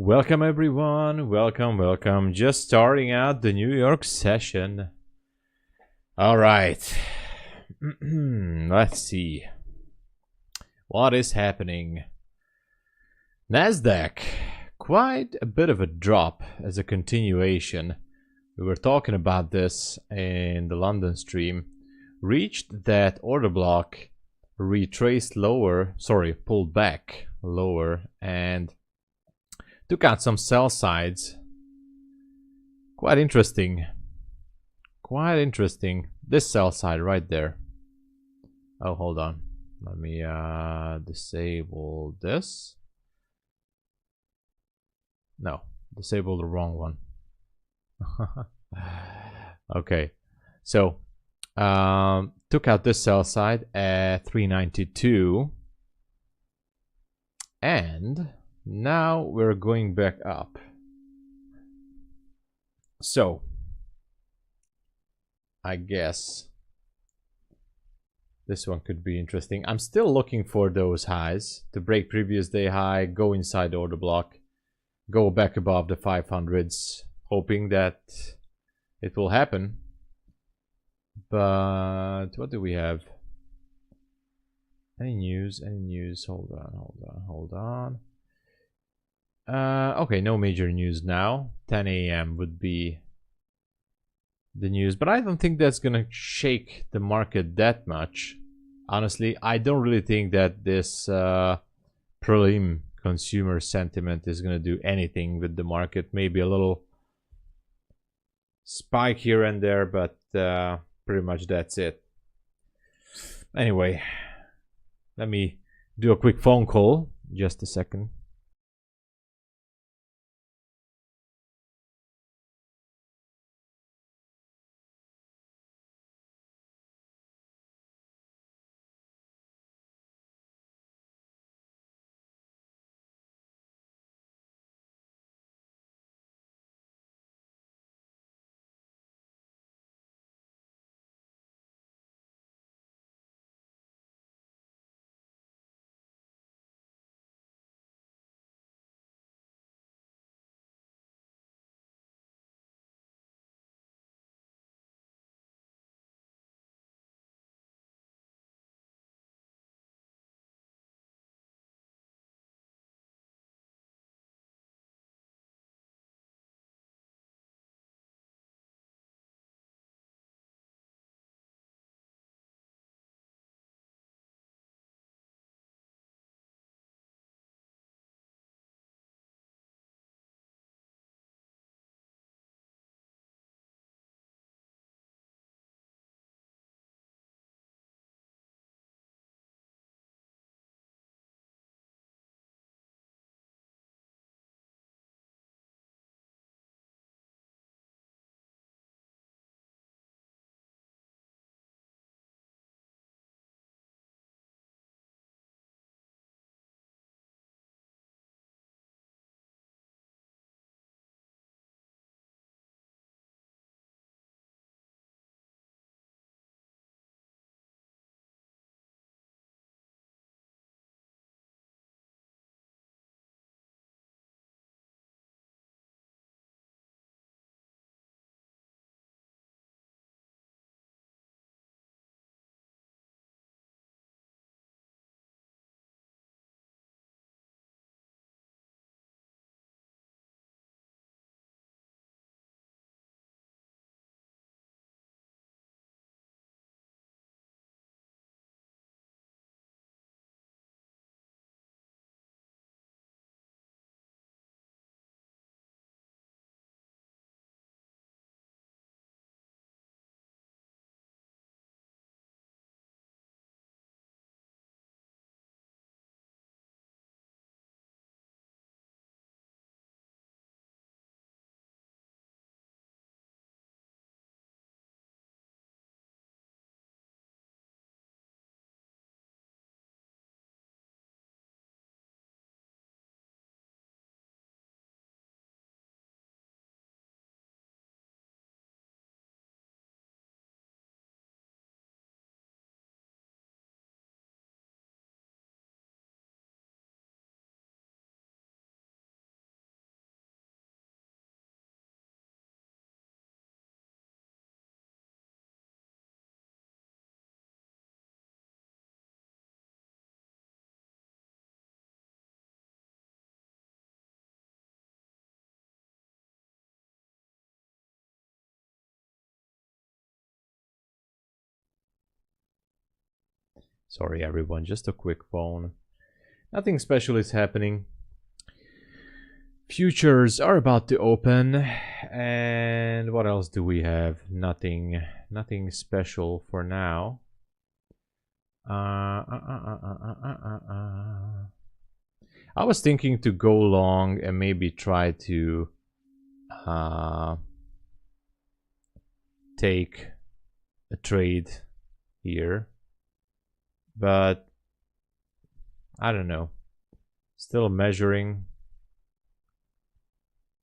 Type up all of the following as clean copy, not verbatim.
Welcome everyone, welcome. Just starting out the New York session. All right, let's see what is happening. Nasdaq, quite a bit of a drop as a continuation. We were talking about this in the London stream. Reached that order block, retraced lower, pulled back lower, and took out some sell sides. Quite interesting. This sell side right there. Oh, hold on. Let me disable this. No, disable the wrong one. Okay, so took out this sell side at 392, and now we're going back up. So I guess this one could be interesting. I'm still looking for those highs to break previous day high, go inside the order block, go back above the 500s, hoping that it will happen. But what do we have? Any news? Hold on. Okay, no major news now. 10 a.m. would be the news, but I don't think that's gonna shake the market that much. Honestly, I don't really think that this prelim consumer sentiment is gonna do anything with the market. Maybe a little spike here and there, but pretty much that's it. Anyway, let me do a quick phone call. Just a second. Sorry everyone, just a quick phone. Nothing special is happening. Futures are about to open, and what else do we have? Nothing special for now. I was thinking to go long and maybe try to take a trade here, but I don't know. Still measuring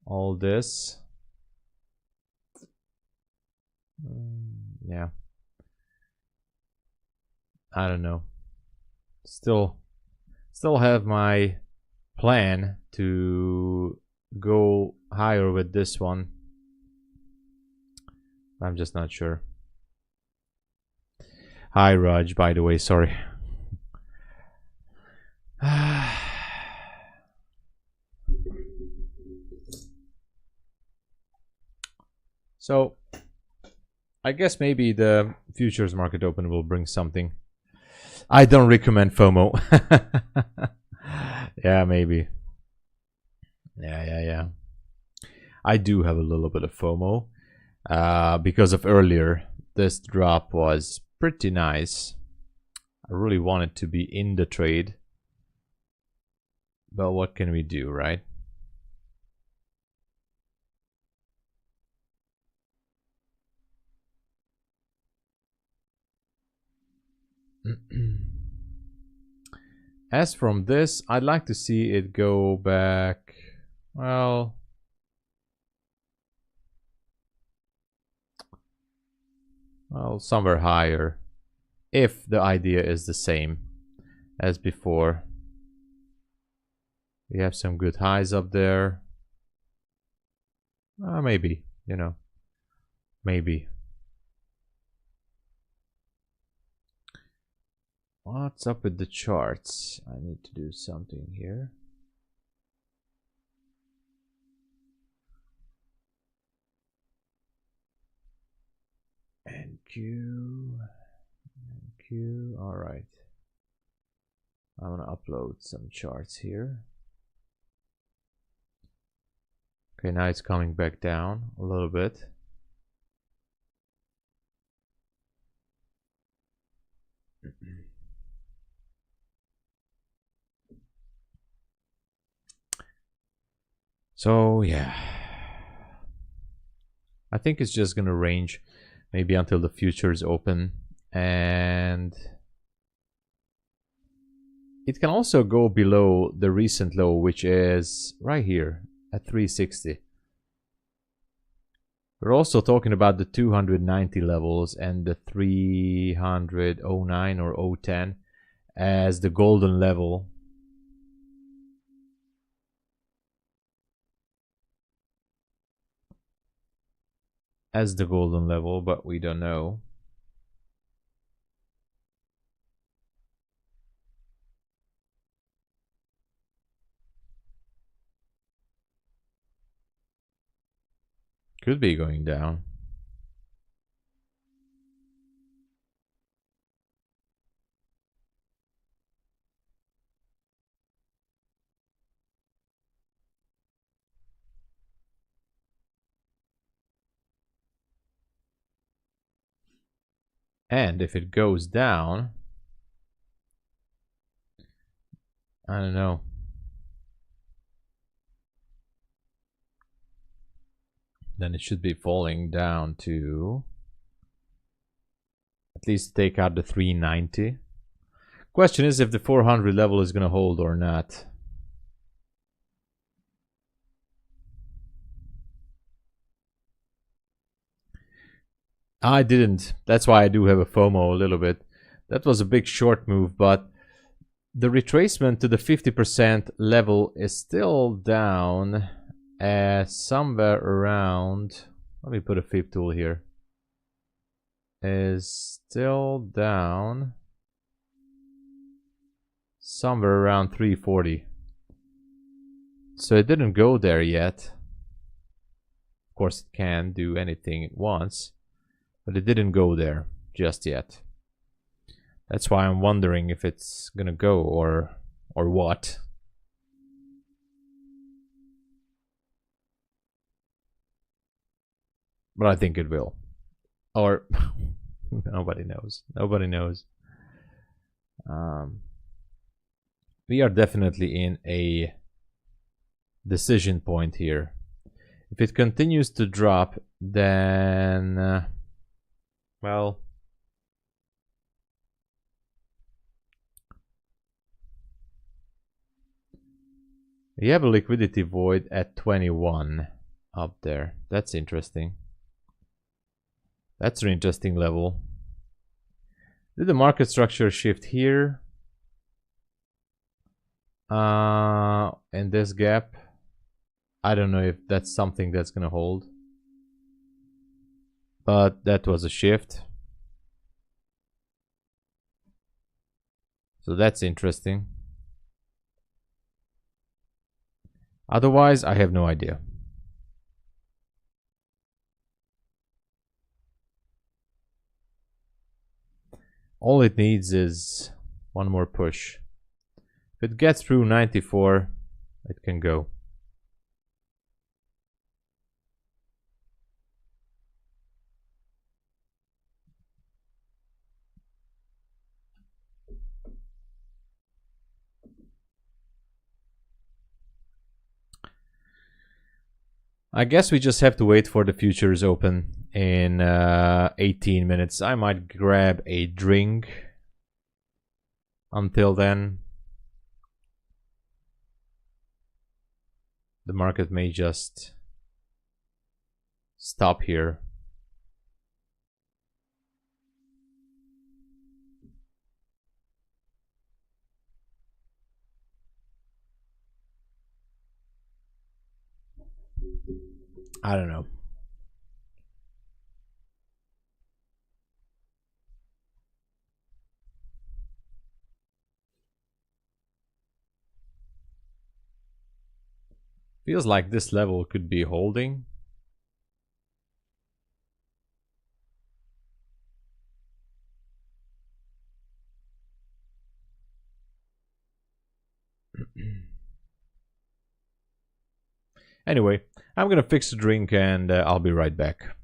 all this. Yeah, I don't know. Still have my plan to go higher with this one. I'm just not sure. Hi Raj, by the way, sorry. So I guess maybe the futures market open will bring something. I don't recommend FOMO. Yeah, maybe. Yeah. I do have a little bit of FOMO because of earlier. This drop was pretty nice. I really wanted to be in the trade. But what can we do, right? As from this, I'd like to see it go back, well, somewhere higher, if the idea is the same as before. We have some good highs up there. Maybe, you know, maybe. What's up with the charts? I need to do something here. NQ. All right. I'm gonna upload some charts here. Okay, now it's coming back down a little bit. So yeah, I think it's just gonna range maybe until the futures open, and it can also go below the recent low, which is right here at 360. We're also talking about the 290 levels and the 309 or 010 as the golden level. As the golden level, but we don't know. Could be going down. And if it goes down, I don't know. Then it should be falling down to at least take out the 390. Question is if the 400 level is going to hold or not. I didn't. That's why I do have a FOMO a little bit. That was a big short move, but the retracement to the 50% level is still down somewhere around, let me put a fib tool here, is still down somewhere around 340. So it didn't go there yet. Of course it can do anything it wants, but it didn't go there just yet. That's why I'm wondering if it's gonna go or what. But I think it will. Or nobody knows. Nobody knows. We are definitely in a decision point here. If it continues to drop, then well, we have a liquidity void at 21 up there. That's interesting. That's an interesting level. Did the market structure shift here? In this gap? I don't know if that's something that's gonna hold. But that was a shift. So that's interesting. Otherwise, I have no idea. All it needs is one more push. If it gets through 94, it can go. I guess we just have to wait for the futures open in 18 minutes. I might grab a drink until then. The market may just stop here. I don't know. Feels like this level could be holding. Anyway, I'm gonna fix the drink and I'll be right back.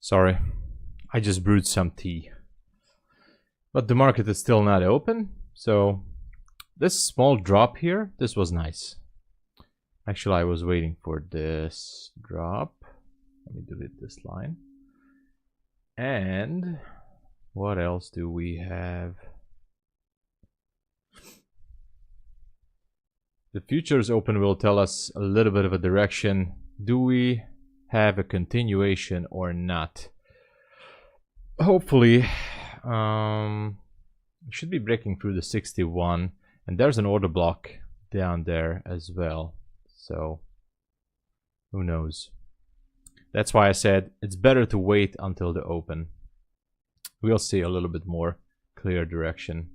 Sorry, I just brewed some tea. But the market is still not open, so this small drop here, this was nice. Actually, I was waiting for this drop. Let me delete this line. And what else do we have? The futures open will tell us a little bit of a direction. Do we have a continuation or not? Hopefully, should be breaking through the 61, and there's an order block down there as well. So who knows? That's why I said it's better to wait until the open. We'll see a little bit more clear direction.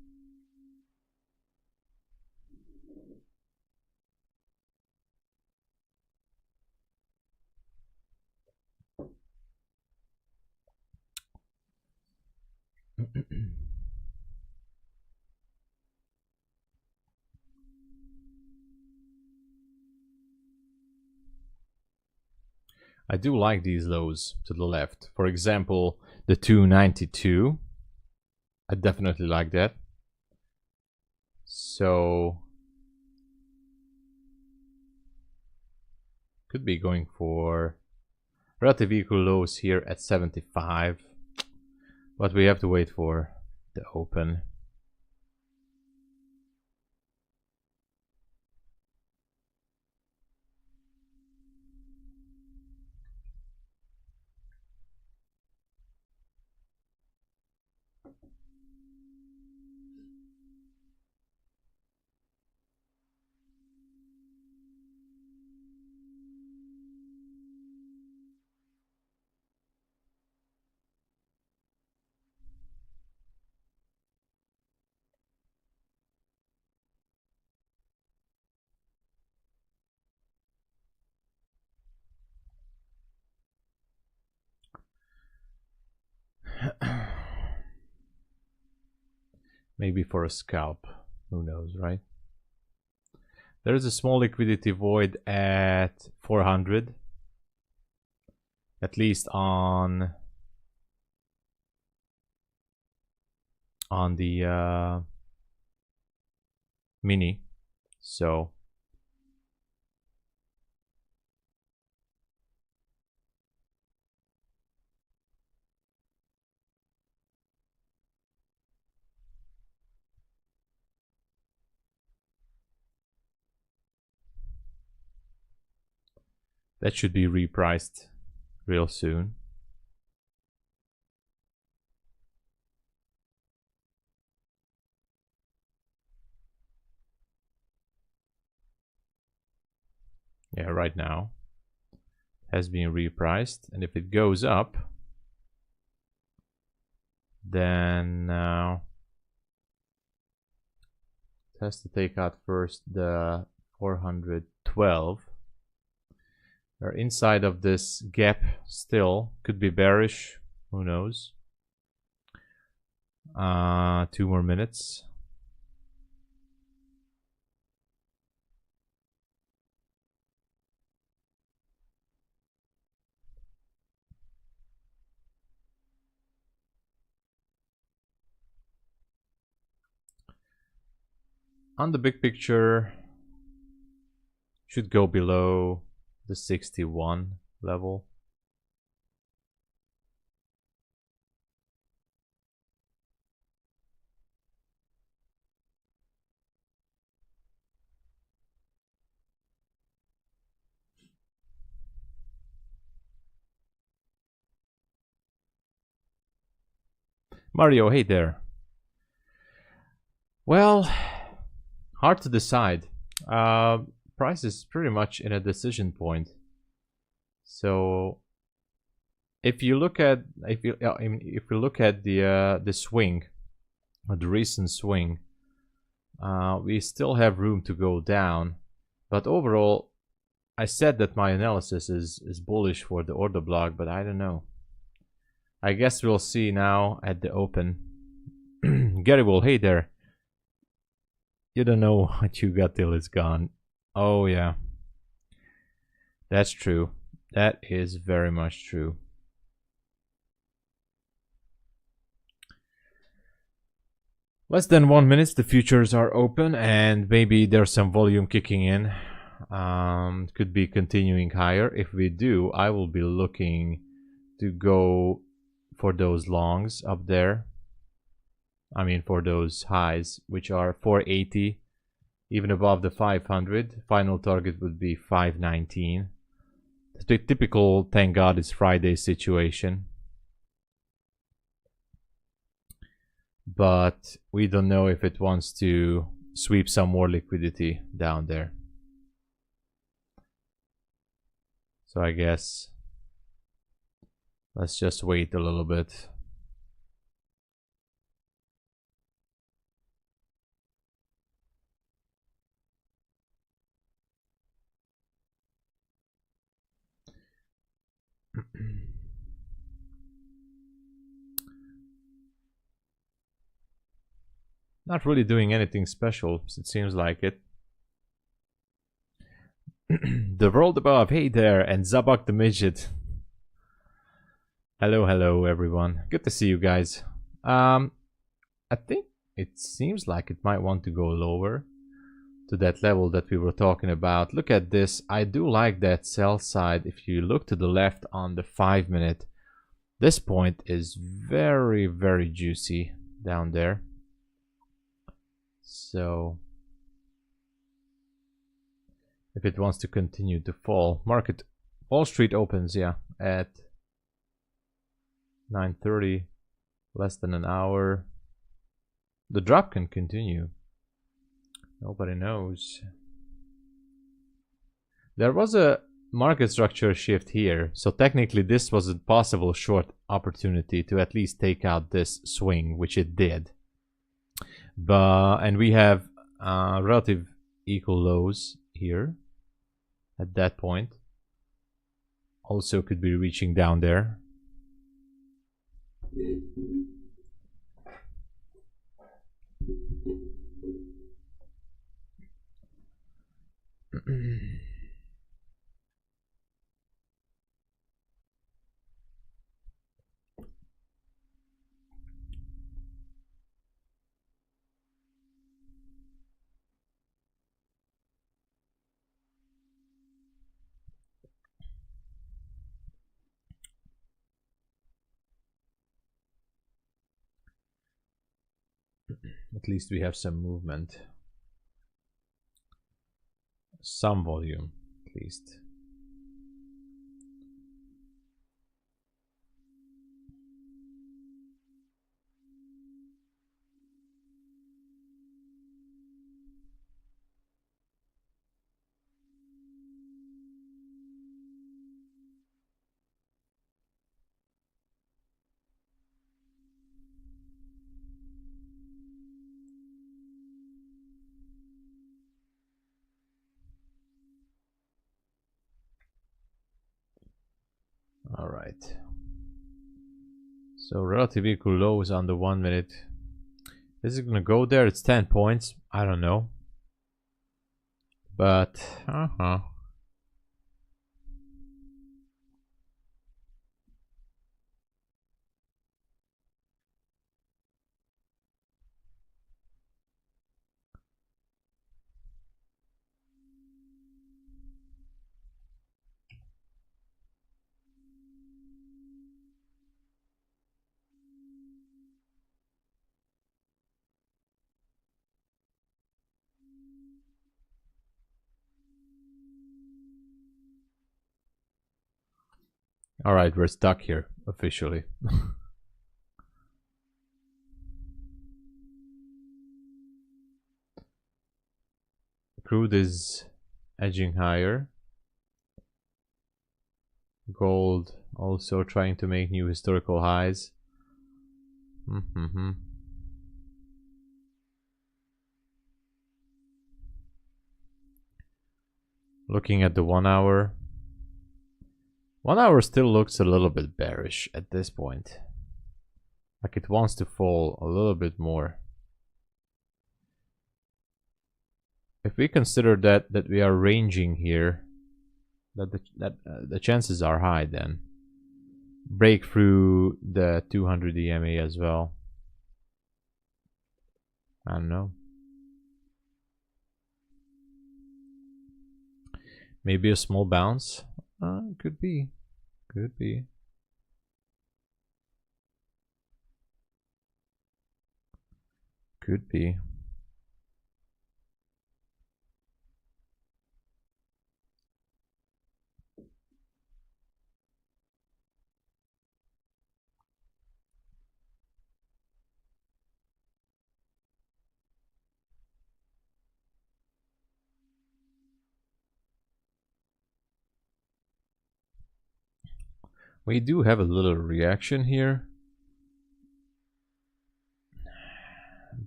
I do like these lows to the left. For example, the 292. I definitely like that. So could be going for relative equal lows here at 75. But we have to wait for the open. Maybe for a scalp, who knows, right? There is a small liquidity void at 400, at least on the mini. So that should be repriced real soon. Yeah, right now has been repriced, and if it goes up, then it has to take out first the 412. We're inside of this gap still, could be bearish, who knows. 2 more minutes. On the big picture, should go below the 61 level. Mario, hey there. Well, hard to decide. Price is pretty much in a decision point. So if you look at if you look at the swing, the recent swing, we still have room to go down. But overall, I said that my analysis is bullish for the order block, but I don't know. I guess we'll see now at the open. Gary will, hey there. You don't know what you got till it's gone. Oh yeah, that's true. That is very much true. Less than 1 minute, the futures are open, and maybe there's some volume kicking in. Could be continuing higher. If we do, I will be looking to go for those longs up there. I mean, for those highs, which are 480, even above the 500. Final target would be 519. The typical, thank God it's Friday situation. But we don't know if it wants to sweep some more liquidity down there. So I guess let's just wait a little bit. Not really doing anything special, it seems like it. The world above, hey there, and Zabak the Midget. Hello everyone. Good to see you guys. I think it seems like it might want to go lower to that level that we were talking about. Look at this. I do like that sell side. If you look to the left on the 5 minute, this point is very, very juicy down there. So if it wants to continue to fall, market Wall Street opens, yeah, at 9:30, less than an hour. The drop can continue. Nobody knows. There was a market structure shift here, so technically this was a possible short opportunity to at least take out this swing, which it did. And we have relative equal lows here at that point. Also could be reaching down there. At least we have some movement. Some volume, at least. All right. So relative equal lows on the 1 minute. Is it gonna go there? It's 10 points. I don't know. But all right, we're stuck here officially. Crude is edging higher. Gold also trying to make new historical highs. Looking at the 1 hour. 1 hour still looks a little bit bearish at this point. Like it wants to fall a little bit more. If we consider that we are ranging here, that the chances are high then. Break through the 200 EMA as well. I don't know. Maybe a small bounce. Could be. Could be. Could be. We do have a little reaction here.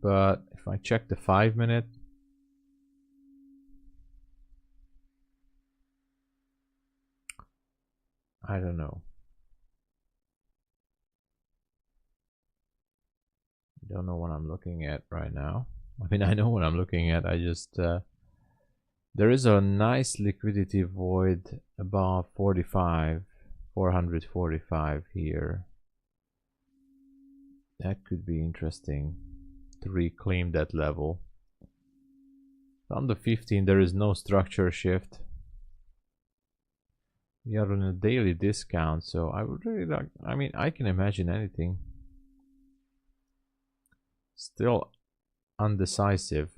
But if I check the 5-minute, I don't know. I don't know what I'm looking at right now. I mean, I know what I'm looking at. I just there is a nice liquidity void above 45, 445 here. That could be interesting to reclaim that level. On the 15, there is no structure shift. We are on a daily discount, so I would really like, I mean, I can imagine anything. Still undecisive.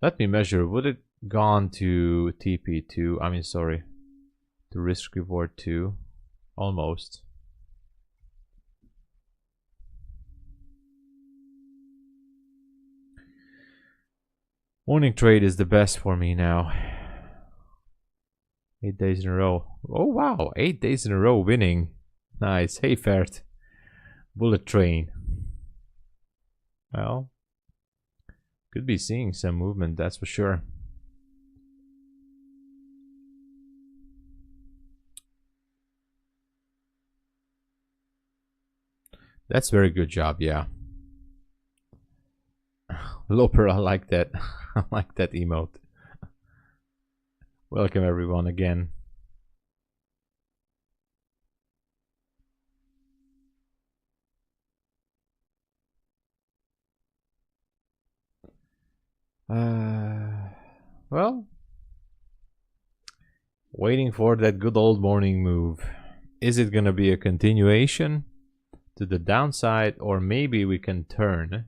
Let me measure. Would it gone to TP2? I mean, sorry, to risk reward 2. Almost. Morning trade is the best for me now. 8 days in a row. Oh wow, 8 days in a row winning. Nice. Hey Fert. Bullet train. Well, could be seeing some movement, that's for sure. That's very good job, yeah. Loper, I like that. I like that emote. Welcome everyone again. Well, waiting for that good old morning move. Is it gonna be a continuation to the downside, or maybe we can turn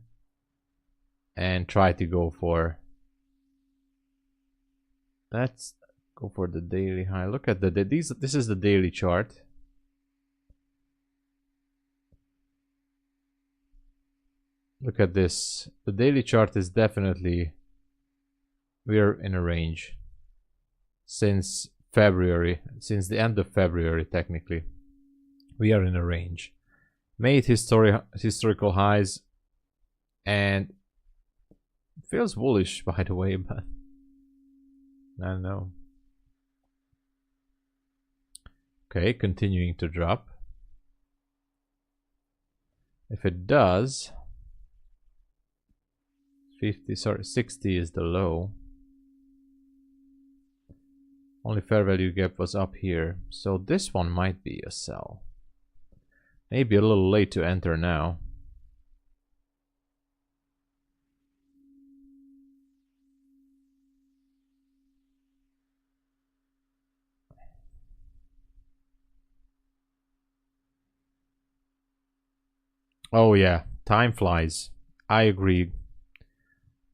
and try to go for, let's go for the daily high. Look at this is the daily chart. Look at this. The daily chart is definitely, we're in a range since February, since the end of February technically. We are in a range. Made historical highs and feels bullish, by the way, but I don't know. Okay, continuing to drop. If it does, 60 is the low. Only fair value gap was up here, so this one might be a sell. Maybe a little late to enter now. Oh yeah, time flies. I agree.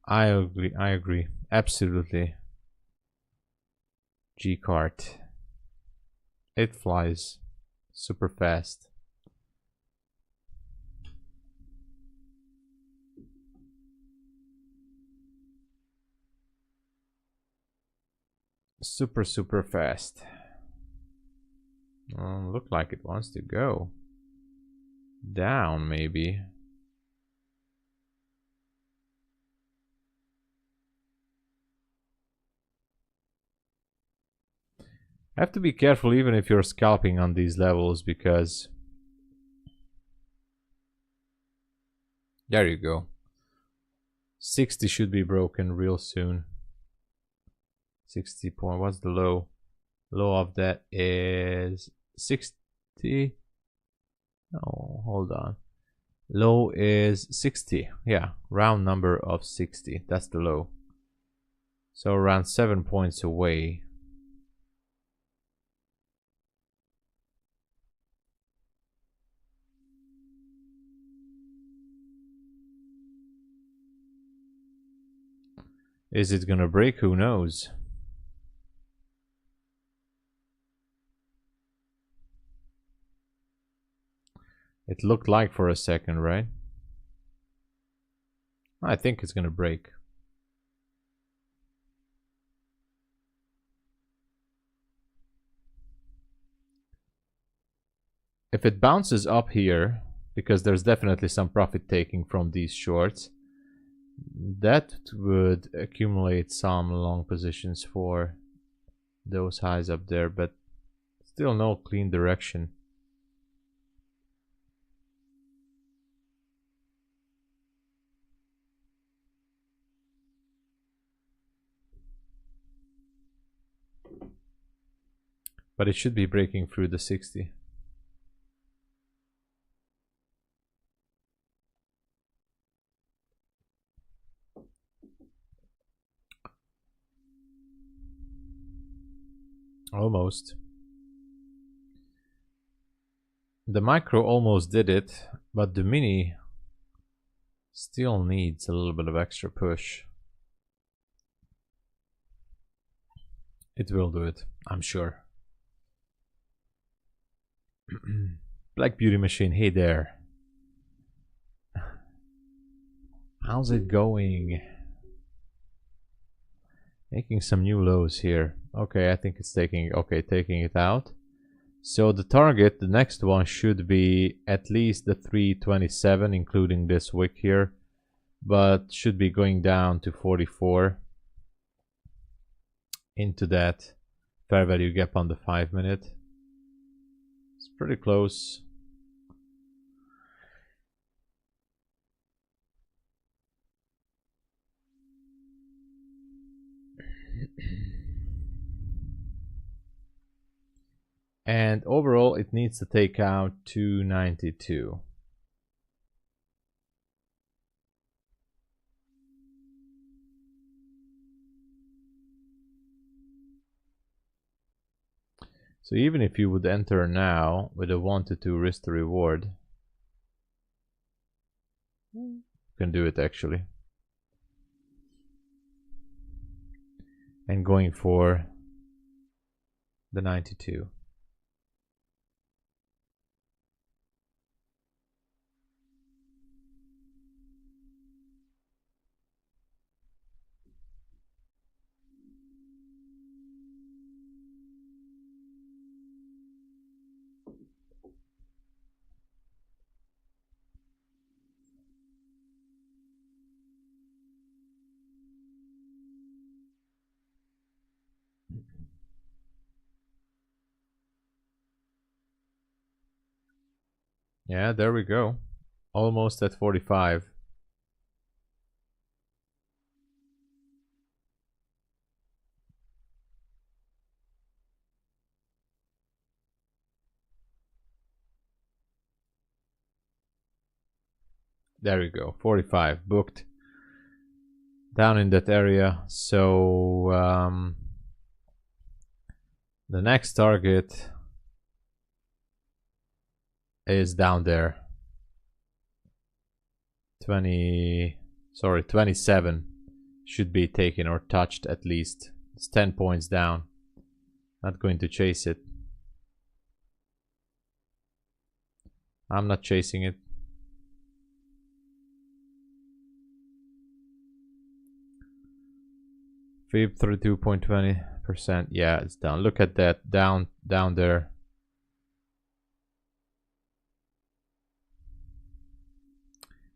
I agree. Absolutely. G-Cart. It flies super fast. Super fast. Look like it wants to go down, maybe. Have to be careful even if you're scalping on these levels, because there you go. 60 should be broken real soon. 60 point. What's the low? Low of that is 60. Oh, hold on. Low is 60. Yeah, round number of 60. That's the low. So around 7 points away. Is it gonna break? Who knows? It looked like for a second, right? I think it's gonna break. If it bounces up here, because there's definitely some profit taking from these shorts, that would accumulate some long positions for those highs up there, but still no clean direction. But it should be breaking through the 60. Almost. The micro almost did it, but the mini still needs a little bit of extra push. It will do it, I'm sure. Black Beauty Machine, hey there. How's it going? Making some new lows here. Okay, I think it's taking it out. So the target, the next one should be at least the 327, including this wick here, but should be going down to 44 into that fair value gap on the 5-minute. It's pretty close. And overall, it needs to take out 292. So even if you would enter now with a 1 to 2 risk to reward, you can do it actually. And going for the 92. Yeah, there we go. Almost at 45. There we go, 45 booked down in that area. So the next target is down there. 27 should be taken or touched at least. It's 10 points down. Not going to chase it. I'm not chasing it. Fib 32.20%. Yeah, it's down. Look at that, down there.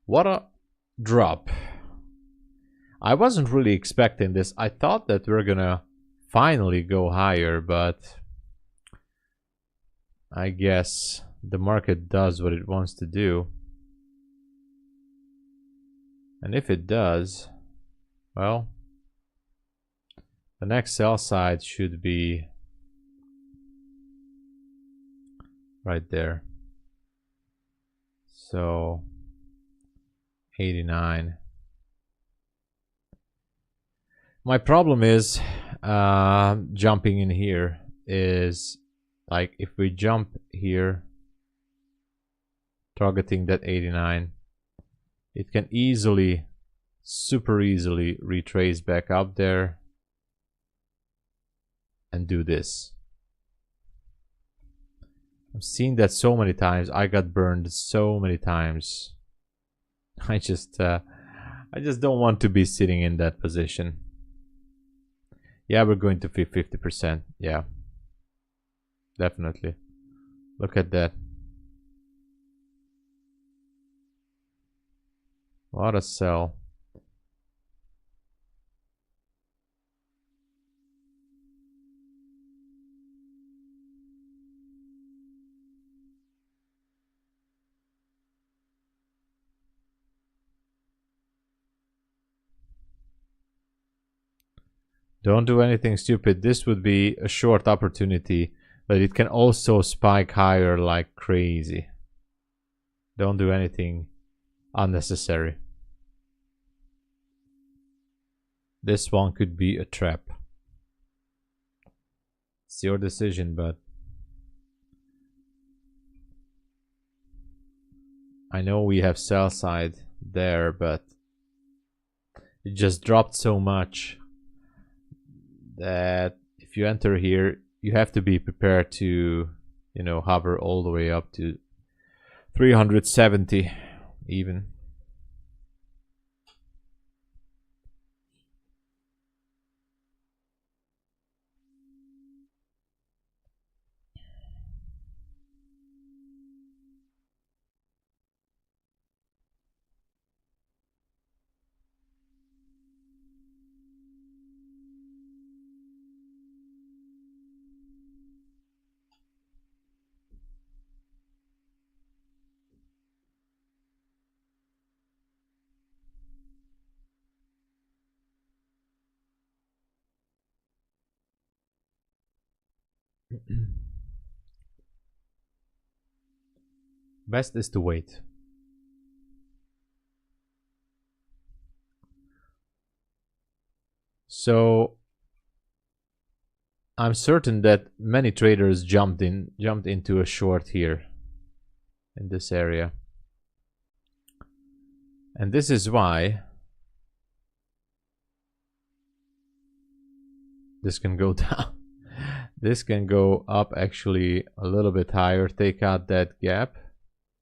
What a drop. I wasn't really expecting this. I thought that we're gonna finally go higher, but I guess the market does what it wants to do. And if it does, well, the next sell side should be right there. So 89. My problem is jumping in here is like if we jump here targeting that 89, it can easily, super easily retrace back up there and do this. I've seen that so many times. I got burned so many times. I just don't want to be sitting in that position. Yeah, we're going to 50%. Yeah, definitely. Look at that. What a sell. Don't do anything stupid. This would be a short opportunity, but it can also spike higher like crazy. Don't do anything unnecessary. This one could be a trap. It's your decision, but I know we have sell side there, but it just dropped so much that if you enter here, you have to be prepared to, you know, hover all the way up to 370 even. Best is to wait. So I'm certain that many traders jumped into a short here in this area. And this is why this can go down. This can go up actually a little bit higher, take out that gap,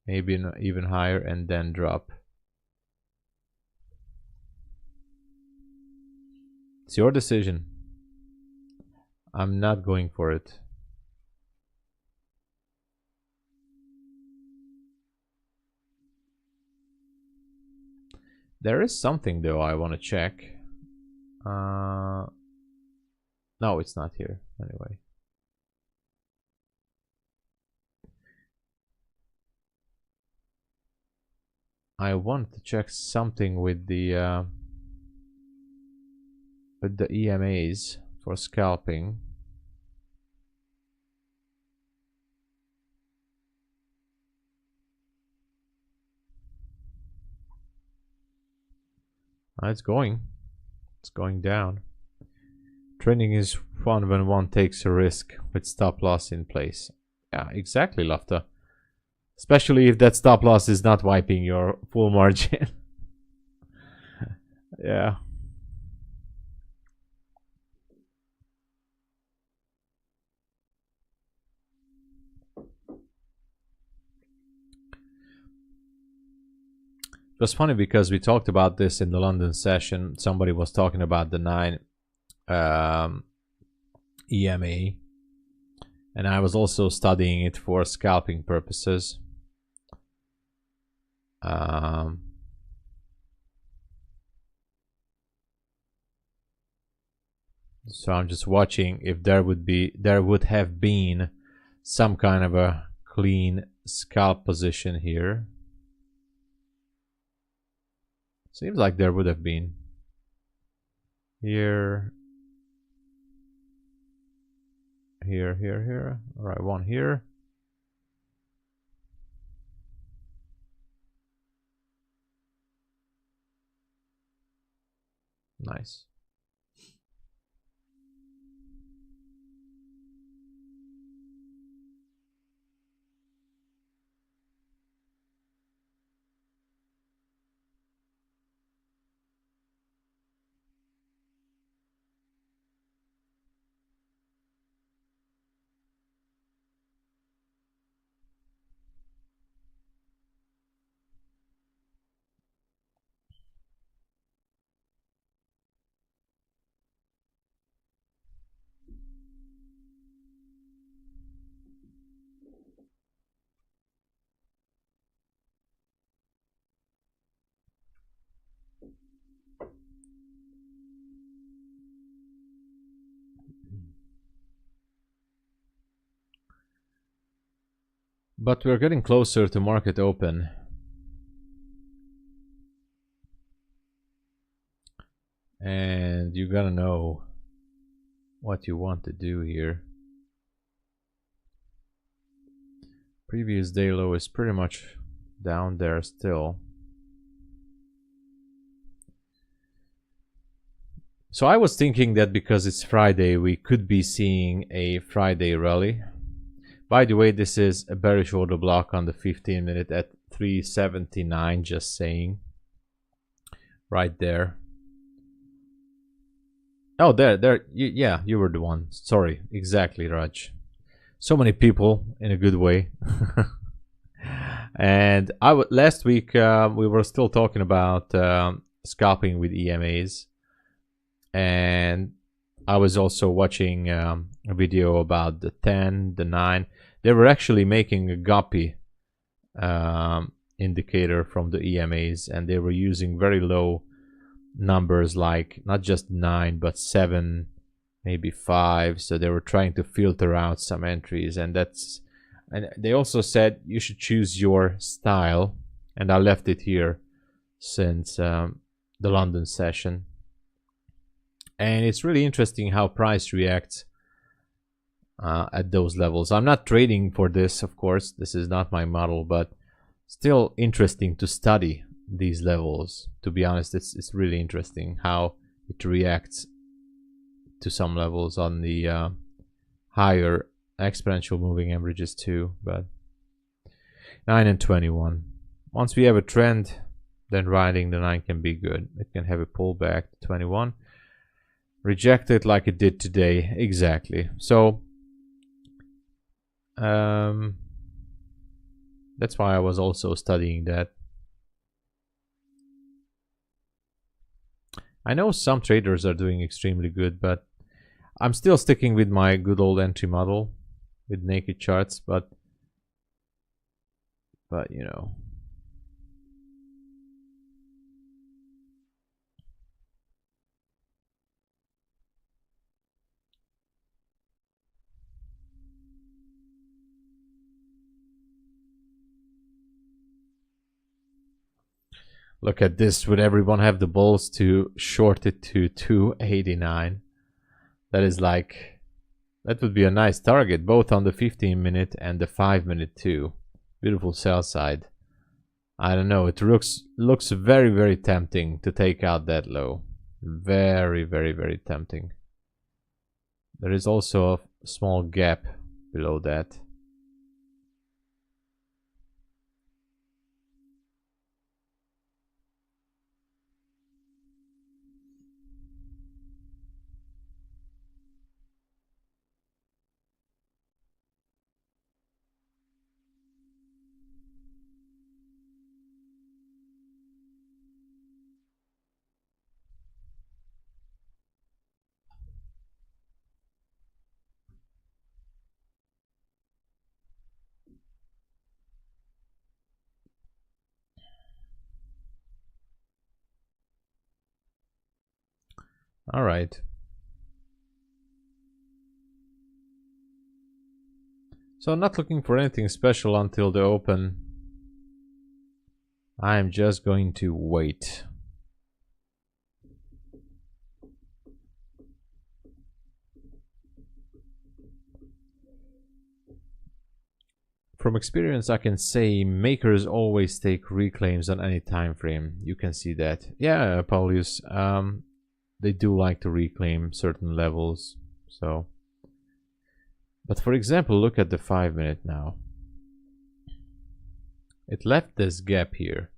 maybe even higher, and then drop. It's your decision. I'm not going for it. There is something though I want to check. No, it's not here anyway. I want to check something with the EMAs for scalping. It's going down. Training is fun when one takes a risk with stop loss in place. Yeah, exactly, Lafta. Especially if that stop loss is not wiping your full margin. Yeah. It was funny because we talked about this in the London session. Somebody was talking about the 9 EMA, and I was also studying it for scalping purposes. So I'm just watching if there would have been some kind of a clean scalp position here. Seems like there would have been. Here. All right, one here. Nice. But we're getting closer to market open. And you gotta know what you want to do here. Previous day low is pretty much down there still. So I was thinking that because it's Friday, we could be seeing a Friday rally. By the way, this is a bearish order block on the 15-minute at 379, just saying. Right there. Oh, there. Yeah, you were the one. Sorry, exactly, Raj. So many people in a good way. And last week we were still talking about scalping with EMAs, and I was also watching a video about the 10, the 9. They were actually making a guppy indicator from the EMAs, and they were using very low numbers, like not just 9 but 7, maybe 5. So they were trying to filter out some entries, and they also said you should choose your style, and I left it here since the London session. And it's really interesting how price reacts at those levels. I'm not trading for this, of course. This is not my model, but still interesting to study these levels. To be honest, it's really interesting how it reacts to some levels on the higher exponential moving averages too. But 9 and 21. Once we have a trend, then riding the 9 can be good. It can have a pullback to 21. Reject it like it did today. Exactly. So that's why I was also studying that. I know some traders are doing extremely good, but I'm still sticking with my good old entry model with naked charts, but you know. Look at this. Would everyone have the balls to short it to 289? That is like, that would be a nice target, both on the 15-minute and the 5-minute too. Beautiful sell side. I don't know. It looks very, very tempting to take out that low. Very, very, very tempting. There is also a small gap below that. All right. So I'm not looking for anything special until the open. I'm just going to wait. From experience, I can say makers always take reclaims on any time frame. You can see that. Yeah, Paulius. they do like to reclaim certain levels. So, but for example, look at the 5-minute now. It left this gap here,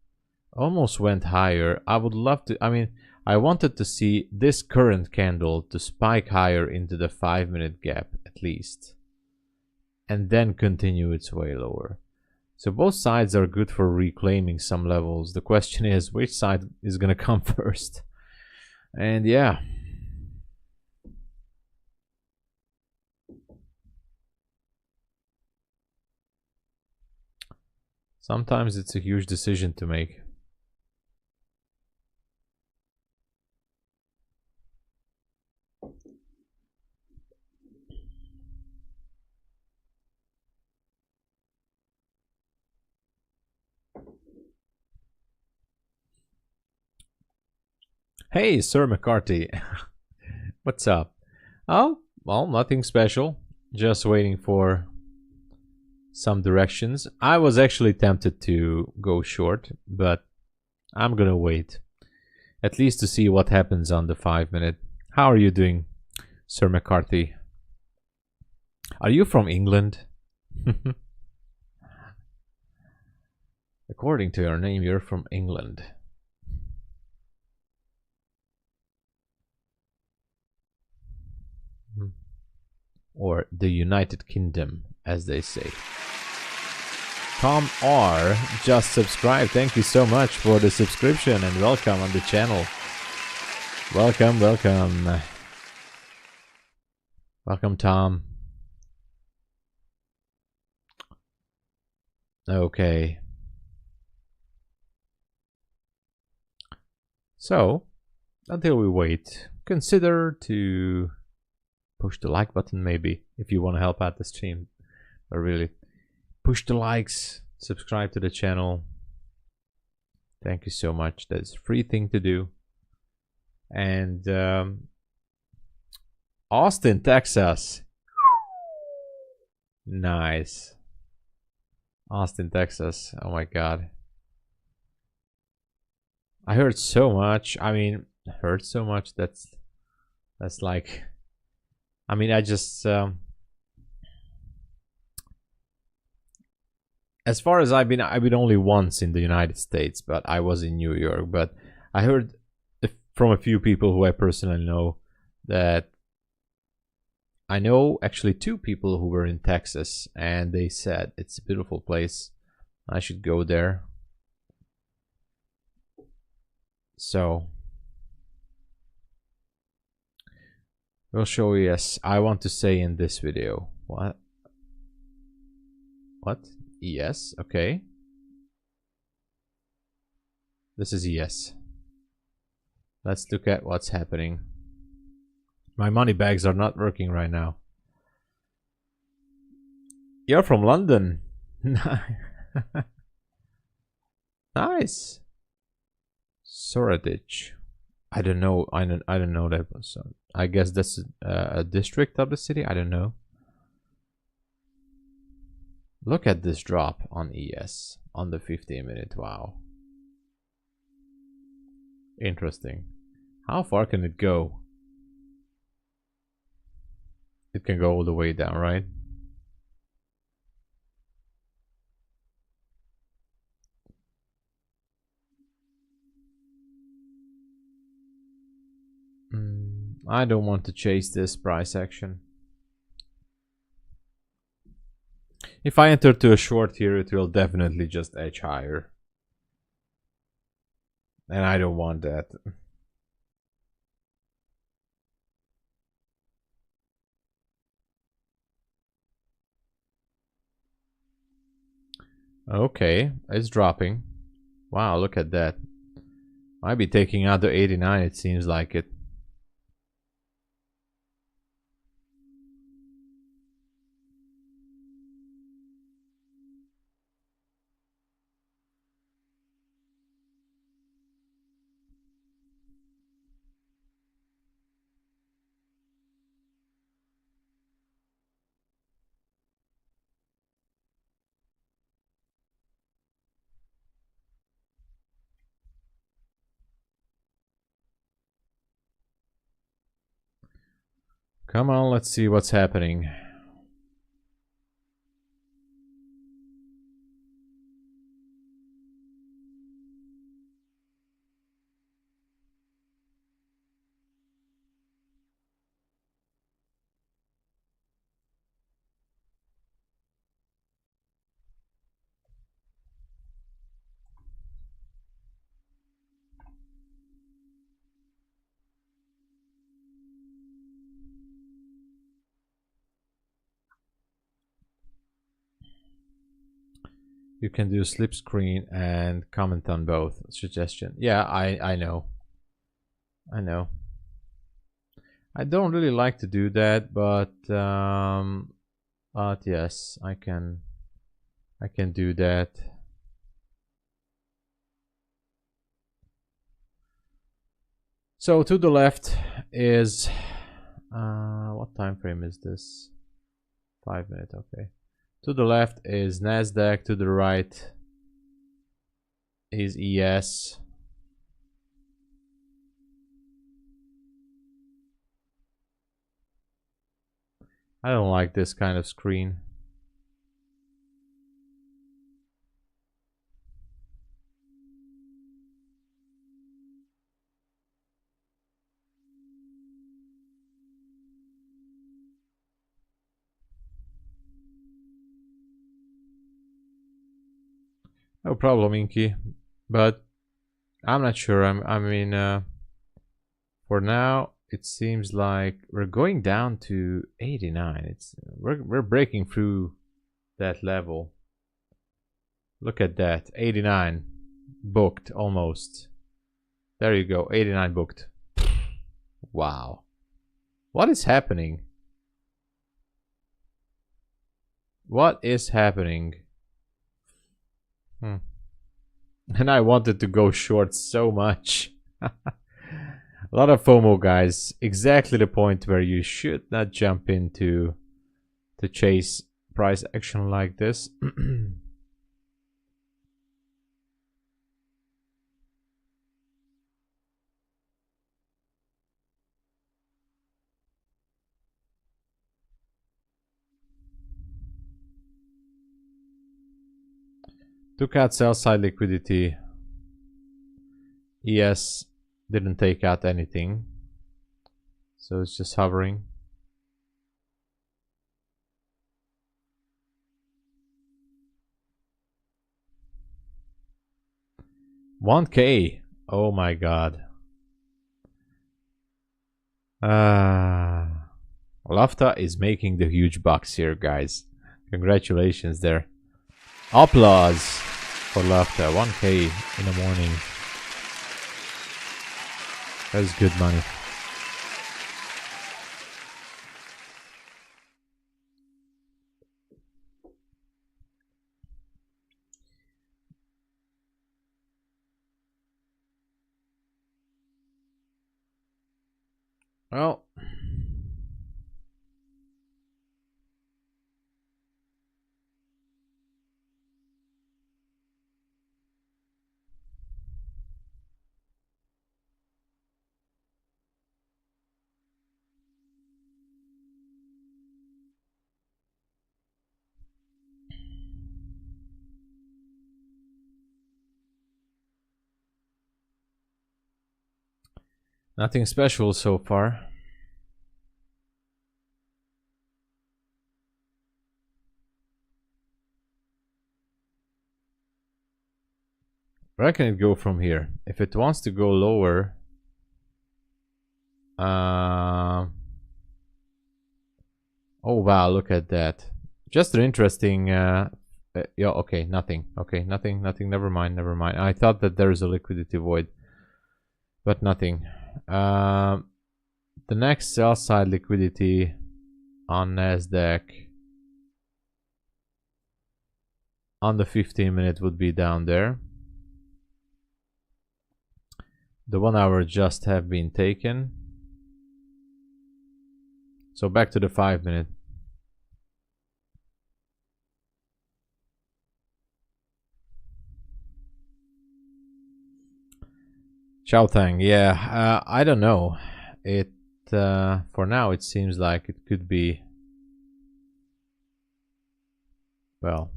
almost went higher. I would love to, I mean, I wanted to see this current candle to spike higher into the 5-minute gap at least, and then continue its way lower. So both sides are good for reclaiming some levels. The question is, which side is going to come first? And yeah. Sometimes it's a huge decision to make. Hey, Sir McCarthy. What's up? Oh, well, nothing special. Just waiting for some directions. I was actually tempted to go short, but I'm gonna wait. At least to see what happens on the 5-minute. How are you doing, Sir McCarthy? Are you from England? According to your name, you're from England. Or the United Kingdom, as they say. Tom R just subscribed. Thank you so much for the subscription and welcome on the channel. Welcome, welcome. Welcome, Tom. Okay. So, until we wait, consider to push the like button maybe if you want to help out the stream. But really, push the likes, subscribe to the channel. Thank you so much. That's a free thing to do. And Austin, Texas. Nice. Austin, Texas. Oh my god. I heard so much. I mean, heard so much. That's like, I mean, I just as far as I've been only once in the United States, but I was in New York. But I heard from a few people who I personally know that I know actually 2 people who were in Texas, and they said it's a beautiful place. I should go there. So we'll show you. Yes, I want to say in this video. What? Yes, okay. This is yes. Let's look at what's happening. My money bags are not working right now. You're from London. Nice. Shoreditch. I don't know. I don't know that. So I guess that's a district of the city. I don't know. Look at this drop on ES on the 15-minute. Wow. Interesting. How far can it go? It can go all the way down, right? I don't want to chase this price action. If I enter to a short here, it will definitely just edge higher. And I don't want that. Okay, it's dropping. Wow, look at that. Might be taking out the 89, it seems like it. Come on, let's see what's happening. You can do slip screen and comment on both. Suggestion. Yeah, I know. I know. I don't really like to do that, but yes, I can do that. So to the left is what time frame is this? 5 minutes, okay. To the left is Nasdaq, to the right is ES. I don't like this kind of screen. No problem, Inky, but I'm not sure. I mean, for now, it seems like we're going down to 89. We're breaking through that level. Look at that, 89 booked almost. There you go, 89 booked. Wow, what is happening? What is happening? And I wanted to go short so much. A lot of FOMO, guys. Exactly the point where you should not jump into to chase price action like this. Took out sell side liquidity. ES didn't take out anything, so it's just hovering. $1K. Oh my god. Lafta is making the huge bucks here, guys. Congratulations there. Applause for Lafta. 1K in the morning. That's good money. Well, nothing special so far. Where can it go from here? If it wants to go lower, oh wow, look at that. Just an interesting yeah, okay, nothing. Okay, nothing, never mind. I thought that there's a liquidity void, but nothing. The next sell side liquidity on Nasdaq on the 15-minute would be down there. The 1 hour just have been taken. So back to the 5-minute. Xiaotang, yeah, I don't know. It for now it seems like it could be, well,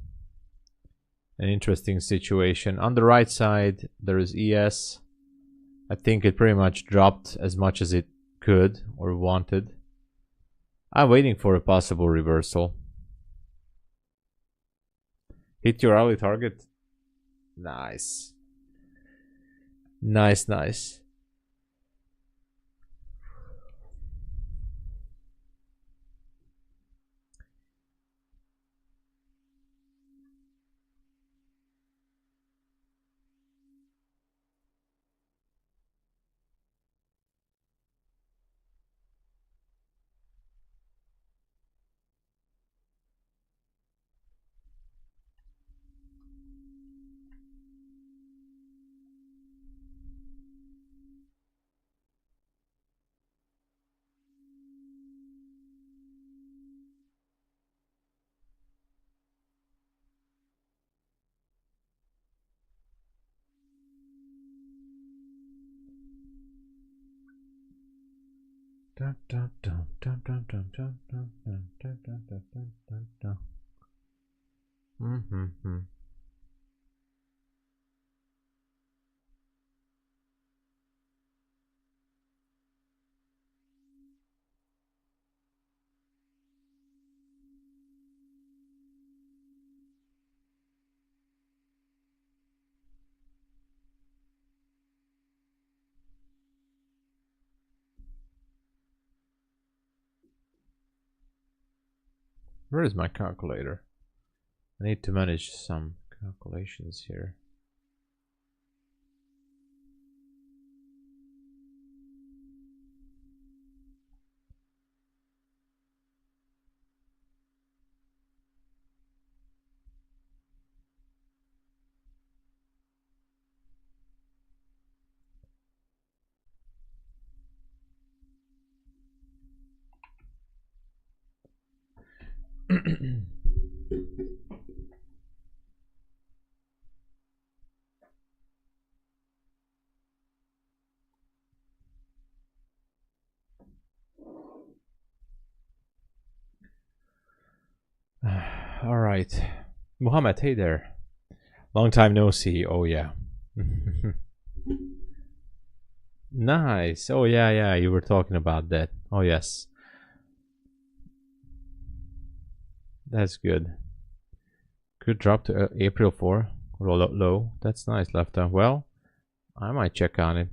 an interesting situation. On the right side there is ES. I think it pretty much dropped as much as it could or wanted. I'm waiting for a possible reversal. Hit your hourly target. Nice. Nice, nice. Where is my calculator? I need to manage some calculations here. All right, Muhammad, hey there. Long time no see. Oh yeah. Nice. Oh yeah, yeah. You were talking about that. Oh yes. That's good. Could drop to April 4. Roll out low. That's nice, left arm. Well, I might check on it.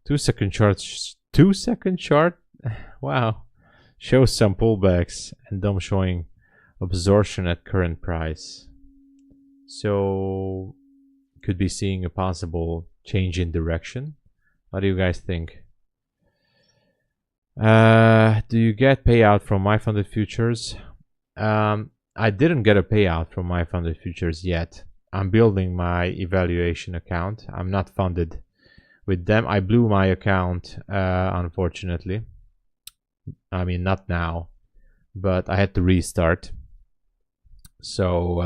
2 second charts. 2 second chart. Wow. Shows some pullbacks and them showing absorption at current price. So could be seeing a possible change in direction. What do you guys think? Do you get payout from MyFundedFutures? I didn't get a payout from MyFundedFutures yet. I'm building my evaluation account. I'm not funded with them. I blew my account, unfortunately. I mean, not now, but I had to restart. So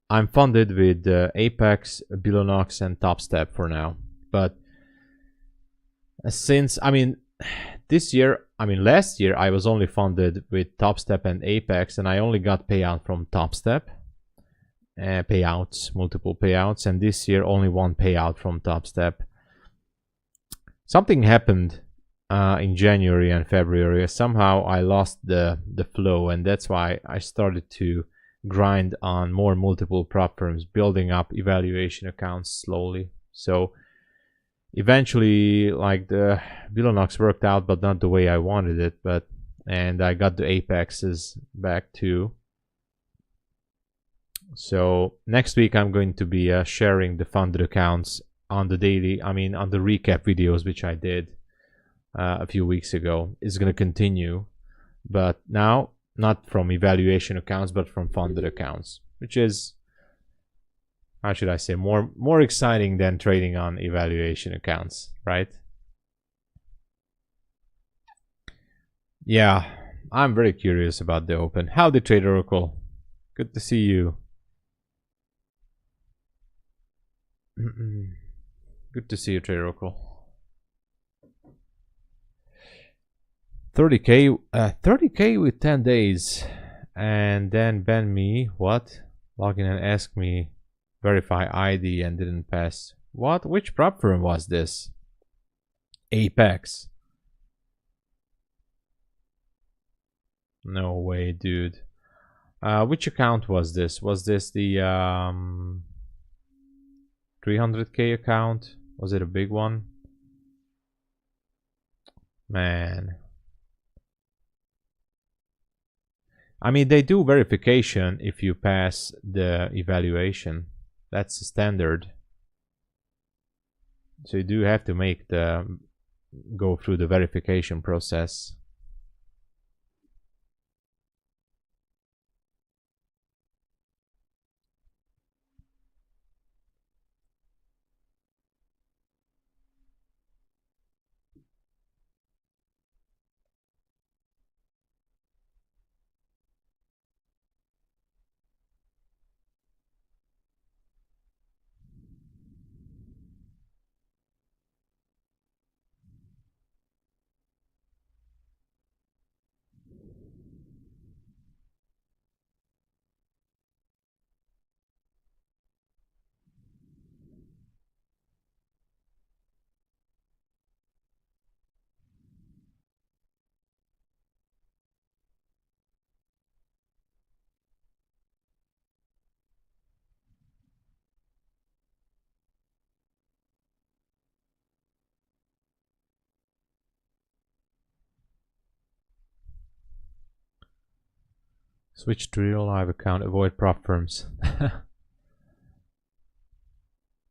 I'm funded with Apex, BULENOX, and TOPSTEP for now. But since, I mean, last year I was only funded with TOPSTEP and Apex, and I only got payout from TOPSTEP. Payouts, multiple payouts, and this year only one payout from TOPSTEP. Something happened in January and February. Somehow I lost the flow, and that's why I started to grind on more multiple prop firms, building up evaluation accounts slowly. So eventually, like, the BULENOX worked out, but not the way I wanted it. And I got the Apexes back too. So next week I'm going to be sharing the funded accounts on the daily, on the recap videos, which I did a few weeks ago. It's going to continue, but now not from evaluation accounts, but from funded accounts, which is, how should I say, more exciting than trading on evaluation accounts, right? Yeah, I'm very curious about the open. Howdy, Trade Oracle. Good to see you. Good to see you, Trade Oracle. 30k, 30k with 10 days, and then ban me. What? Login and ask me verify ID and didn't pass. What? Which prop firm was this? Apex. No way, dude. Which account was this? Was this the 300k account? Was it a big one? Man. I mean, they do verification if you pass the evaluation. That's the standard. So you do have to go through the verification process. Switch to real live account, avoid prop firms.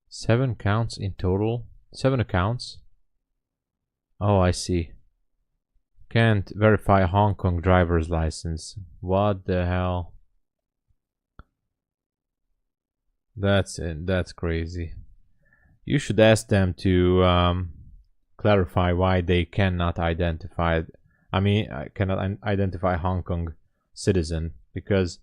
7 accounts in total? 7 accounts? Oh, I see. Can't verify Hong Kong driver's license. What the hell? That's crazy. You should ask them to clarify why they cannot identify. I mean, cannot identify Hong Kong citizen, because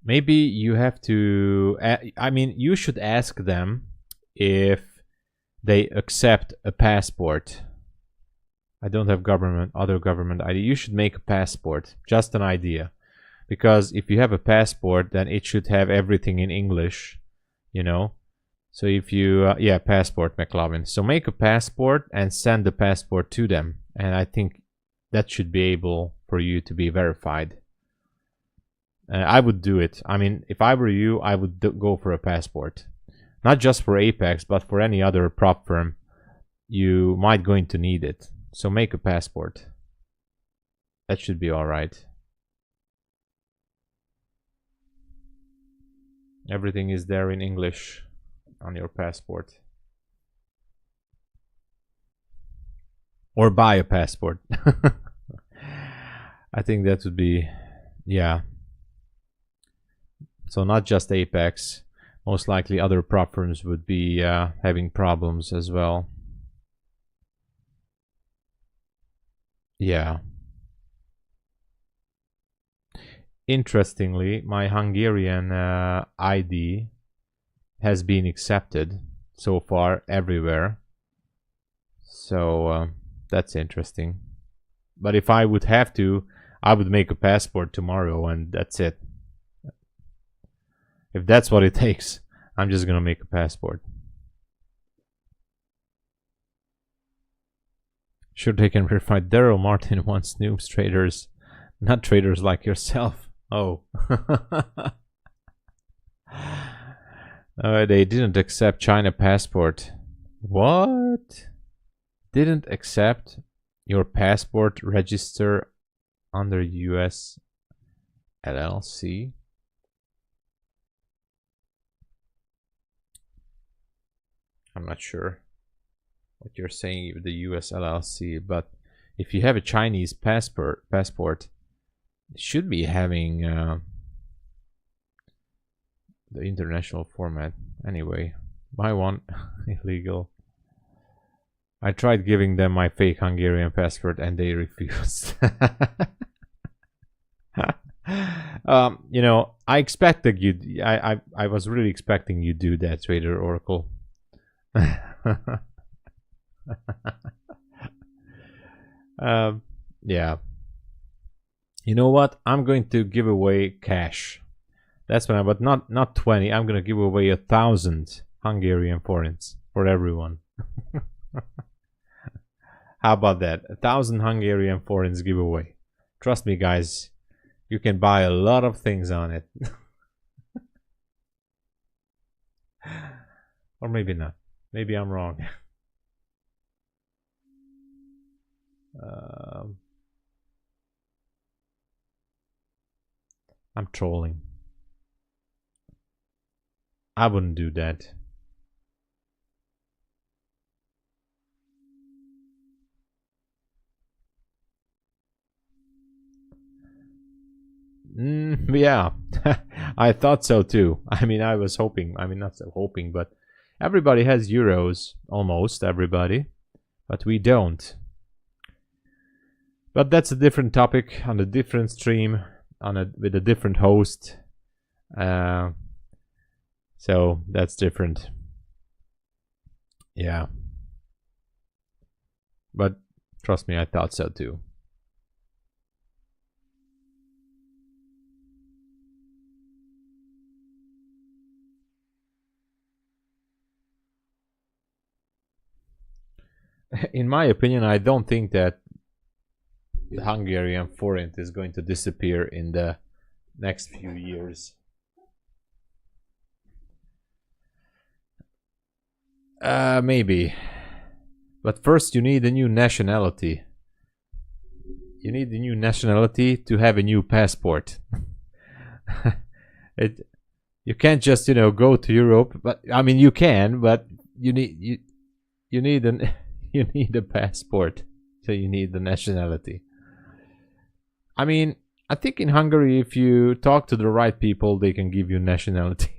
maybe you have to. I mean, you should ask them if they accept a passport. I don't have other government ID. You should make a passport. Just an idea. Because if you have a passport, then it should have everything in English, you know. So if you, yeah, passport, McLovin. So make a passport and send the passport to them. And I think that should be able for you to be verified. I would do it. I mean, if I were you, I would go for a passport. Not just for Apex, but for any other prop firm. You might going to need it. So make a passport. That should be all right. Everything is there in English on your passport. Or buy a passport. I think that would be, yeah. So not just Apex. Most likely other prop firms would be having problems as well. Yeah. Interestingly, my Hungarian ID has been accepted so far everywhere. So that's interesting. But if I would have to, I would make a passport tomorrow and that's it. If that's what it takes, I'm just gonna make a passport. Sure, they can verify. Daryl Martin wants noobs traders, not traders like yourself. Oh. They didn't accept China passport. What? Didn't accept your passport register under US LLC? I'm not sure what you're saying with the US LLC, but if you have a Chinese passport, it should be having the international format. Anyway, buy one illegal. I tried giving them my fake Hungarian passport and they refused. You know, I expected you. I was really expecting you do that, Trader Oracle. Yeah. You know what? I'm going to give away cash. That's when but not 20. I'm gonna give away 1,000 Hungarian forints for everyone. How about that? 1,000 Hungarian forints giveaway. Trust me, guys. You can buy a lot of things on it. Or maybe not. Maybe I'm wrong. I'm trolling. I wouldn't do that. Yeah, I thought so too. I mean, I was hoping. I mean, not so hoping, but everybody has euros. Almost everybody. But we don't. But that's a different topic on a different stream with a different host. So that's different. Yeah. But trust me, I thought so too. In my opinion, I don't think that the Hungarian forint is going to disappear in the next few years. Maybe. But first you need a new nationality. You need a new nationality to have a new passport. You can't just, you know, go to Europe, but I mean you can, but you need you need a passport. So you need the nationality. I mean, I think in Hungary, if you talk to the right people, they can give you nationality.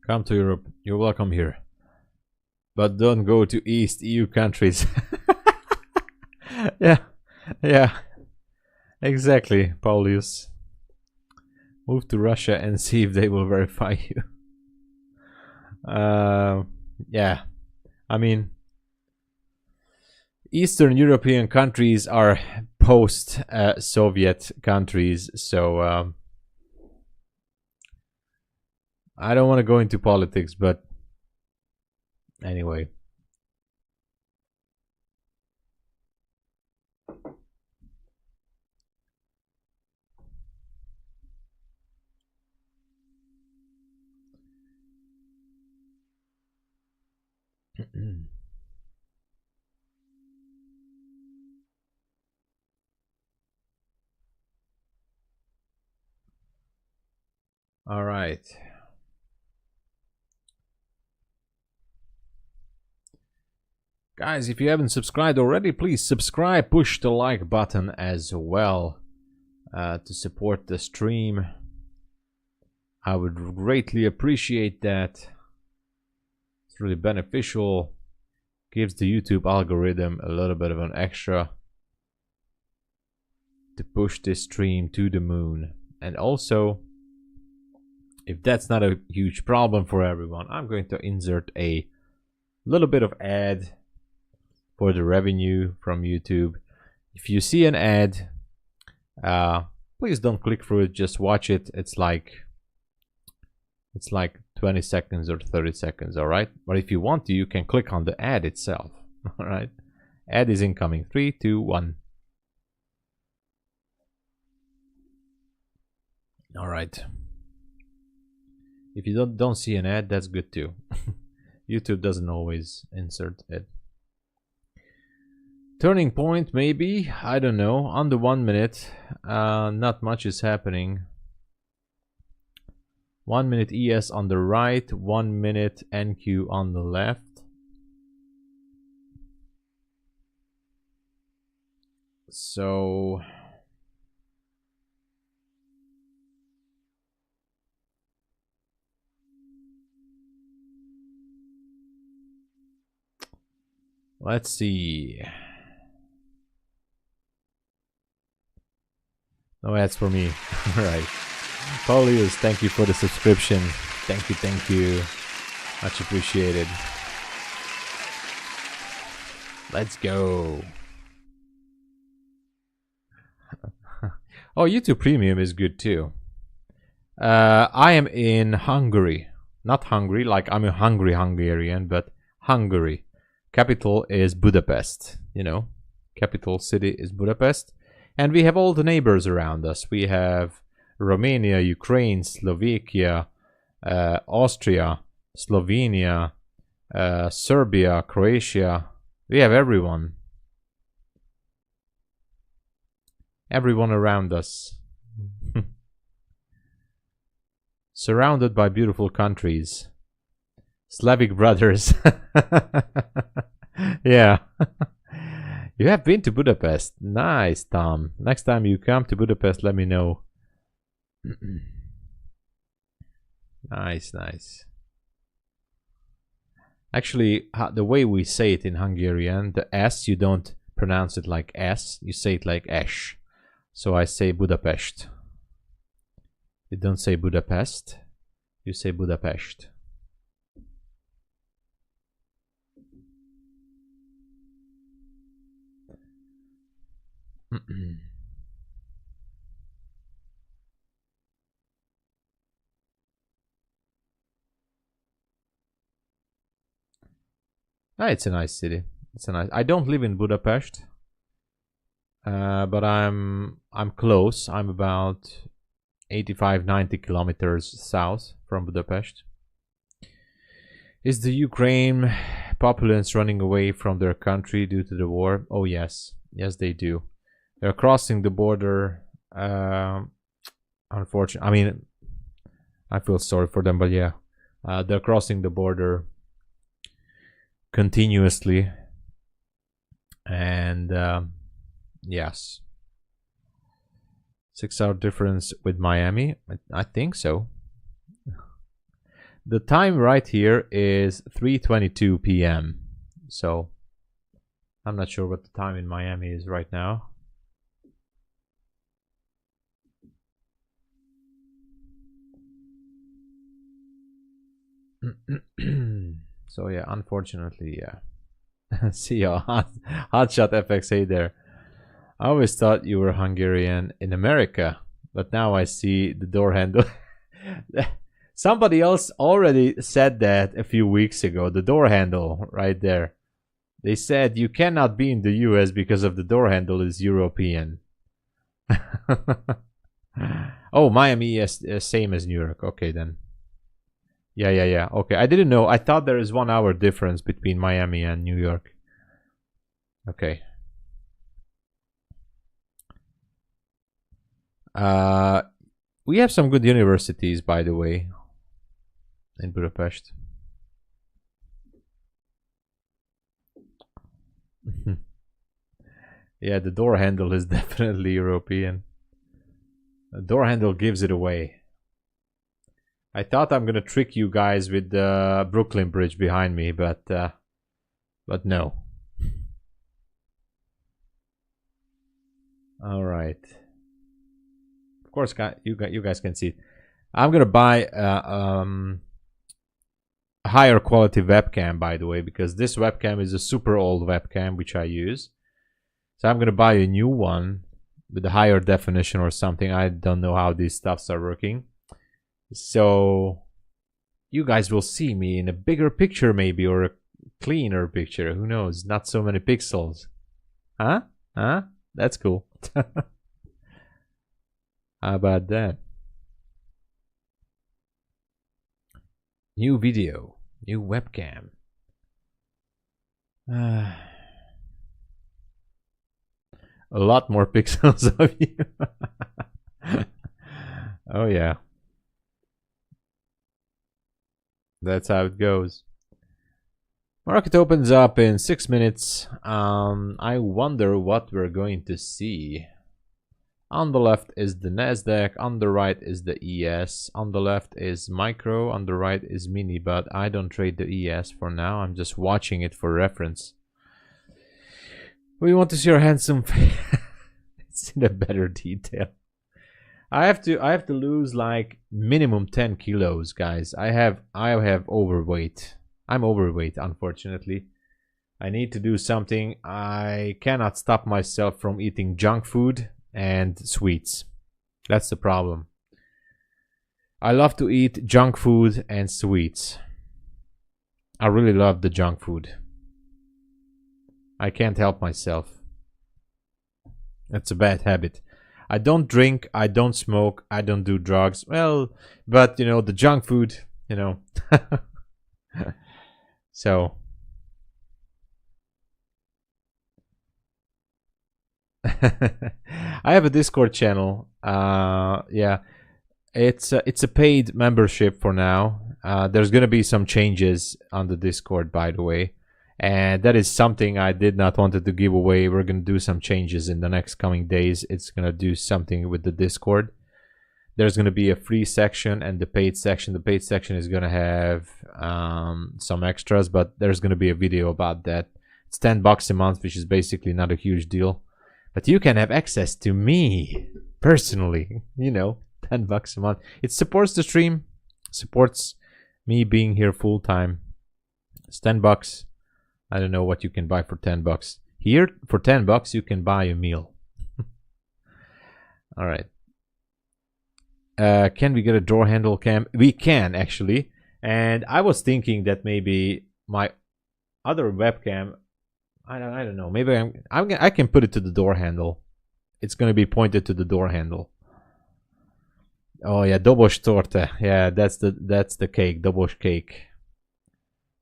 Come to Europe. You're welcome here. But don't go to East EU countries. Yeah. Exactly, Paulius. Move to Russia and see if they will verify you. Yeah. I mean, Eastern European countries are post-Soviet countries, so I don't want to go into politics, but anyway. All right. Guys, if you haven't subscribed already, please subscribe, push the like button as well to support the stream. I would greatly appreciate that. It's really beneficial. Gives the YouTube algorithm a little bit of an extra to push this stream to the moon. And also, if that's not a huge problem for everyone, I'm going to insert a little bit of ad for the revenue from YouTube. If you see an ad, please don't click through it, just watch it. It's like 20 seconds or 30 seconds, all right? But if you want to, you can click on the ad itself, all right? Ad is incoming. 3, 2, 1. All right. If you don't see an ad, that's good too. YouTube doesn't always insert it. Turning point, maybe. I don't know. On the 1 minute, not much is happening. 1 minute ES on the right, 1 minute NQ on the left. So let's see. No ads for me. All right. Paulius, thank you for the subscription. Thank you, thank you. Much appreciated. Let's go. Oh, YouTube Premium is good too. I am in Hungary. Not Hungary, like I'm a hungry Hungarian, but Hungary. Capital is Budapest, you know. Capital city is Budapest. And we have all the neighbors around us. We have Romania, Ukraine, Slovakia, Austria, Slovenia, Serbia, Croatia. We have everyone. Everyone around us. Surrounded by beautiful countries. Slavic brothers. Yeah. You have been to Budapest. Nice, Tom. Next time you come to Budapest, let me know. Nice, nice. Actually, the way we say it in Hungarian, the S, you don't pronounce it like S, you say it like Esh. So I say Budapest. You don't say Budapest, you say Budapest. It's a nice city. It's a nice. I don't live in Budapest, but I'm close. I'm about 85-90 kilometers south from Budapest. Is the Ukraine populace running away from their country due to the war? Oh yes, yes they do. They're crossing the border. Unfortunately, I mean, I feel sorry for them, but yeah, they're crossing the border continuously, and yes, 6-hour difference with Miami. I think so. The time right here is 3:22 p.m. So I'm not sure what the time in Miami is right now. So yeah, unfortunately, yeah. See ya, Hotshot FX. Hey there. I always thought you were Hungarian in America, but now I see the door handle. Somebody else already said that a few weeks ago. The door handle right there. They said you cannot be in the US because of the door handle is European. Oh, Miami is same as New York. Okay then. Yeah. Okay, I didn't know. I thought there is 1 hour difference between Miami and New York. Okay. We have some good universities, by the way, in Budapest. Yeah, the door handle is definitely European. The door handle gives it away. I thought I'm gonna trick you guys with the Brooklyn Bridge behind me, but no. All right. Of course, you guys can see it. I'm gonna buy a higher quality webcam, by the way, because this webcam is a super old webcam which I use. So I'm gonna buy a new one with a higher definition or something. I don't know how these stuffs are working. So you guys will see me in a bigger picture maybe, or a cleaner picture. Who knows? Not so many pixels. Huh? Huh? That's cool. How about that? New video. New webcam. A lot more pixels of you. Oh yeah. That's how it goes. Market opens up in 6 minutes. I wonder what we're going to see. On the left is the Nasdaq, on the right is the ES, on the left is micro, on the right is mini, but I don't trade the ES for now. I'm just watching it for reference. We want to see our handsome face. It's in a better detail. I have to lose like minimum 10 kilos, guys. I have overweight. I'm overweight, unfortunately. I need to do something. I cannot stop myself from eating junk food and sweets. That's the problem. I love to eat junk food and sweets. I really love the junk food. I can't help myself. That's a bad habit. I don't drink, I don't smoke, I don't do drugs. Well, but you know, the junk food, you know. So I have a Discord channel. Yeah, it's a paid membership for now. There's gonna be some changes on the Discord, by the way, and that is something I did not wanted to give away. We're gonna do some changes in the next coming days. It's gonna do something with the Discord. There's gonna be a free section and the paid section. The paid section is gonna have some extras, but there's gonna be a video about that. It's $10 a month, which is basically not a huge deal. But you can have access to me personally, you know, $10 a month. It supports the stream, supports me being here full time. It's $10. I don't know what you can buy for $10. Here, for $10, you can buy a meal. All right. Can we get a door handle cam? We can actually. And I was thinking that maybe my other webcam, I don't know. Maybe I can put it to the door handle. It's going to be pointed to the door handle. Oh yeah, dobos torta. Yeah, that's the cake, dobos cake.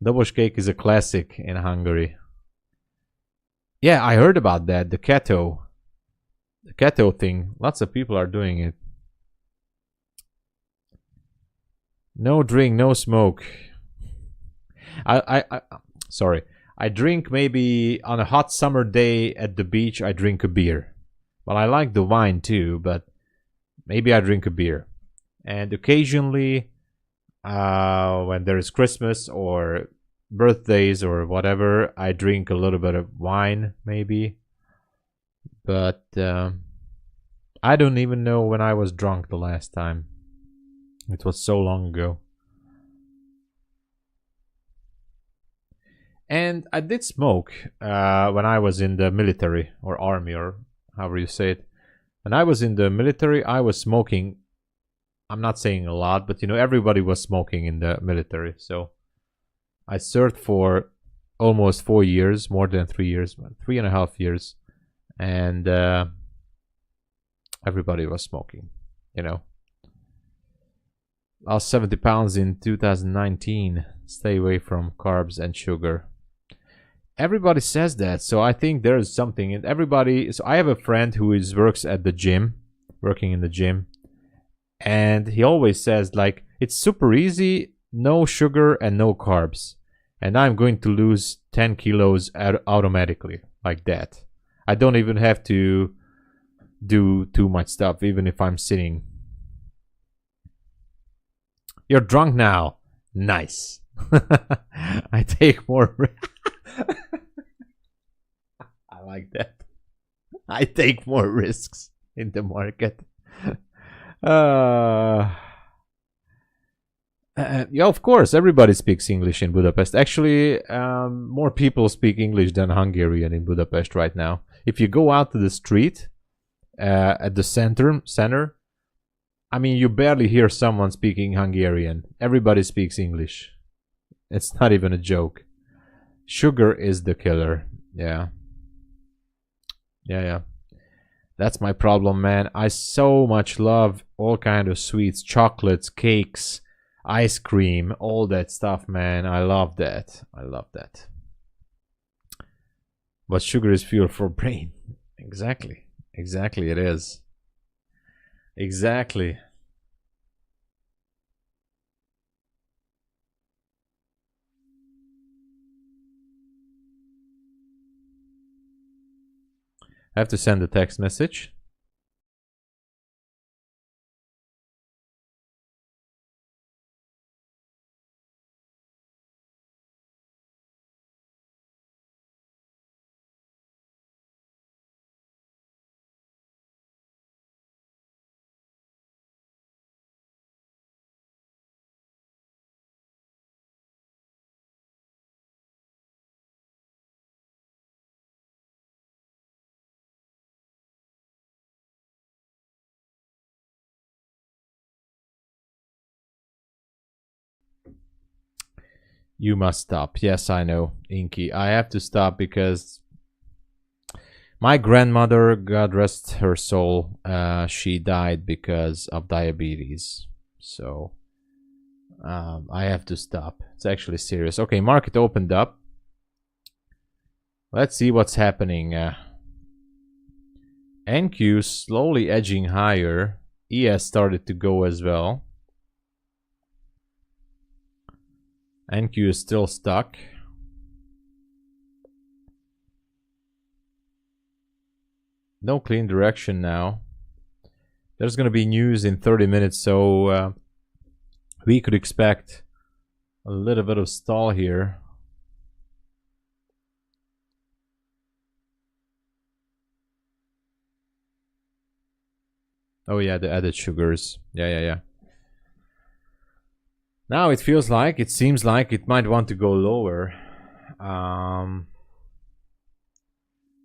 Dobos cake is a classic in Hungary. Yeah, I heard about that. The keto thing. Lots of people are doing it. No drink, no smoke. Sorry. I drink maybe on a hot summer day at the beach, I drink a beer. Well, I like the wine too, but maybe I drink a beer. And occasionally, when there is Christmas or birthdays or whatever, I drink a little bit of wine, maybe. But I don't even know when I was drunk the last time. It was so long ago. And I did smoke when I was in the military or army or however you say it. When I was in the military, I was smoking. I'm not saying a lot, but you know, everybody was smoking in the military. So I served for almost 4 years, more than 3 years, 3.5 years. And everybody was smoking, you know. Lost 70 pounds in 2019. Stay away from carbs and sugar. Everybody says that, so I think there is something in everybody. So I have a friend who works at the gym, working in the gym, and he always says like it's super easy, no sugar and no carbs, and I'm going to lose 10 kilos automatically like that. I don't even have to do too much stuff, even if I'm sitting. You're drunk now. Nice. I take more. I like that. I take more risks in the market. Yeah, of course, everybody speaks English in Budapest. Actually, more people speak English than Hungarian in Budapest right now. If you go out to the street at the center, I mean, you barely hear someone speaking Hungarian. Everybody speaks English. It's not even a joke. Sugar is the killer. Yeah. Yeah. That's my problem, man. I so much love all kind of sweets, chocolates, cakes, ice cream, all that stuff, man. I love that. I love that. But sugar is fuel for brain. Exactly. Exactly, it is. Exactly. I have to send a text message. You must stop. Yes, I know, Inky. I have to stop because my grandmother, God rest her soul, she died because of diabetes. So I have to stop. It's actually serious. Okay, market opened up. Let's see what's happening. NQ slowly edging higher. ES started to go as well. NQ is still stuck. No clean direction now. There's going to be news in 30 minutes, so we could expect a little bit of stall here. Oh yeah, the added sugars. Yeah. Now it feels like, it seems like it might want to go lower.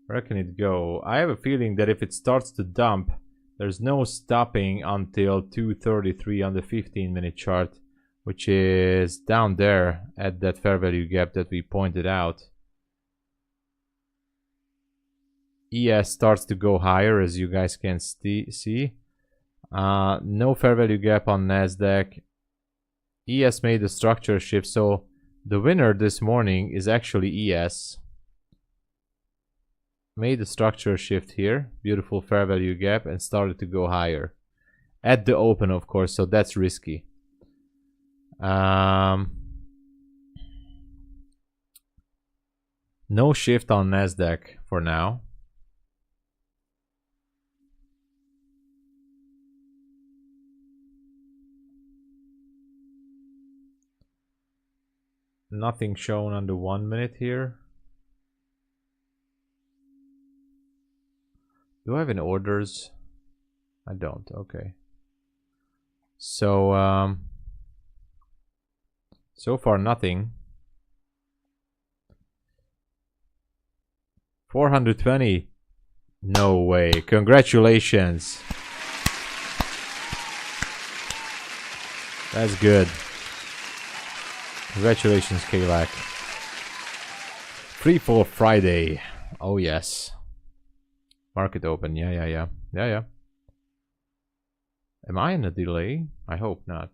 Where can it go? I have a feeling that if it starts to dump, there's no stopping until 233 on the 15-minute chart, which is down there at that fair value gap that we pointed out. ES starts to go higher, as you guys can see. No fair value gap on Nasdaq. ES made a structure shift, so the winner this morning is actually ES. Made a structure shift here, beautiful fair value gap, and started to go higher at the open, of course, so that's risky. No shift on Nasdaq for now. Nothing shown on the 1 minute here. Do I have any orders? I don't. Okay. So so far nothing. 420. No way. Congratulations. That's good. Congratulations, Kalak. Free for Friday. Oh yes. Market open. Yeah. Am I in a delay? I hope not.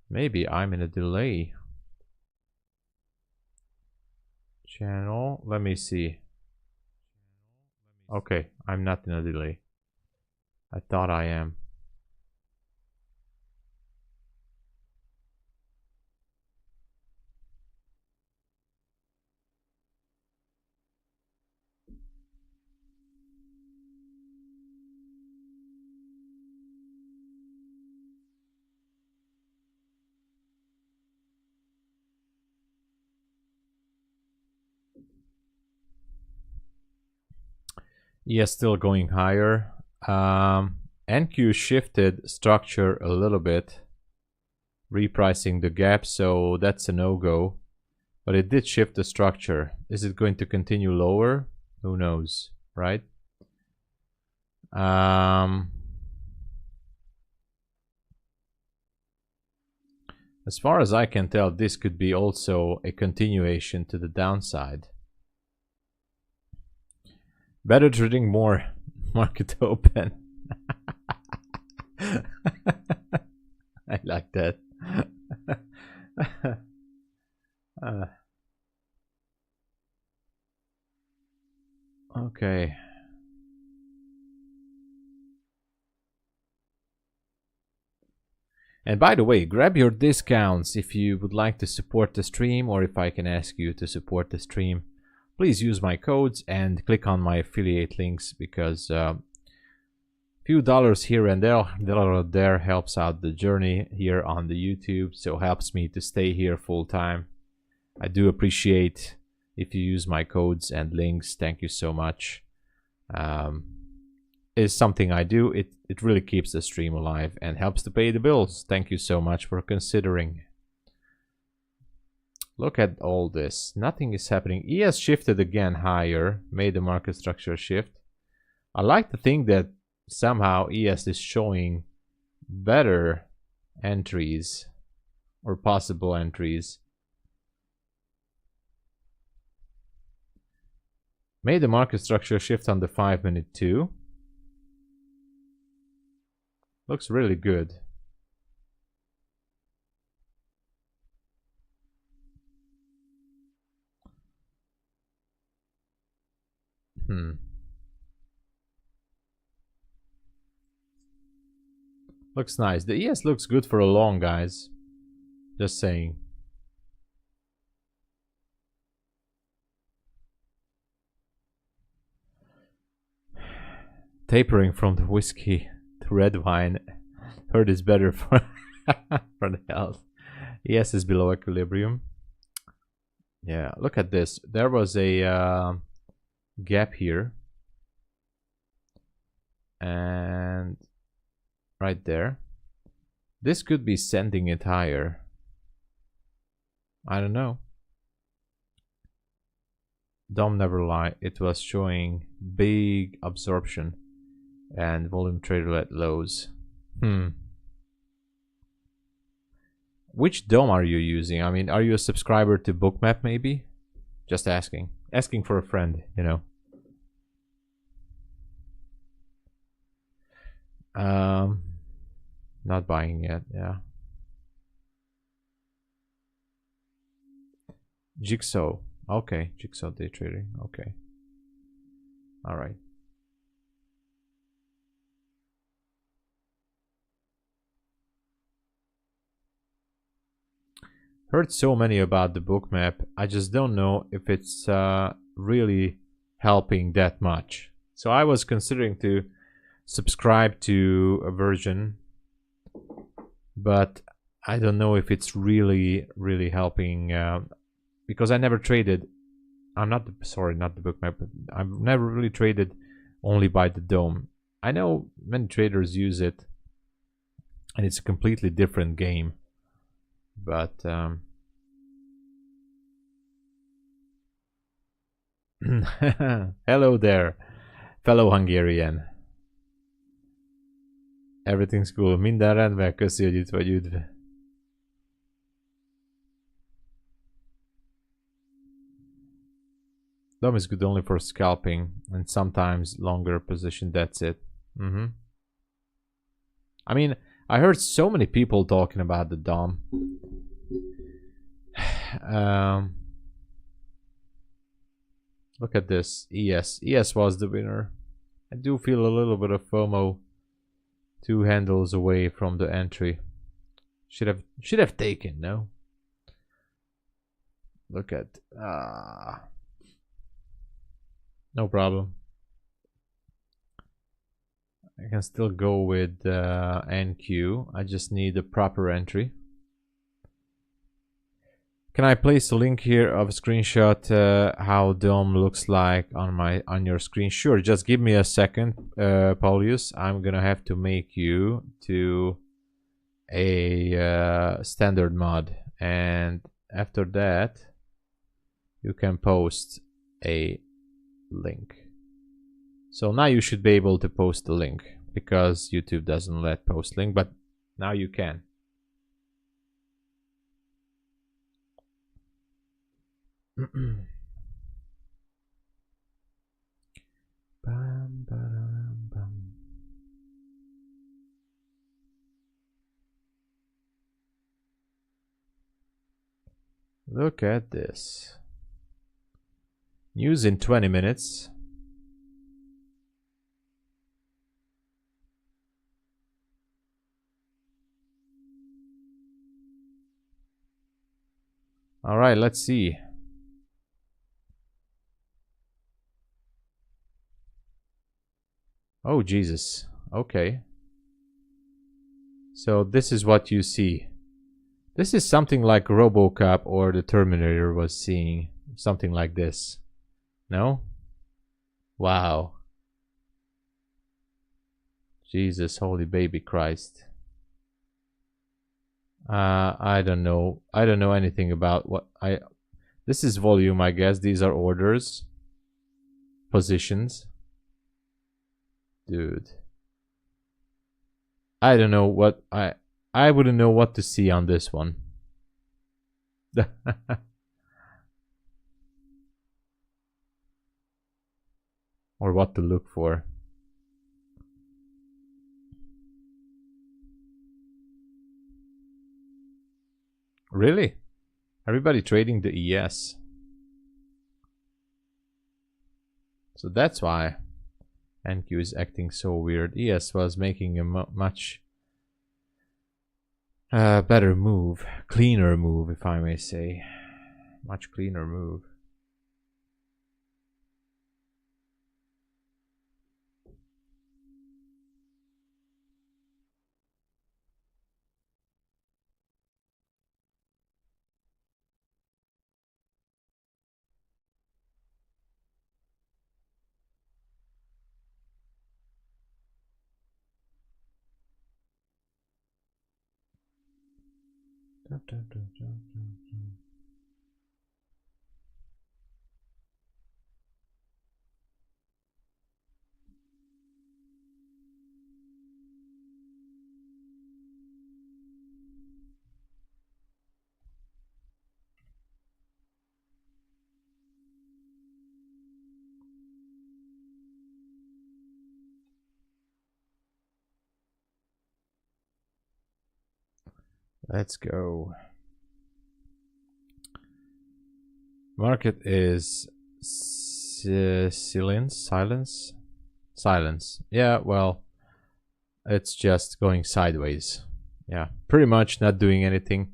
Maybe I'm in a delay. Channel. Let me see. Okay, I'm not in a delay. I thought I am. Yeah, still going higher. NQ shifted structure a little bit, repricing the gap, so that's a no-go. But it did shift the structure. Is it going to continue lower? Who knows, right? As far as I can tell, this could be also a continuation to the downside. Better to drink more market open. I like that. Okay. And by the way, grab your discounts if you would like to support the stream, or if I can ask you to support the stream. Please use my codes and click on my affiliate links, because few dollars here and there helps out the journey here on the YouTube, so helps me to stay here full time. I do appreciate if you use my codes and links. Thank you so much. It's something I do. It really keeps the stream alive and helps to pay the bills. Thank you so much for considering. Look at all this. Nothing is happening. ES shifted again higher, made the market structure shift. I like to think that somehow ES is showing better entries or possible entries. Made the market structure shift on the 5-minute too. Looks really good. Looks nice. The ES looks good for a long, guys. Just saying. Tapering from the whiskey to red wine. Heard is better for, for the health. ES is below equilibrium. Yeah, look at this. There was a gap here. And right there. This could be sending it higher. I don't know. DOM never lie. It was showing big absorption and volume trader at lows. Which DOM are you using? I mean, are you a subscriber to Bookmap maybe? Just asking. Asking for a friend, you know. Not buying yet, yeah. Jigsaw. Okay, Jigsaw day trading. Okay. All right. Heard so many about the Bookmap. I just don't know if it's really helping that much. So I was considering to subscribe to a version, but I don't know if it's really helping, because I never traded. I'm not the, sorry, not the Bookmap, but I've never really traded only by the DOM. I know many traders use it, and it's a completely different game. But hello there, fellow Hungarian. Everything's cool. Minden rendben, köszi, hogy itt vagy, üdv. DOM is good only for scalping and sometimes longer position, that's it. I mean, I heard so many people talking about the DOM. Look at this. ES was the winner. I do feel a little bit of FOMO. 2 handles away from the entry. Should have taken, no? Look at no problem. I can still go with NQ. I just need a proper entry. Can I place a link here of a screenshot how DOM looks like on your screen? Sure, just give me a second, Paulius. I'm gonna have to make you to a standard mod, and after that you can post a link. So now you should be able to post the link, because YouTube doesn't let post link, but now you can. Bam, ba-dum, Look at this. News in 20 minutes. All right, let's see. Oh, Jesus. Okay. So this is what you see. This is something like RoboCop or the Terminator was seeing. Something like this. No? Wow. Jesus, holy baby Christ. I don't know. I don't know anything about what I... This is volume, I guess. These are orders. Positions. Dude. I don't know what... I wouldn't know what to see on this one. Or what to look for. Really? Everybody trading the ES. So that's why NQ is acting so weird. ES was making a much better move. Cleaner move, if I may say. Much cleaner move. Let's go. Market is silence. Yeah, well, it's just going sideways. Yeah, pretty much not doing anything.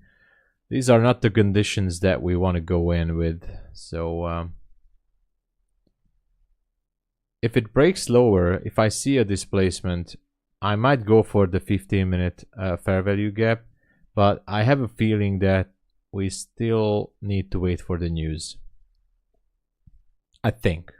These are not the conditions that we want to go in with. So if it breaks lower, if I see a displacement, I might go for the 15-minute fair value gap. But I have a feeling that we still need to wait for the news. I think.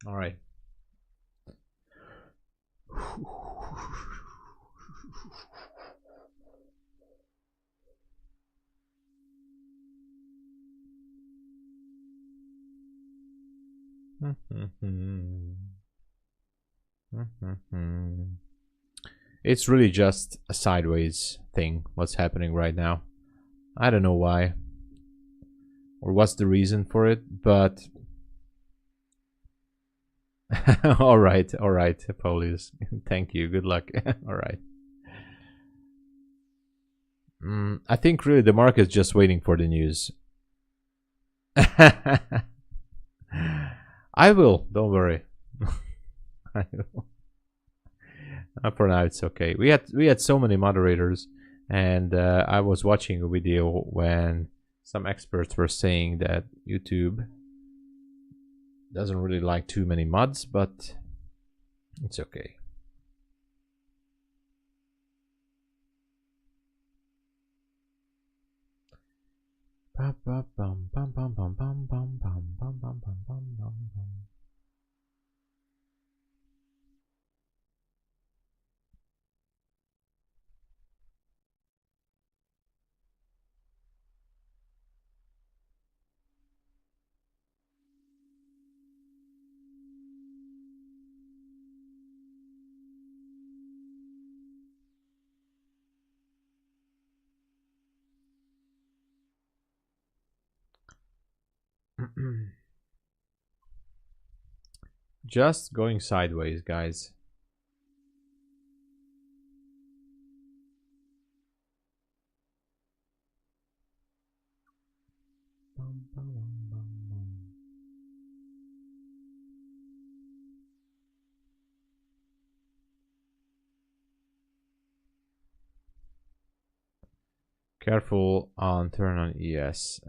All right. It's really just a sideways thing, what's happening right now. I don't know why or what's the reason for it, but all right, Police. Thank you. Good luck. All right. I think really the market's just waiting for the news. I will. Don't worry. I will. For now, it's okay. We had so many moderators, and I was watching a video when some experts were saying that YouTube doesn't really like too many mods, but it's okay. Just going sideways, guys. Careful on turn on ES.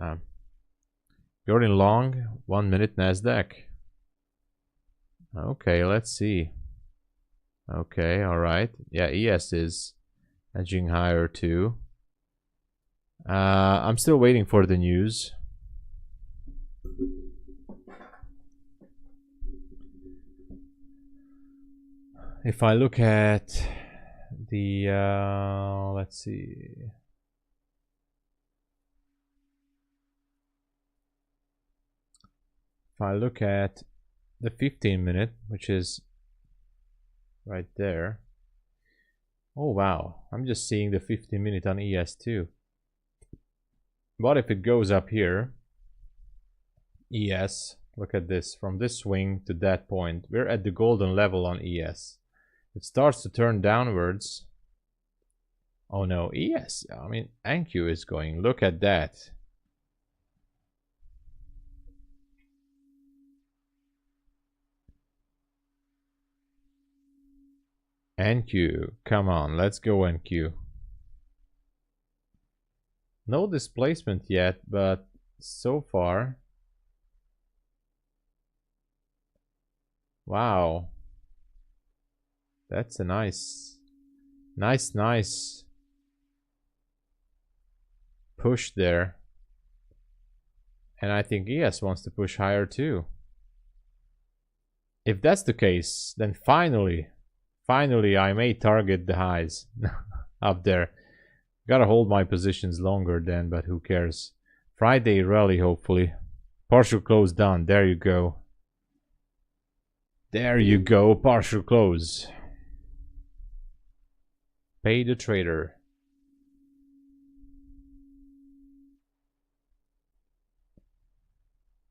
You're in long, 1 minute Nasdaq. Okay, let's see. Okay, alright. Yeah, ES is edging higher too. I'm still waiting for the news. If I look at the, let's see. If I look at the 15 minute, which is right there. Oh wow, I'm just seeing the 15 minute on ES2. What if it goes up here? ES, look at this, from this swing to that point, we're at the golden level on ES. It starts to turn downwards. Oh no, ES, I mean, NQ is going, look at that. NQ, come on, let's go NQ. No displacement yet, but so far. Wow. That's a nice push there. And I think ES wants to push higher too. If that's the case, then finally I may target the highs up there. Gotta hold my positions longer then, but who cares. Friday rally, hopefully. Partial close done. There you go. There you go. Partial close. Pay the trader.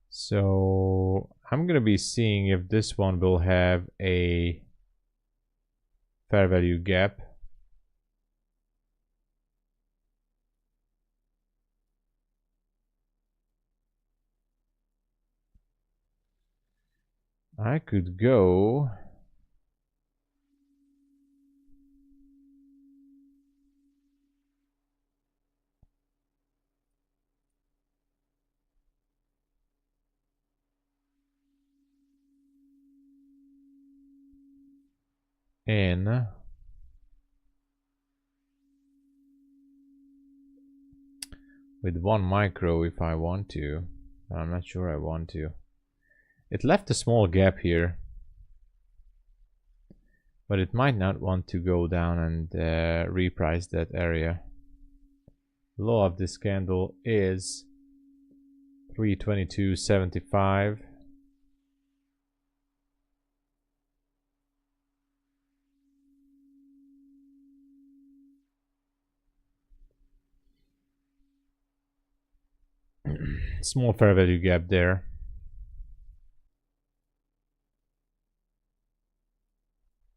So I'm gonna be seeing if this one will have a fair value gap. I could go in with 1 micro if I want to. I'm not sure I want to. It left a small gap here, but it might not want to go down and reprice that area. Low of this candle is 322.75. Small fair value gap there.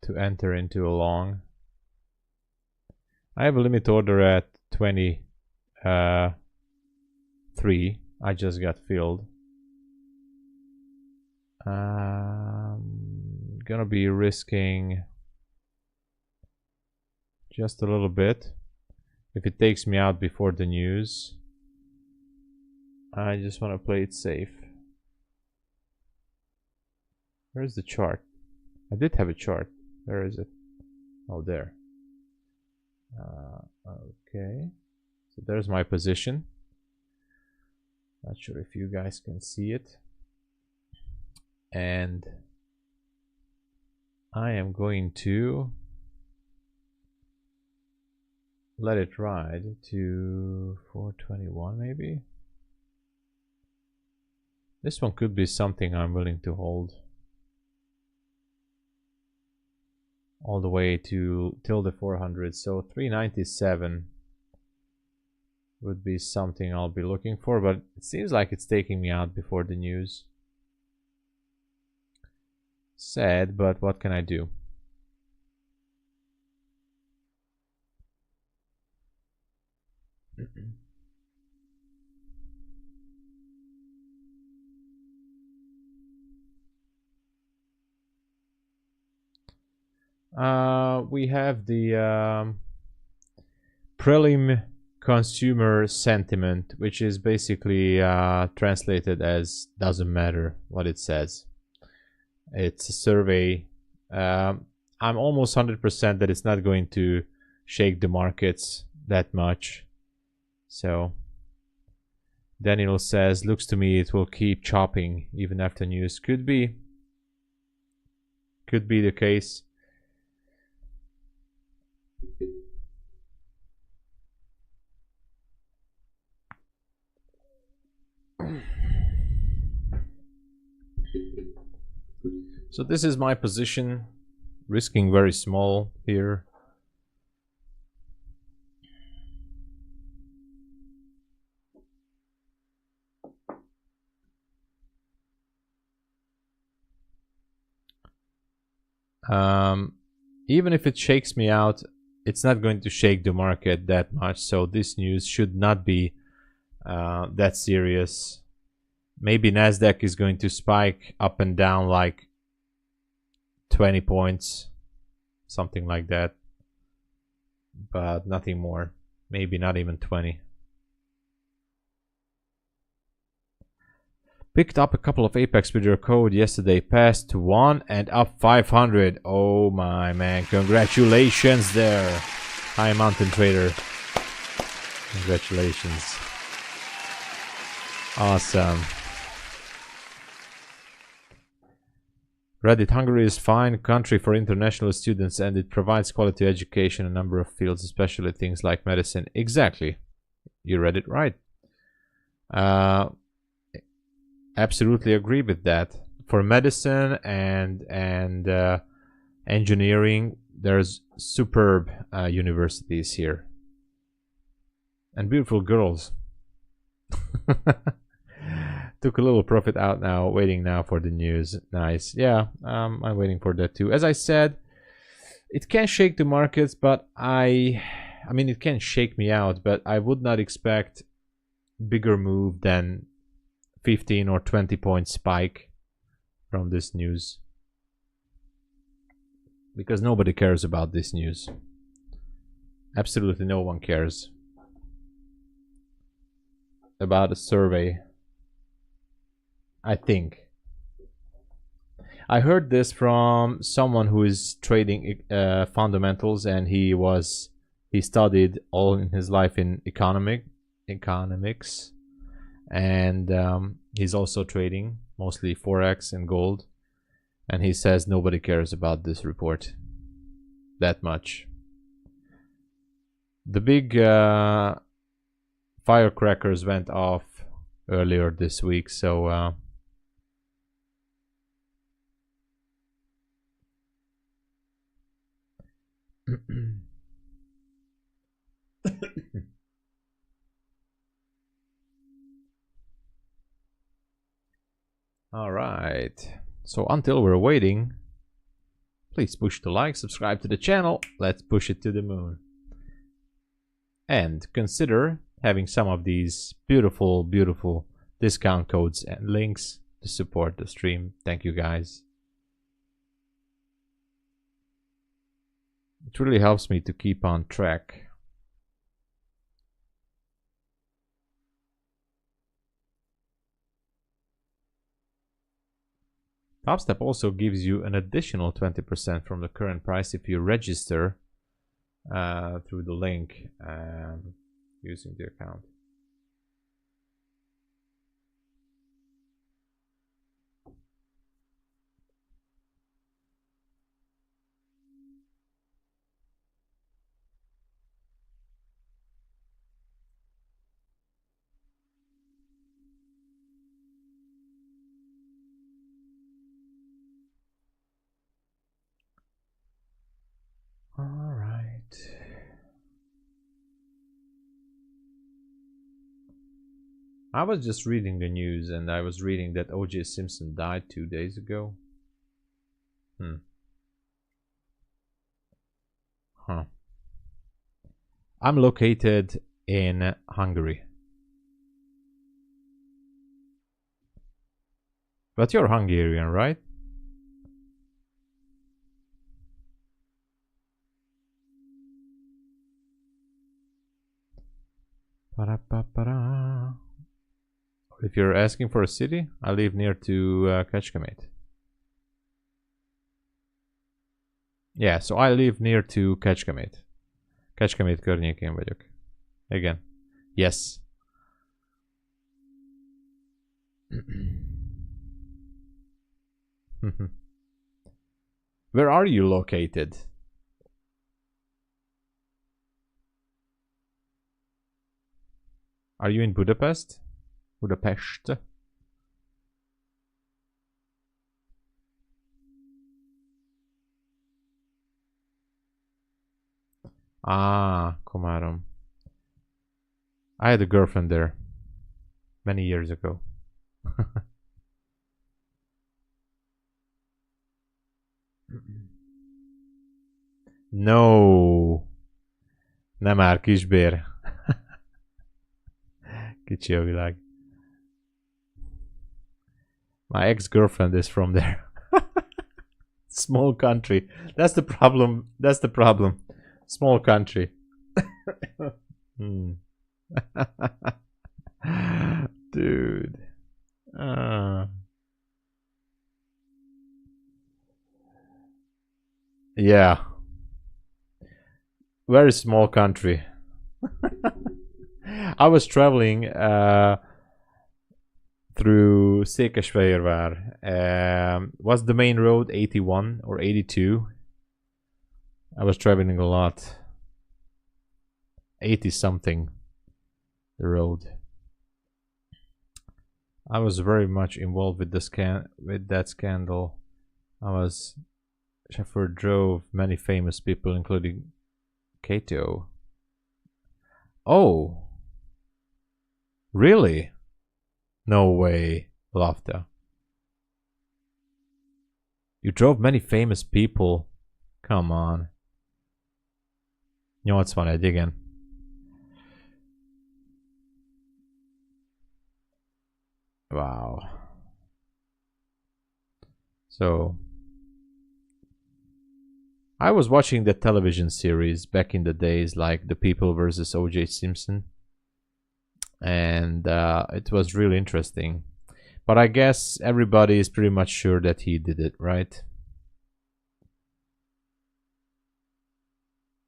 To enter into a long. I have a limit order at 23. I just got filled. Gonna be risking just a little bit. If it takes me out before the news, I just want to play it safe. Where's the chart? I did have a chart. Where is it? Oh, there. Okay. So there's my position. Not sure if you guys can see it. And I am going to let it ride to 421 maybe. This one could be something I'm willing to hold all the way to till the 400. So 397 would be something I'll be looking for, but it seems like it's taking me out before the news. Sad, but what can I do? We have the prelim consumer sentiment, which is basically translated as doesn't matter what it says. It's a survey. I'm almost 100% that it's not going to shake the markets that much. So Daniel says, looks to me it will keep chopping even after news. Could be the case. So this is my position, risking very small here. Even if it shakes me out, it's not going to shake the market that much. So this news should not be that serious. Maybe Nasdaq is going to spike up and down like 20 points, something like that, but nothing more. Maybe not even 20. Picked up a couple of Apex with your code yesterday, passed to 1 and up 500. Oh my man, congratulations there. Hi Mountain Trader. Congratulations. Awesome. Reddit: Hungary is fine country for international students and it provides quality education in a number of fields, especially things like medicine. Exactly. You read it right. Absolutely agree with that. For medicine and engineering, there's superb universities here. And beautiful girls. Took a little profit out now, waiting now for the news. Nice. Yeah, I'm waiting for that too. As I said, it can shake the markets, but I mean, it can shake me out, but I would not expect bigger move than 15 or 20 point spike from this news. Because nobody cares about this news. Absolutely no one cares about a survey. I think. I heard this from someone who is trading fundamentals, and he studied all in his life in economics, and he's also trading mostly forex and gold, and he says nobody cares about this report that much. The big firecrackers went off earlier this week, so all right. So until we're waiting, please push the like, subscribe to the channel. Let's push it to the moon. And consider having some of these beautiful, beautiful discount codes and links to support the stream. Thank you guys. It really helps me to keep on track. TOPSTEP also gives you an additional 20% from the current price if you register through the link using the account. I was just reading the news and I was reading that O.J. Simpson died 2 days ago. Huh. I'm located in Hungary. But you're Hungarian, right? If you're asking for a city, I live near to Kecskemét. Yeah, so I live near to Kecskemét. Kecskemét környékén vagyok. Igen. Yes. Where are you located? Are you in Budapest? Budapest? Ah, Komárom. I had a girlfriend there many years ago. No. Nem már kisbér. Kicsi a világ. My ex-girlfriend is from there. Small country. That's the problem. That's the problem. Small country. Dude. Yeah. Very small country. I was traveling through Székesfehérvár. Was the main road 81 or 82? I was traveling a lot. 80 something the road. I was very much involved with that scandal. Chauffeur drove many famous people, including Kato. Oh, really? No way, laughter. You drove many famous people. Come on. 81, igen. Wow. So I was watching the television series back in the days, like The People versus O.J. Simpson, and it was really interesting. But I guess everybody is pretty much sure that he did it, right?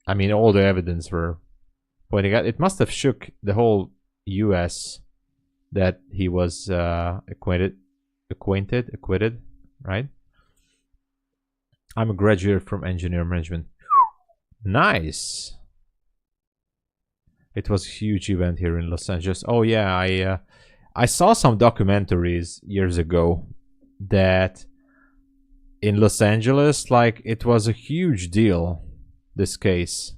I mean, all the evidence were pointing out. It must have shook the whole U.S. that he was acquitted, right? I'm a graduate from engineer management. Nice. It was a huge event here in Los Angeles. Oh yeah, I saw some documentaries years ago that in Los Angeles, like, it was a huge deal, this case.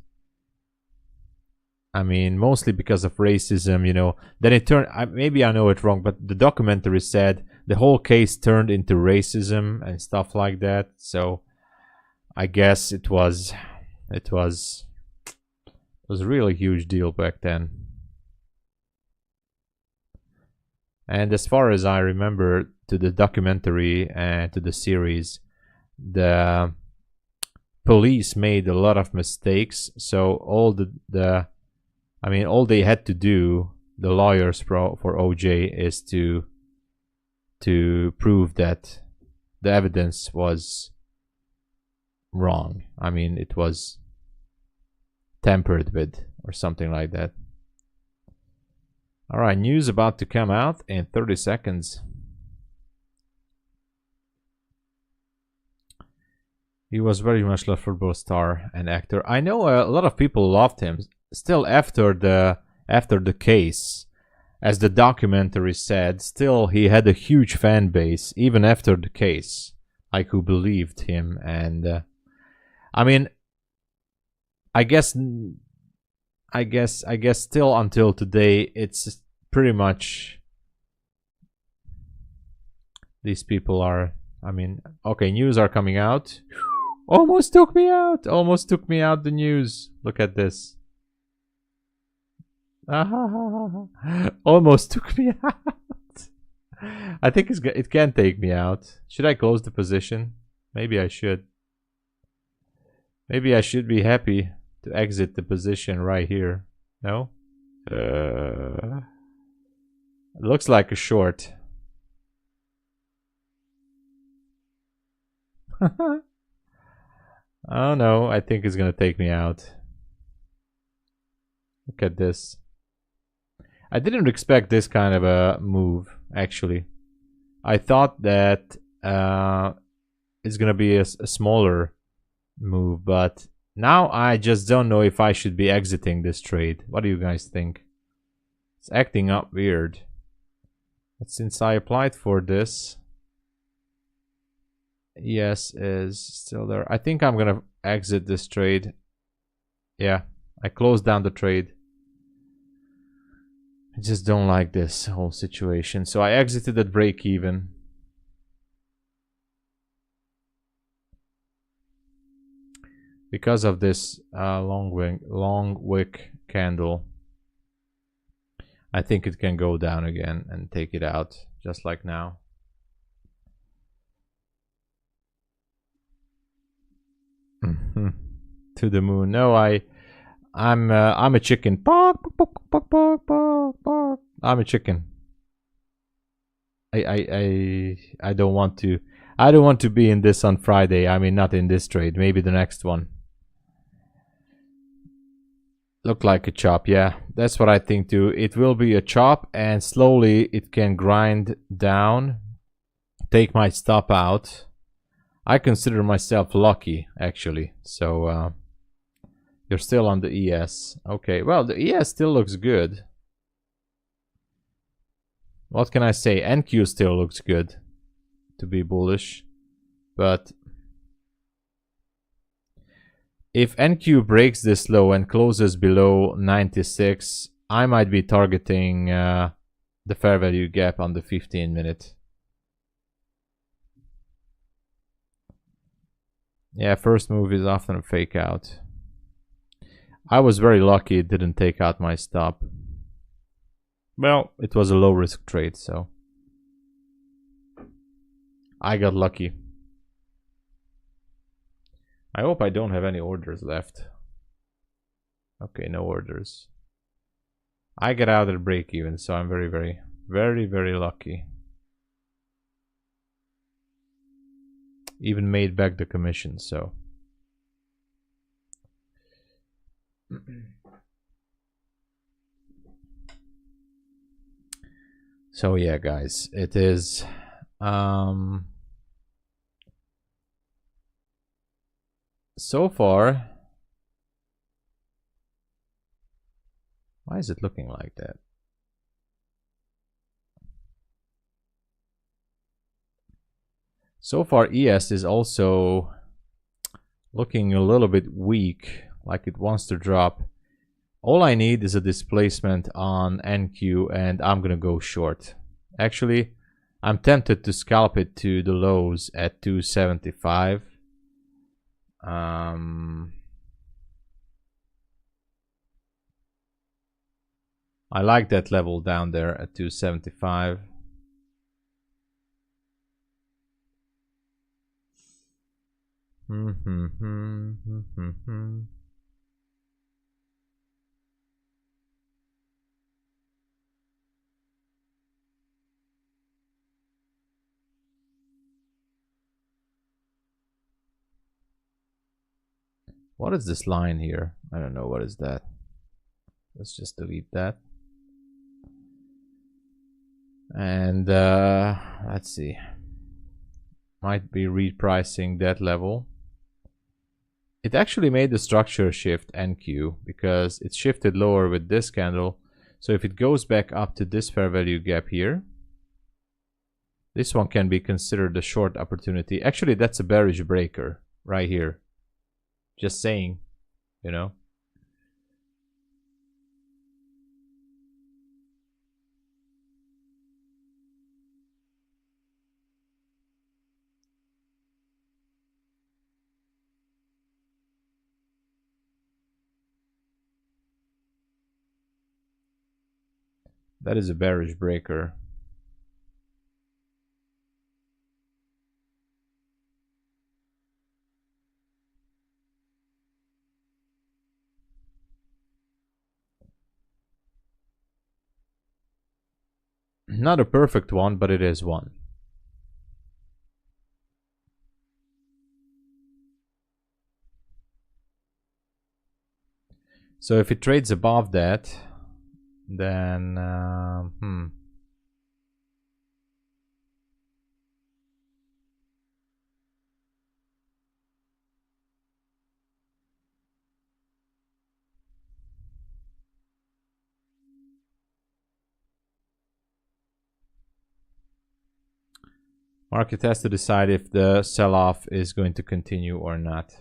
I mean, mostly because of racism, you know. Then it turned, maybe I know it wrong, but the documentary said the whole case turned into racism and stuff like that. So I guess it was a really huge deal back then. And as far as I remember, to the documentary and to the series, the police made a lot of mistakes. So all all they had to do, the lawyers for OJ, is to prove that the evidence was wrong. I mean, it was tampered with or something like that. All right, news about to come out in 30 seconds. He was very much loved football star and actor. I know a lot of people loved him still after the case. As the documentary said, still he had a huge fan base even after the case, like, who believed him. And I mean, I guess still until today it's pretty much These people are, I mean, okay, news are coming out. Almost took me out. Almost took me out, the news. Look at this. Almost took me out. I think it can take me out. Should I close the position? Maybe I should. Maybe I should be happy to exit the position right here. No? It looks like a short. Oh no, I think it's gonna take me out. Look at this. I didn't expect this kind of a move, actually. I thought that it's gonna be a smaller move, but now I just don't know if I should be exiting this trade. What do you guys think? It's acting up weird. But since I applied for this, ES is still there. I think I'm gonna exit this trade. Yeah, I closed down the trade. I just don't like this whole situation. So I exited at break even. Because of this long wick candle, I think it can go down again and take it out, just like now. To the moon. No, I'm a chicken. I'm a chicken. I don't want to. I don't want to be in this on Friday. I mean, not in this trade. Maybe the next one. Look like a chop. Yeah, that's what I think too. It will be a chop, and slowly it can grind down. Take my stop out. I consider myself lucky, actually. So you're still on the ES. Okay, well, the ES still looks good. What can I say? NQ still looks good to be bullish. But if NQ breaks this low and closes below 96, I might be targeting the fair value gap on the 15-minute. Yeah, first move is often a fake out. I was very lucky it didn't take out my stop. Well, it was a low risk trade, so I got lucky. I hope I don't have any orders left. Okay, no orders. I get out at break even, so I'm very, very lucky. Even made back the commission, so. So yeah, guys, it is so far. Why is it looking like that? So far, ES is also looking a little bit weak, like it wants to drop. All I need is a displacement on NQ, and I'm gonna go short. Actually, I'm tempted to scalp it to the lows at 275. I like that level down there at 275. What is this line here? I don't know. What is that? Let's just delete that. And let's see. Might be repricing that level. It actually made the structure shift NQ because it shifted lower with this candle. So if it goes back up to this fair value gap here, this one can be considered a short opportunity. Actually, that's a bearish breaker right here. Just saying, you know. That is a bearish breaker. Not a perfect one, but it is one. So if it trades above that, then market has to decide if the sell-off is going to continue or not.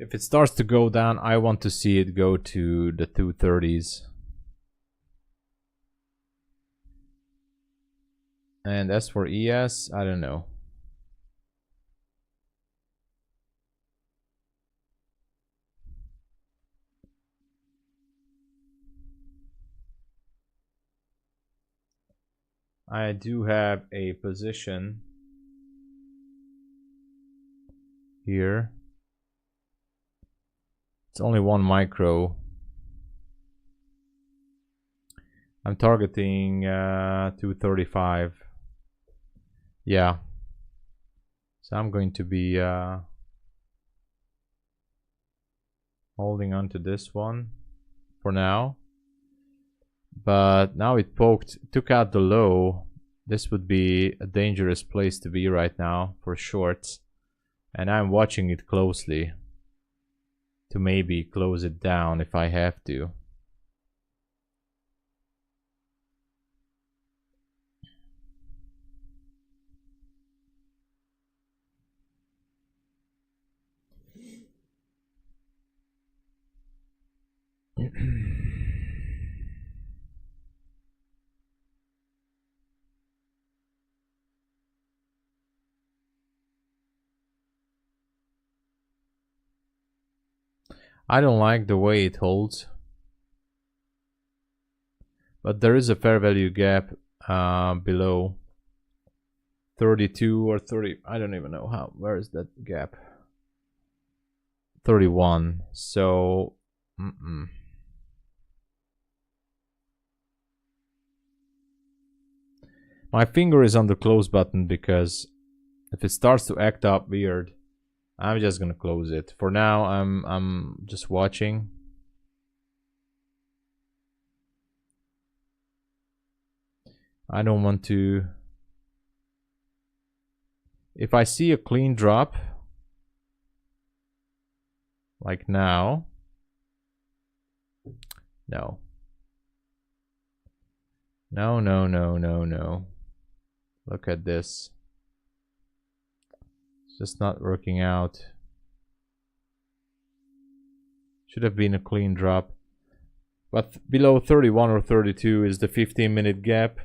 If it starts to go down, I want to see it go to the 230s. And as for ES, I don't know. I do have a position here. It's only 1 micro. I'm targeting 235. Yeah. So I'm going to be holding on to this one for now. But now it took out the low. This would be a dangerous place to be right now for shorts. And I'm watching it closely to maybe close it down if I have to. I don't like the way it holds, but there is a fair value gap below 32 or 30. I don't even know how. Where is that gap? 31. So my finger is on the close button, because if it starts to act up weird, I'm just gonna close it. For now, I'm just watching. I don't want to. If I see a clean drop, like now, no. No, no, no, no, no. Look at this. Just not working out. Should have been a clean drop. But below 31 or 32 is the 15-minute gap.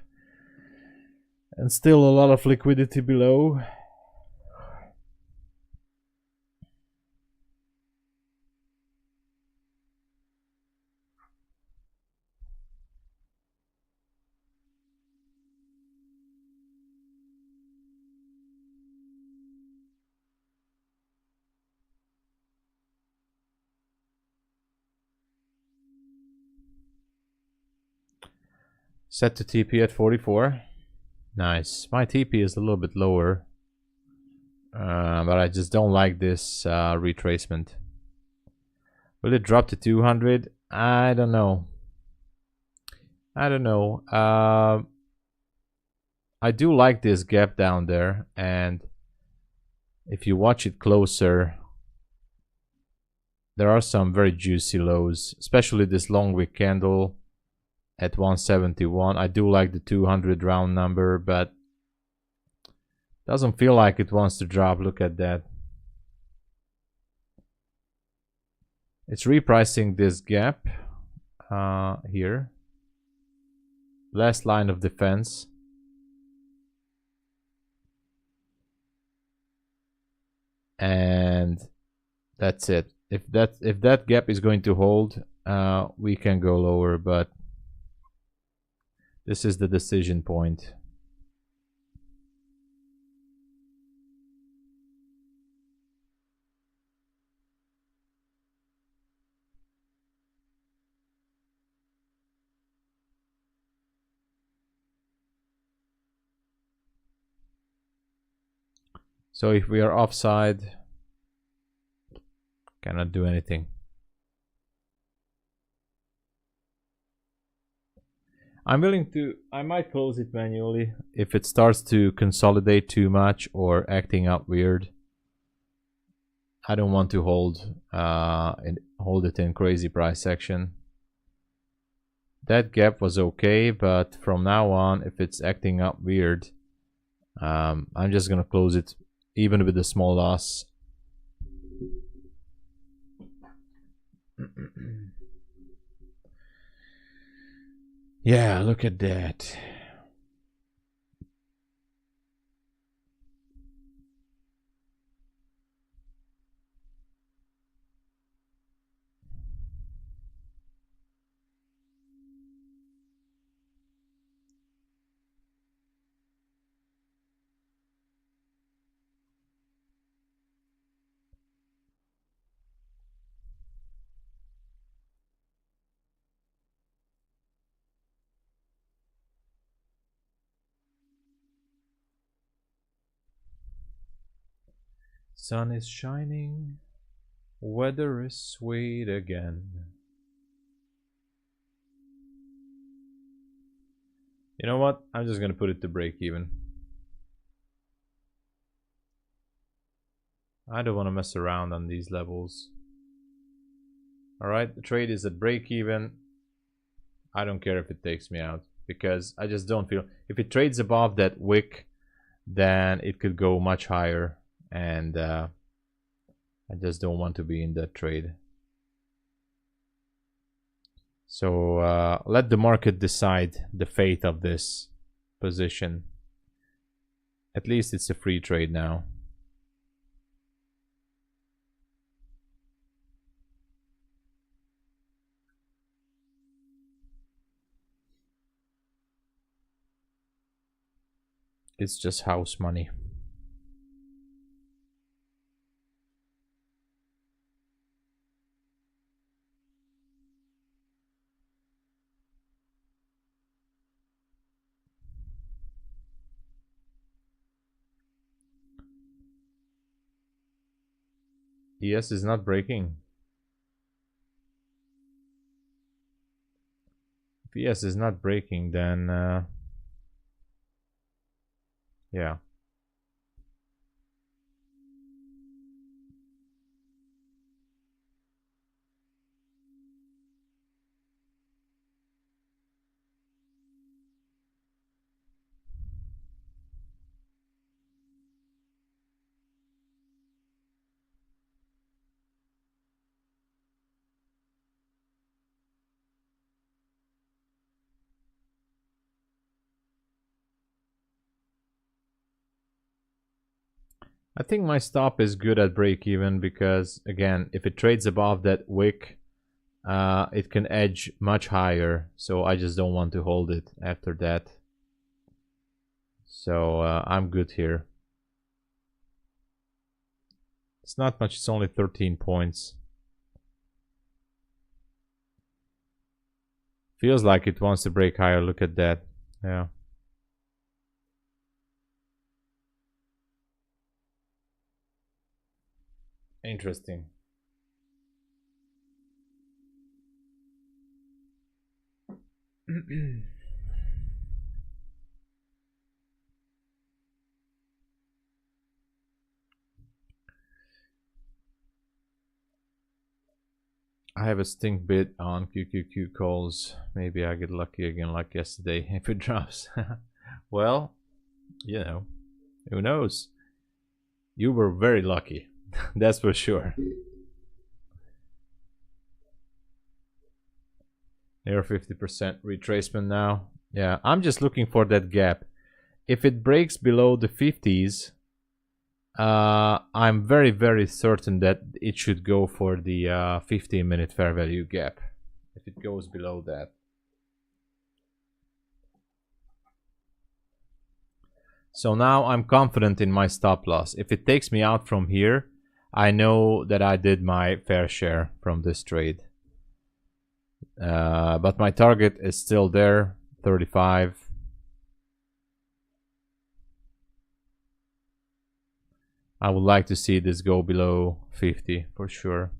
And still a lot of liquidity below. Set to TP at 44. Nice. My TP is a little bit lower. But I just don't like this retracement. Will it drop to 200? I don't know. I don't know. I do like this gap down there, and if you watch it closer, there are some very juicy lows, especially this long wick candle at 171. I do like the 200 round number, but doesn't feel like it wants to drop. Look at that. It's repricing this gap here. Last line of defense. And that's it. If that gap is going to hold, we can go lower, but this is the decision point. So if we are offside, cannot do anything. I'm willing to, I might close it manually if it starts to consolidate too much or acting up weird. I don't want to hold it in crazy price action. That gap was okay, but from now on, if it's acting up weird, I'm just gonna close it even with a small loss. Yeah, look at that. Sun is shining, weather is sweet again. You know what? I'm just gonna put it to break even. I don't want to mess around on these levels. Alright, the trade is at break even. I don't care if it takes me out, because I just don't feel, if it trades above that wick, then it could go much higher, and I just don't want to be in that trade. So let the market decide the fate of this position. At least it's a free trade now. It's just house money. ES is not breaking. If ES is not breaking, then yeah. I think my stop is good at break even, because again, if it trades above that wick, it can edge much higher, so I just don't want to hold it after that. So I'm good here. It's not much, it's only 13 points. Feels like it wants to break higher, look at that. Yeah. Interesting. I have a stink bid on QQQ calls. Maybe I get lucky again like yesterday if it drops. Well, you know, who knows? You were very lucky. That's for sure. Near 50% retracement now. Yeah, I'm just looking for that gap. If it breaks below the 50s, I'm very, very certain that it should go for the 15-minute fair value gap. If it goes below that. So now I'm confident in my stop loss. If it takes me out from here, I know that I did my fair share from this trade. But my target is still there, 35. I would like to see this go below 50 for sure.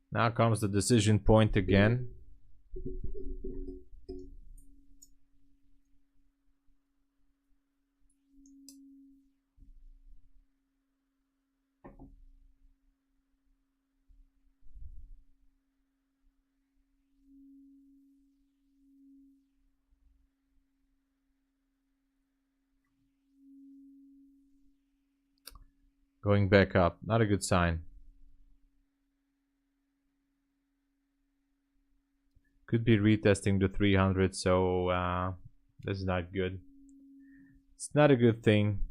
Now comes the decision point again. Going back up, not a good sign. Could be retesting the 300, so that's not good. It's not a good thing.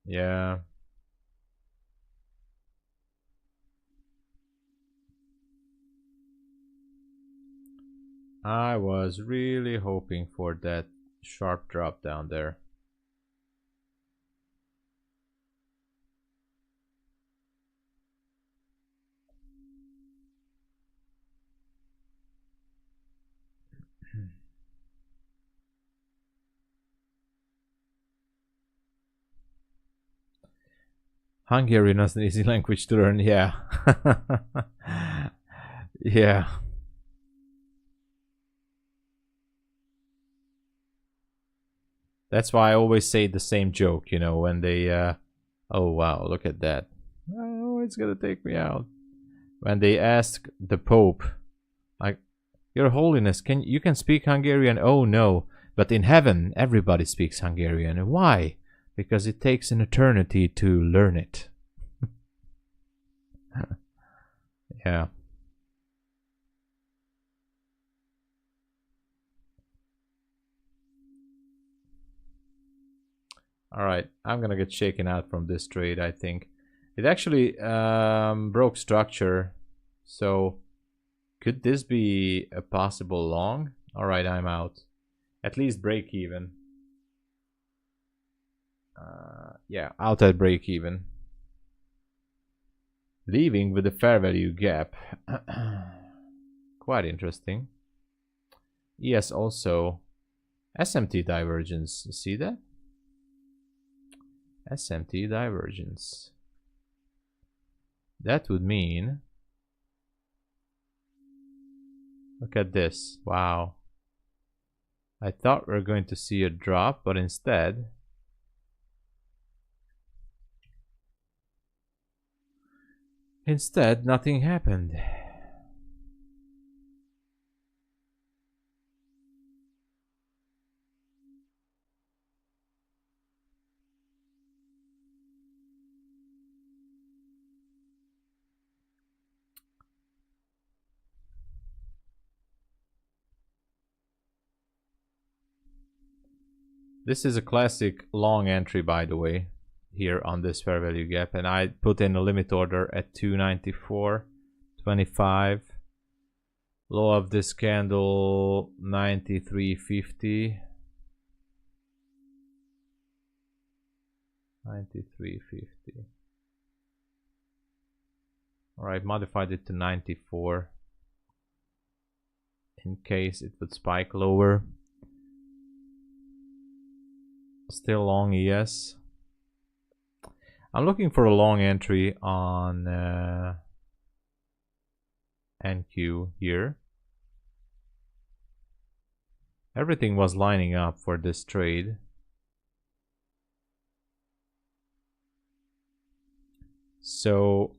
Yeah. I was really hoping for that sharp drop down there. Hungarian is an easy language to learn, yeah. Yeah. That's why I always say the same joke, you know, when they, oh wow, look at that. Oh, it's gonna take me out. When they ask the Pope, like, Your Holiness, you can speak Hungarian? Oh no, but in heaven everybody speaks Hungarian. Why? Because it takes an eternity to learn it. Yeah. All right, I'm gonna get shaken out from this trade, I think. It actually broke structure, so could this be a possible long? All right, I'm out. At least break even. Yeah, out at break even. Leaving with a fair value gap. Quite interesting. Yes, also SMT divergence. See that? SMT divergence. That would mean, look at this. Wow. I thought we were going to see a drop, but instead nothing happened. This is a classic long entry, by the way, here on this fair value gap, and I put in a limit order at 294.25. Low of this candle 93.50. 93.50. Alright, modified it to 94 in case it would spike lower. Still long, yes. I'm looking for a long entry on NQ here. Everything was lining up for this trade. So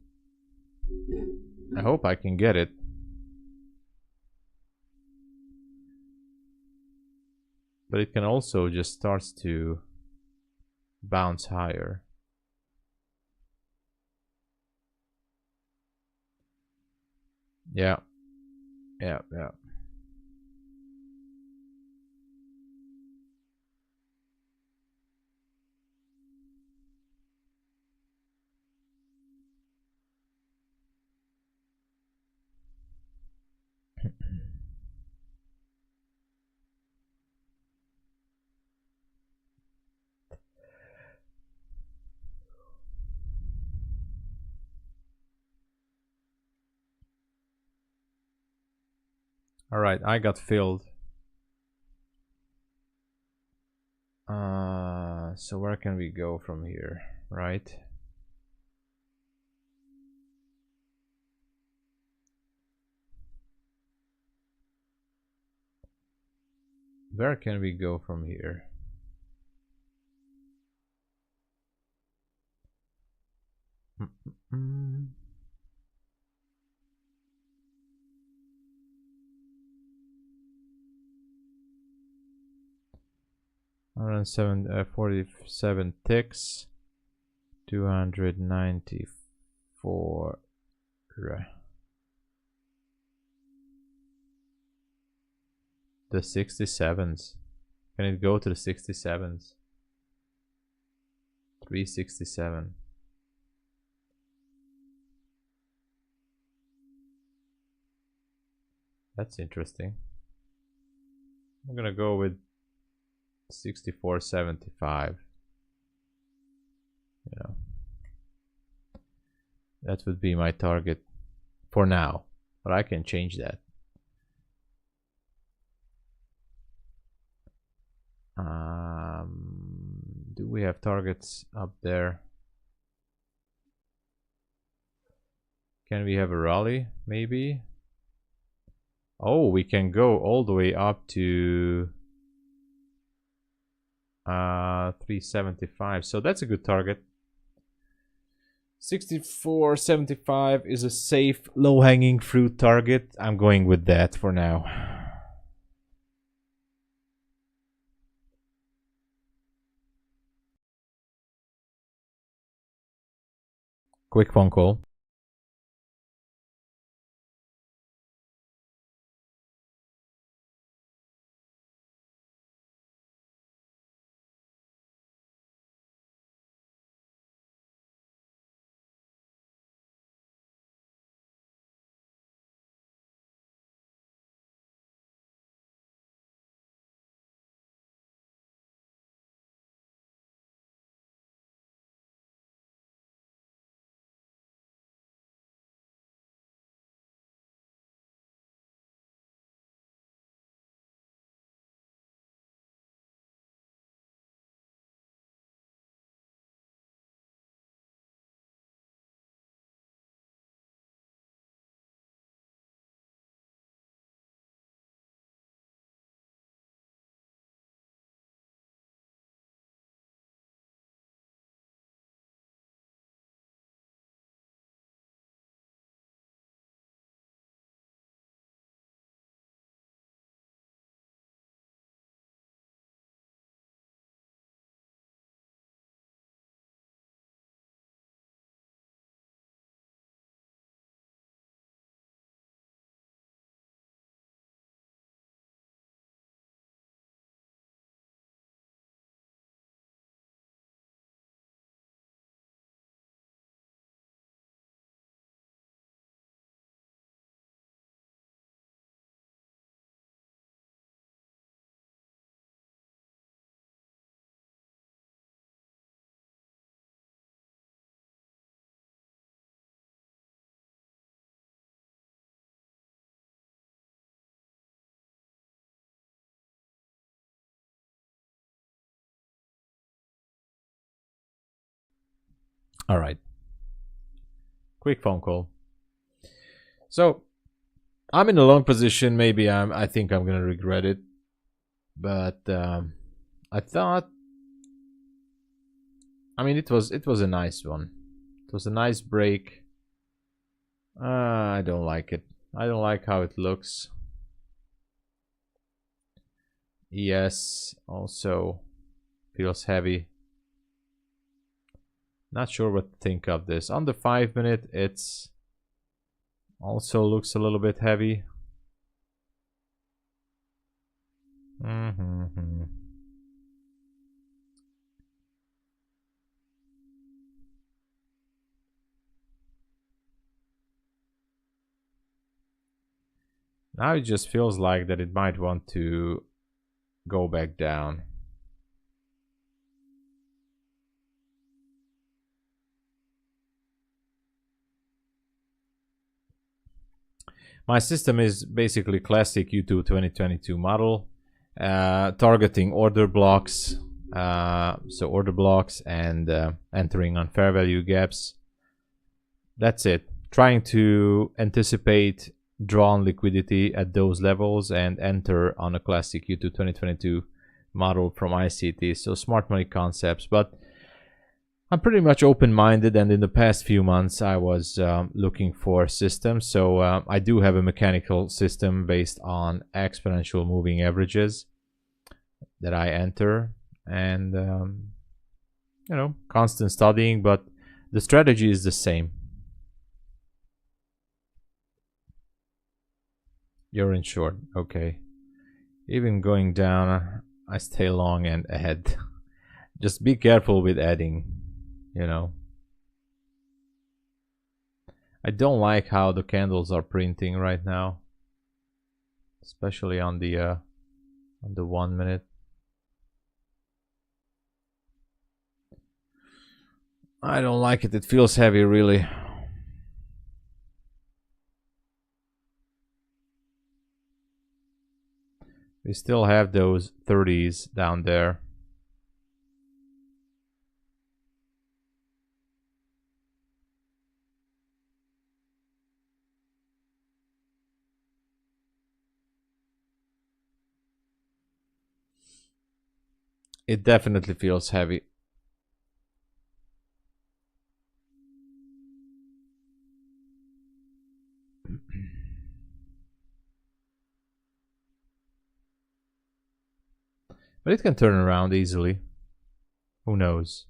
I hope I can get it. But it can also just start to bounce higher. Yeah. All right, I got filled. So where can we go from here, right? Where can we go from here? Around 47 ticks, 294. The 67s. Can it go to the 67s? 367. That's interesting. I'm gonna go with 64.75. Yeah, that would be my target for now, but I can change that. Do we have targets up there? Can we have a rally maybe? Oh, we can go all the way up to 375, so that's a good target. 64.75 is a safe low-hanging fruit target. I'm going with that for now. Quick phone call. All right. Quick phone call. So I'm in a long position. Maybe I think I'm gonna regret it, but I thought. I mean, it was a nice one. It was a nice break. I don't like it. I don't like how it looks. ES also feels heavy. Not sure what to think of this. On the 5-minute, it's also looks a little bit heavy. Now it just feels like that it might want to go back down. My system is basically classic Q2 2022 model, targeting order blocks, so order blocks and entering on fair value gaps. That's it. Trying to anticipate drawn liquidity at those levels and enter on a classic Q2 2022 model from ICT. So smart money concepts, but I'm pretty much open-minded, and in the past few months I was looking for systems. So I do have a mechanical system based on exponential moving averages that I enter, and you know, constant studying, but the strategy is the same. You're in short, okay. Even going down, I stay long and ahead. Just be careful with adding, you know. I don't like how the candles are printing right now, especially on the 1 minute. I don't like it. It feels heavy, really. We still have those 30s down there. It definitely feels heavy. But it can turn around easily. Who knows?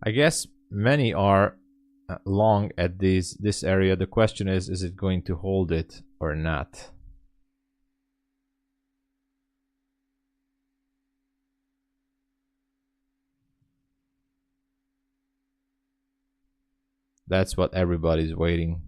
I guess many are long at this area. The question is it going to hold it or not? That's what everybody's waiting.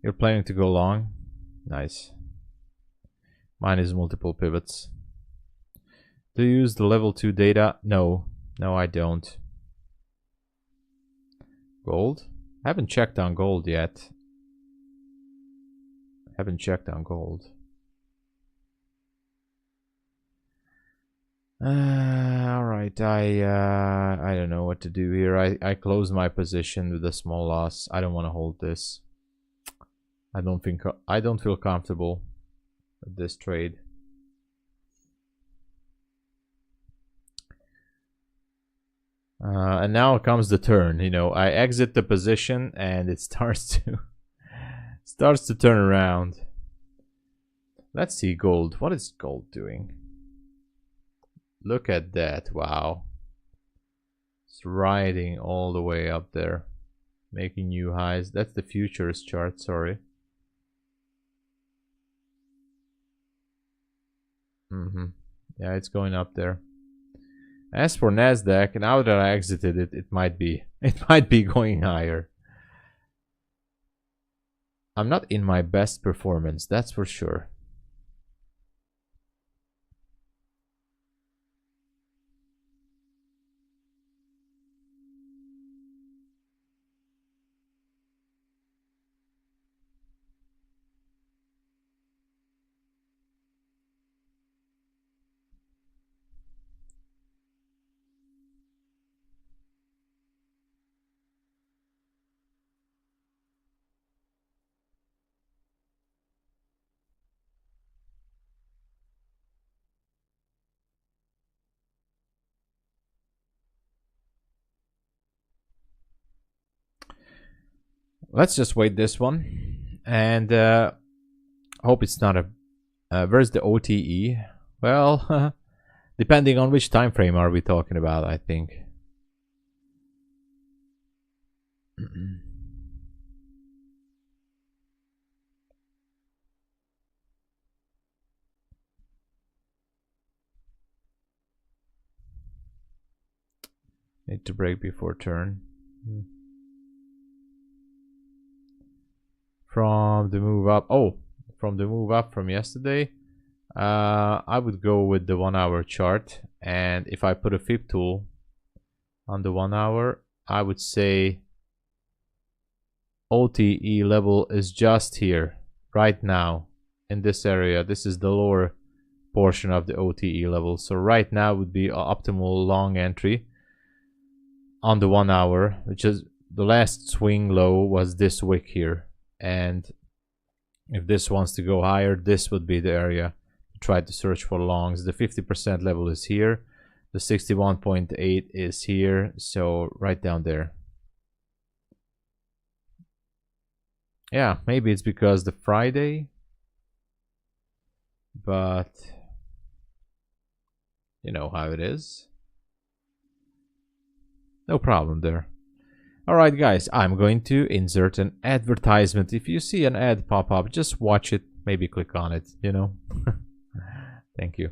You're planning to go long? Nice. Mine is multiple pivots. Do you use the level 2 data? No. No, I don't. Gold? I haven't checked on gold yet. Haven't checked on gold. Alright, I don't know what to do here. I closed my position with a small loss. I don't want to hold this. I don't feel comfortable with this trade. And now comes the turn. You know, I exit the position and it starts to turn around. Let's see gold. What is gold doing? Look at that. Wow. It's riding all the way up there, making new highs. That's the futures chart, sorry. Yeah, it's going up there. As for Nasdaq, now that I exited it, it might be going higher. I'm not in my best performance, that's for sure. Let's just wait this one, and hope it's not a. Where's the OTE? Well, depending on which time frame are we talking about, I think. Need to break before turn. From the move up. Oh, from the move up from yesterday, I would go with the 1 hour chart, and if I put a fib tool on the 1 hour, I would say OTE level is just here right now in this area. This is the lower portion of the OTE level, so right now would be an optimal long entry on the 1 hour, which is the last swing low was this wick here, and if this wants to go higher, this would be the area to try to search for longs. The 50% level is here, the 61.8 is here, so right down there. Yeah, maybe it's because the Friday, but you know how it is. No problem there. Alright guys, I'm going to insert an advertisement. If you see an ad pop up, just watch it, maybe click on it, you know. Thank you.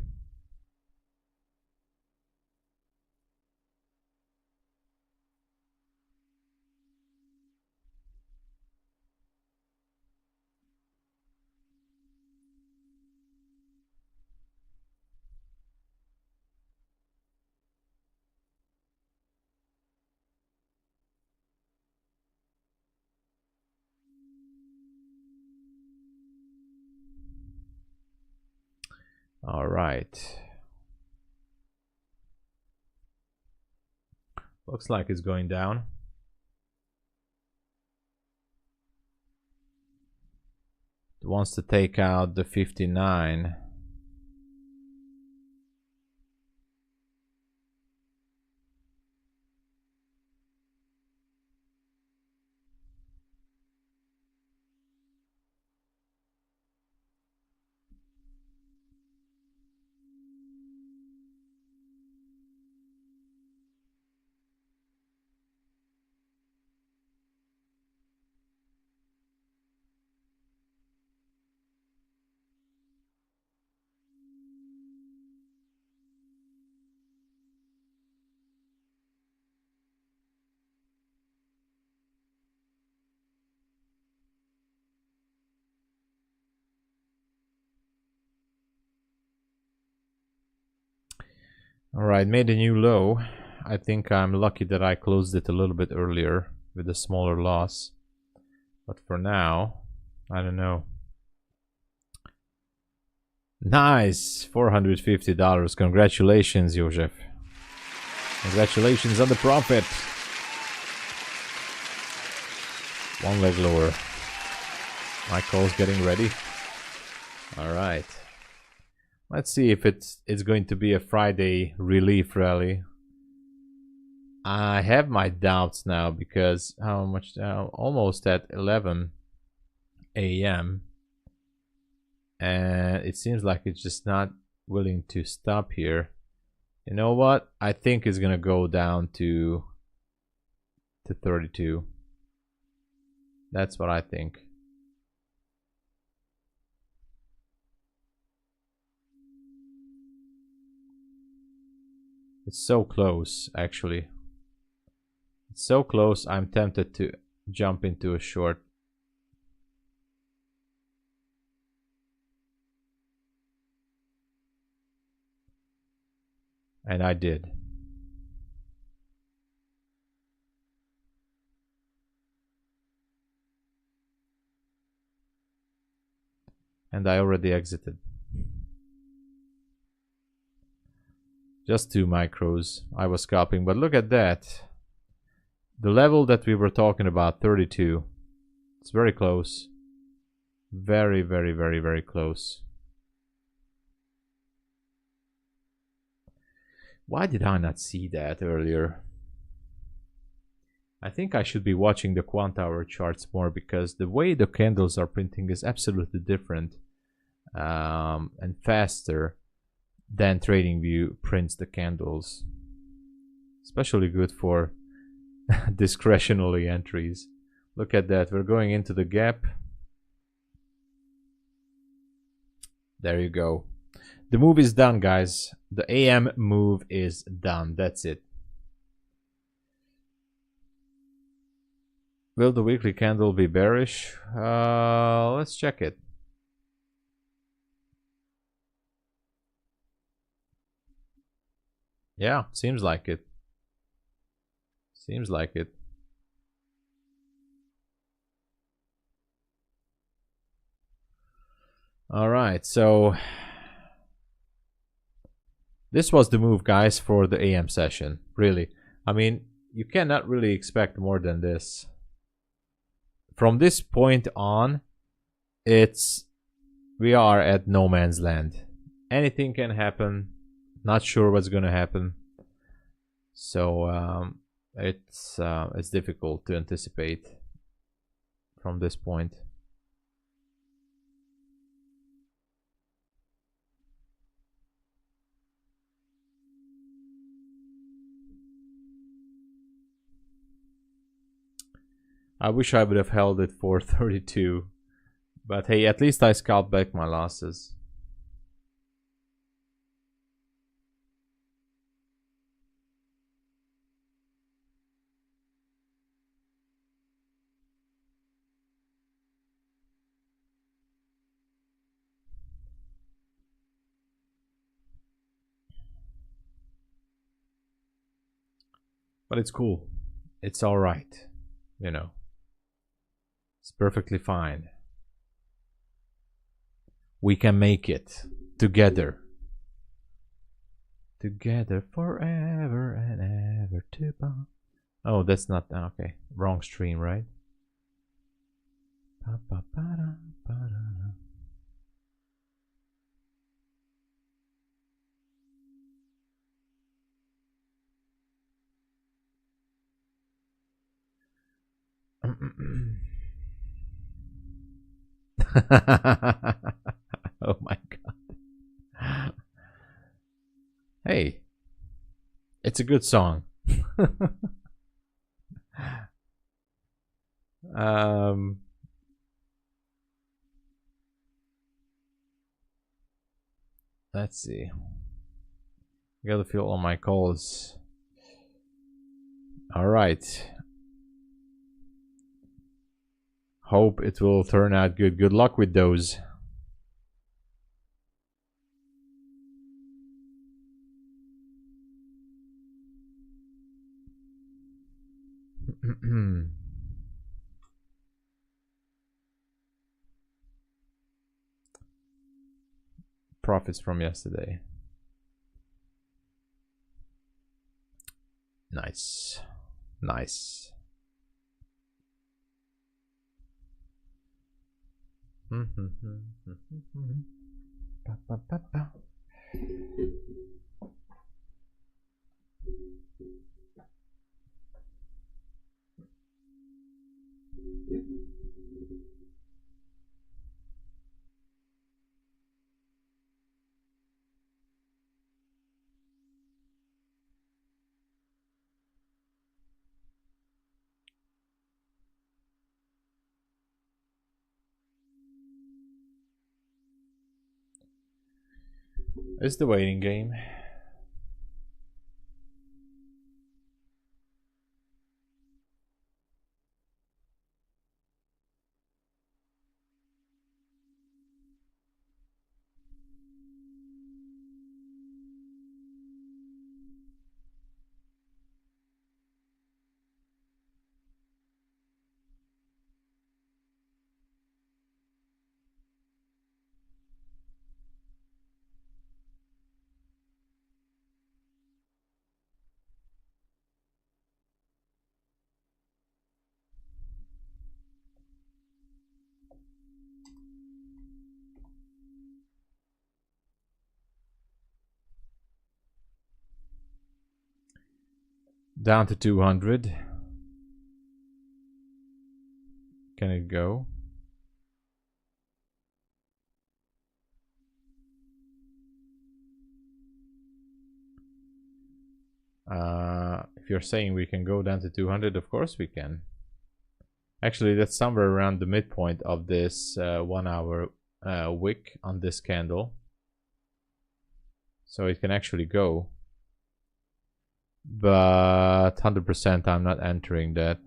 All right. Looks like it's going down. It wants to take out the 59. All right, made a new low. I think I'm lucky that I closed it a little bit earlier with a smaller loss. But for now, I don't know. Nice, $450. Congratulations, Josef. Congratulations on the profit. One leg lower. My call's getting ready. All right. Let's see if it's going to be a Friday relief rally. I have my doubts now because how much now? Almost at 11 a.m. and it seems like it's just not willing to stop here. You know what? I think it's gonna go down to 32. That's what I think. It's so close, actually. It's so close, I'm tempted to jump into a short. And I did. And I already exited. Just 2 micros. I was scalping, but look at that. The level that we were talking about, 32. It's very close. Very, very, very, very close. Why did I not see that earlier? I think I should be watching the quant hour charts more, because the way the candles are printing is absolutely different and faster than TradingView prints the candles. Especially good for discretionary entries. Look at that, we're going into the gap. There you go. The move is done, guys. The AM move is done. That's it. Will the weekly candle be bearish? Let's check it. Yeah, seems like it. Seems like it. All right, so this was the move, guys, for the AM session. Really, I mean, you cannot really expect more than this. From this point on, we are at no man's land. Anything can happen. Not sure what's gonna happen. So it's difficult to anticipate from this point. I wish I would have held it for 32. But hey, at least I scalped back my losses. But it's cool. It's alright. You know. It's perfectly fine. We can make it together. Together forever and ever to bond. Oh, that's not okay. Wrong stream, right? Oh my god. Hey, it's a good song. Let's see. I gotta fill all my calls. All right. Hope it will turn out good. Good luck with those. Profits from yesterday. Nice. Nice. It's the waiting game. Down to 200. Can it go? If you're saying we can go down to 200, of course we can. Actually, that's somewhere around the midpoint of this 1 hour wick on this candle. So it can actually go. But 100% I'm not entering that.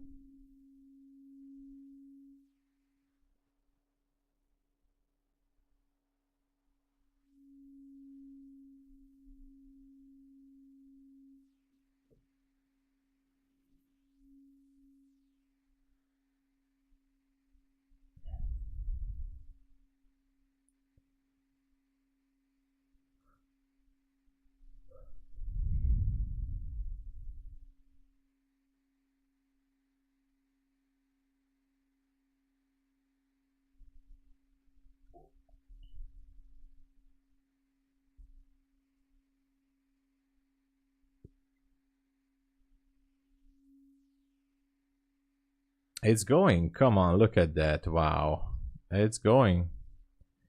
It's going. Come on, look at that. Wow. It's going.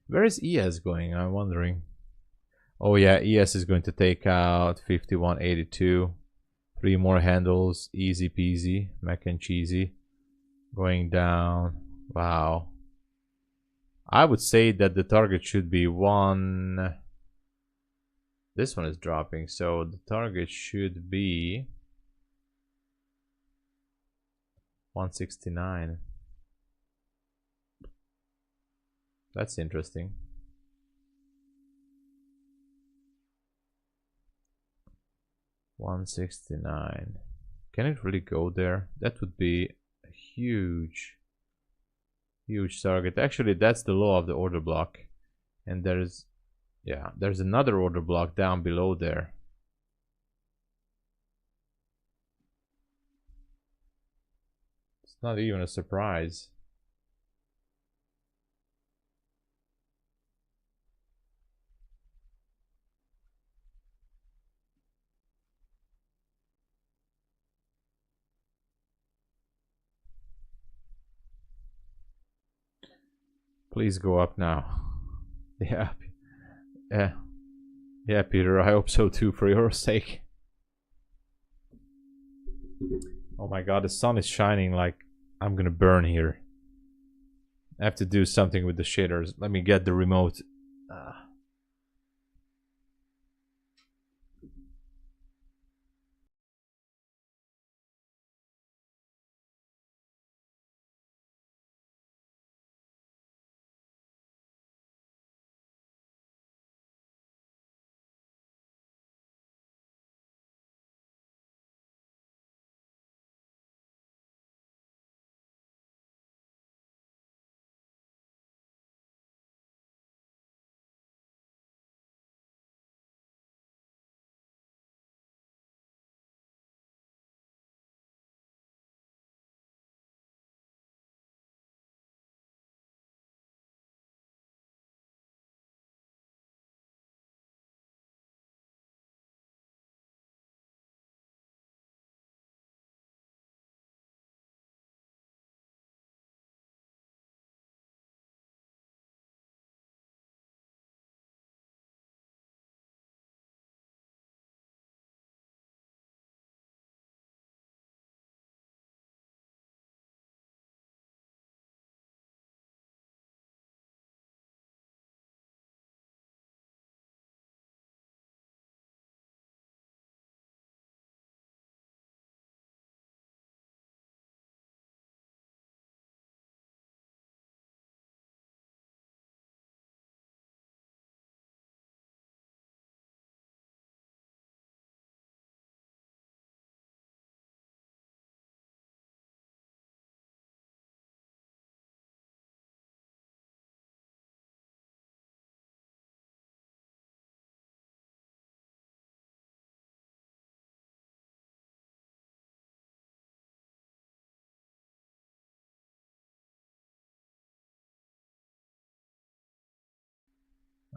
Where is ES going? I'm wondering. Oh yeah, ES is going to take out 5182. 3 more handles. Easy peasy. Mac and cheesy. Going down. Wow. I would say that the target should be 1. This one is dropping, so the target should be 169. That's interesting. $169. Can it really go there? That would be a huge target. Actually, that's the low of the order block, and there's another order block down below there. It's not even a surprise. Please go up now. Yeah. Yeah, Peter, I hope so too, for your sake. Oh my god, the sun is shining like I'm gonna burn here. I have to do something with the shaders. Let me get the remote.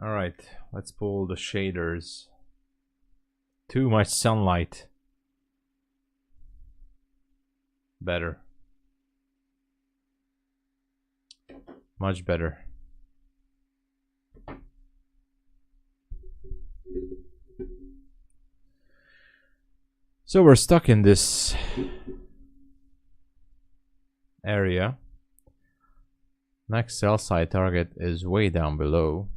All right, let's pull the shaders. Too much sunlight. Better. Much better. So we're stuck in this area. Next sell side target is way down below.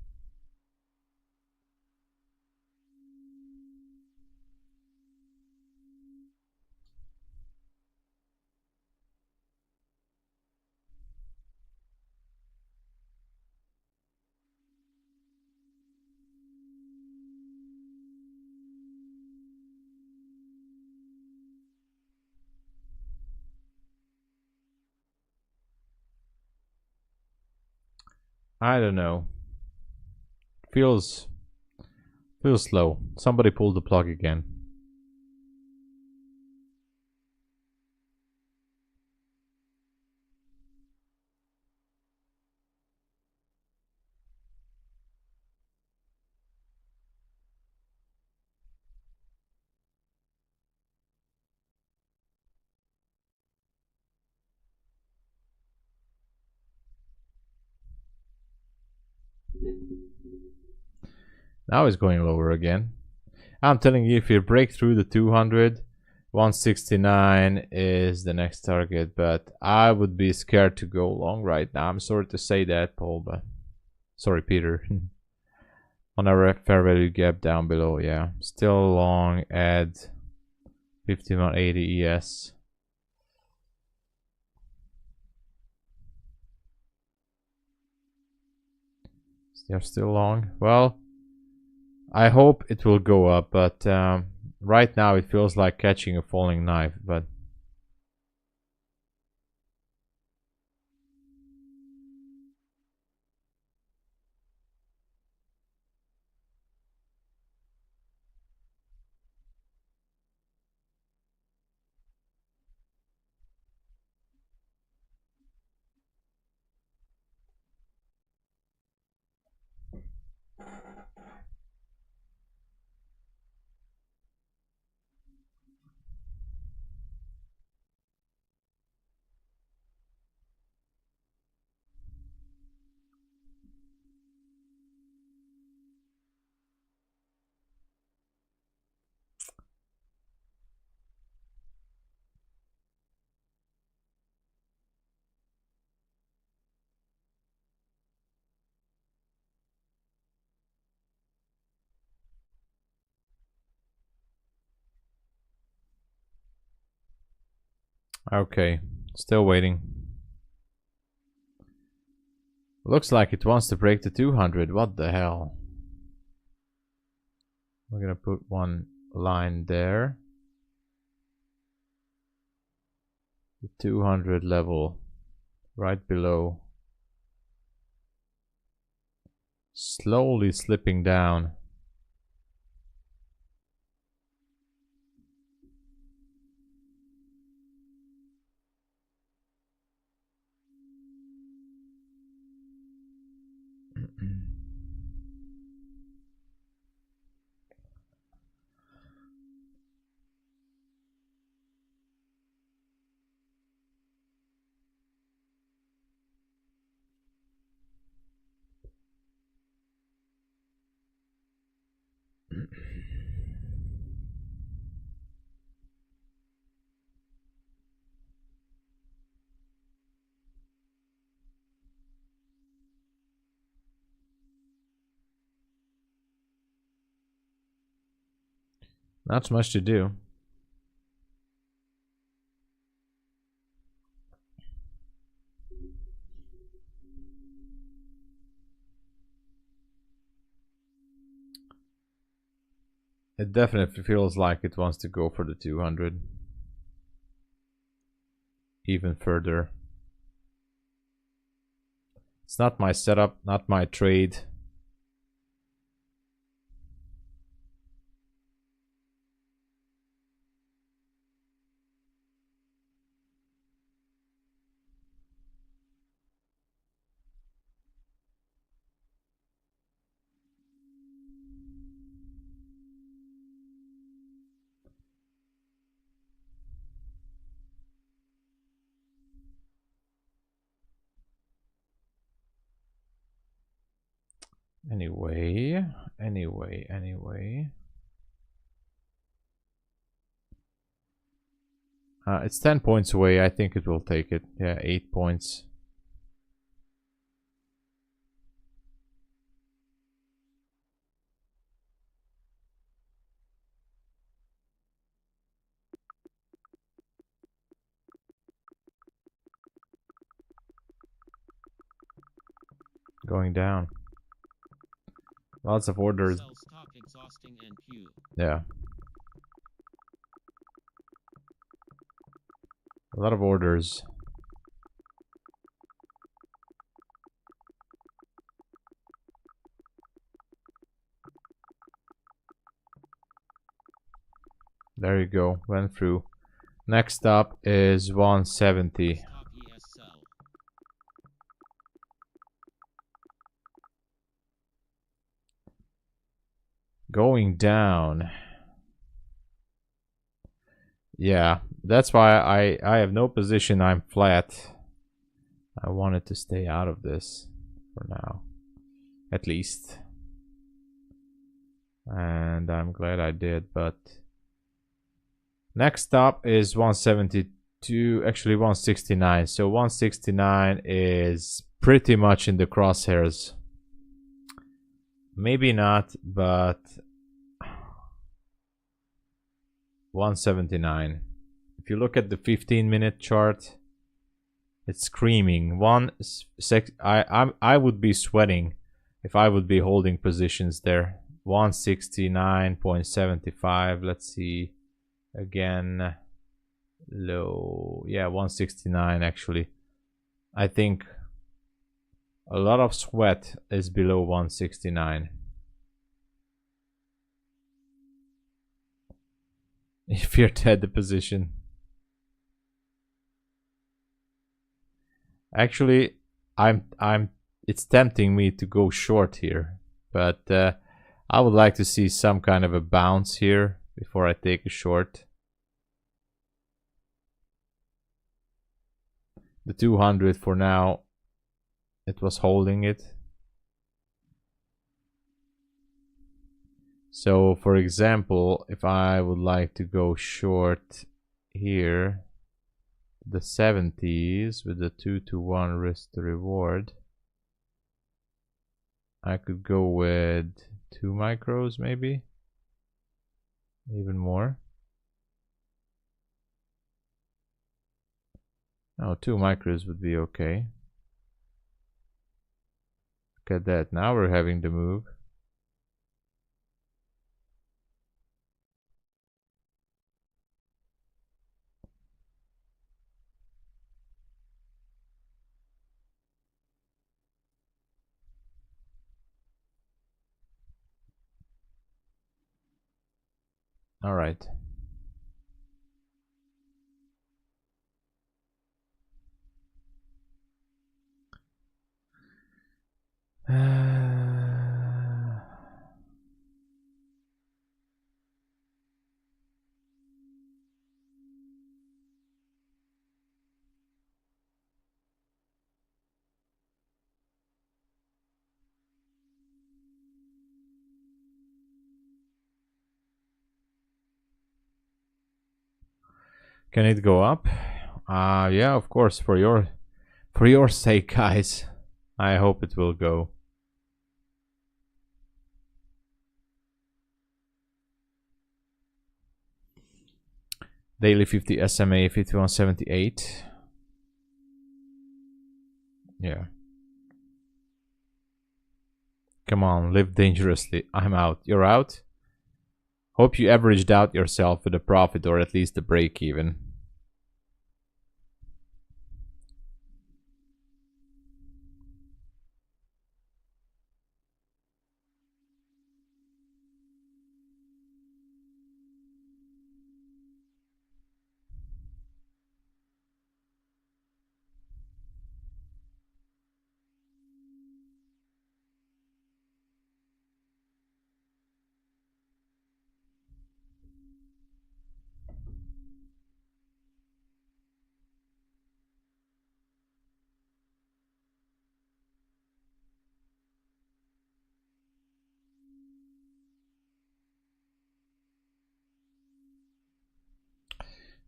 I don't know. Feels slow. Somebody pulled the plug again. Now it's going lower again. I'm telling you, if you break through the 200, 169 is the next target, but I would be scared to go long right now. I'm sorry to say that, Paul, but sorry, Peter. On our fair value gap down below, yeah. Still long at 5180 ES. They're still long. Well, I hope it will go up, but right now it feels like catching a falling knife, but okay, still waiting. Looks like it wants to break the 200. What the hell? We're gonna put one line there. The 200 level right below. Slowly slipping down. Not much to do. It definitely feels like it wants to go for the 200. Even further. It's not my setup, not my trade. Anyway. It's 10 points away. I think it will take it. Yeah, 8 points. Going down. Lots of orders. Yeah. A lot of orders. There you go. Went through. Next up is 170. Going down. Yeah, that's why I have no position. I'm flat. I wanted to stay out of this for now, at least. And I'm glad I did, but next up is 172, actually 169. So 169 is pretty much in the crosshairs. Maybe not, but 179. If you look at the 15-minute chart, it's screaming. I would be sweating if I would be holding positions there. 169.75. Let's see again. Low. Yeah, 169 actually. I think a lot of sweat is below 169. If you're at the position. Actually, it's tempting me to go short here, but I would like to see some kind of a bounce here before I take a short. The 200 for now, it was holding it. So for example, if I would like to go short here, the 70s with the 2-to-1 risk to reward, I could go with 2 micros maybe, even more. Oh, 2 micros would be okay. Look at that, now we're having the move. All right. Can it go up? Yeah, of course, for your sake, guys. I hope it will go. Daily 50 SMA 5178. Yeah. Come on, live dangerously. I'm out. You're out? Hope you averaged out yourself with a profit or at least a break even.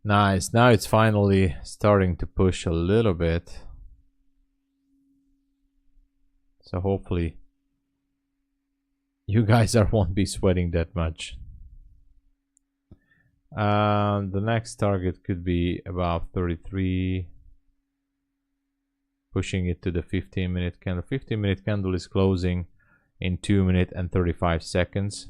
Nice. Now it's finally starting to push a little bit. So hopefully you guys won't be sweating that much. The next target could be about 33. Pushing it to the 15-minute candle. 15-minute candle is closing in 2 minutes and 35 seconds.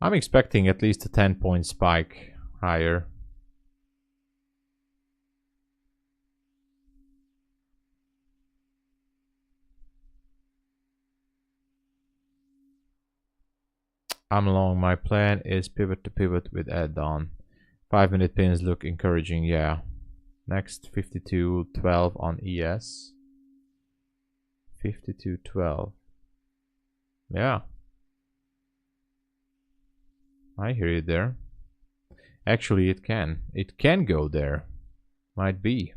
I'm expecting at least a 10-point spike higher. I'm long. My plan is pivot to pivot with add-on. 5-minute pins look encouraging, yeah. Next 52.12 on ES. 52.12. Yeah. I hear you there. Actually, it can. It can go there. Might be.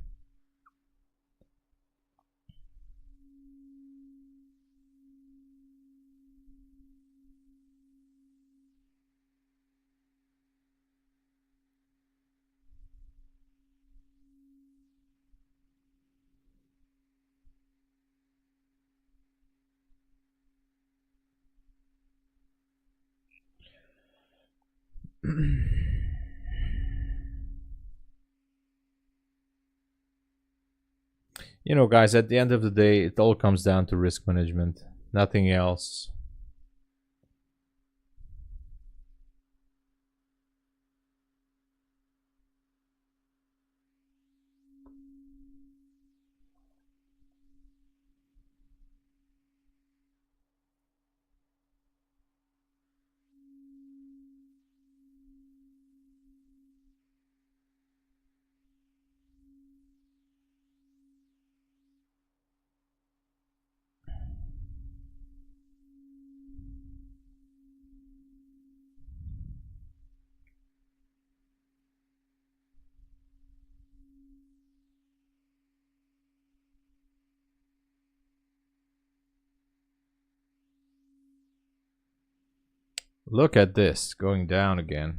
You know, guys, at the end of the day, it all comes down to risk management. Nothing else. Look at this, going down again.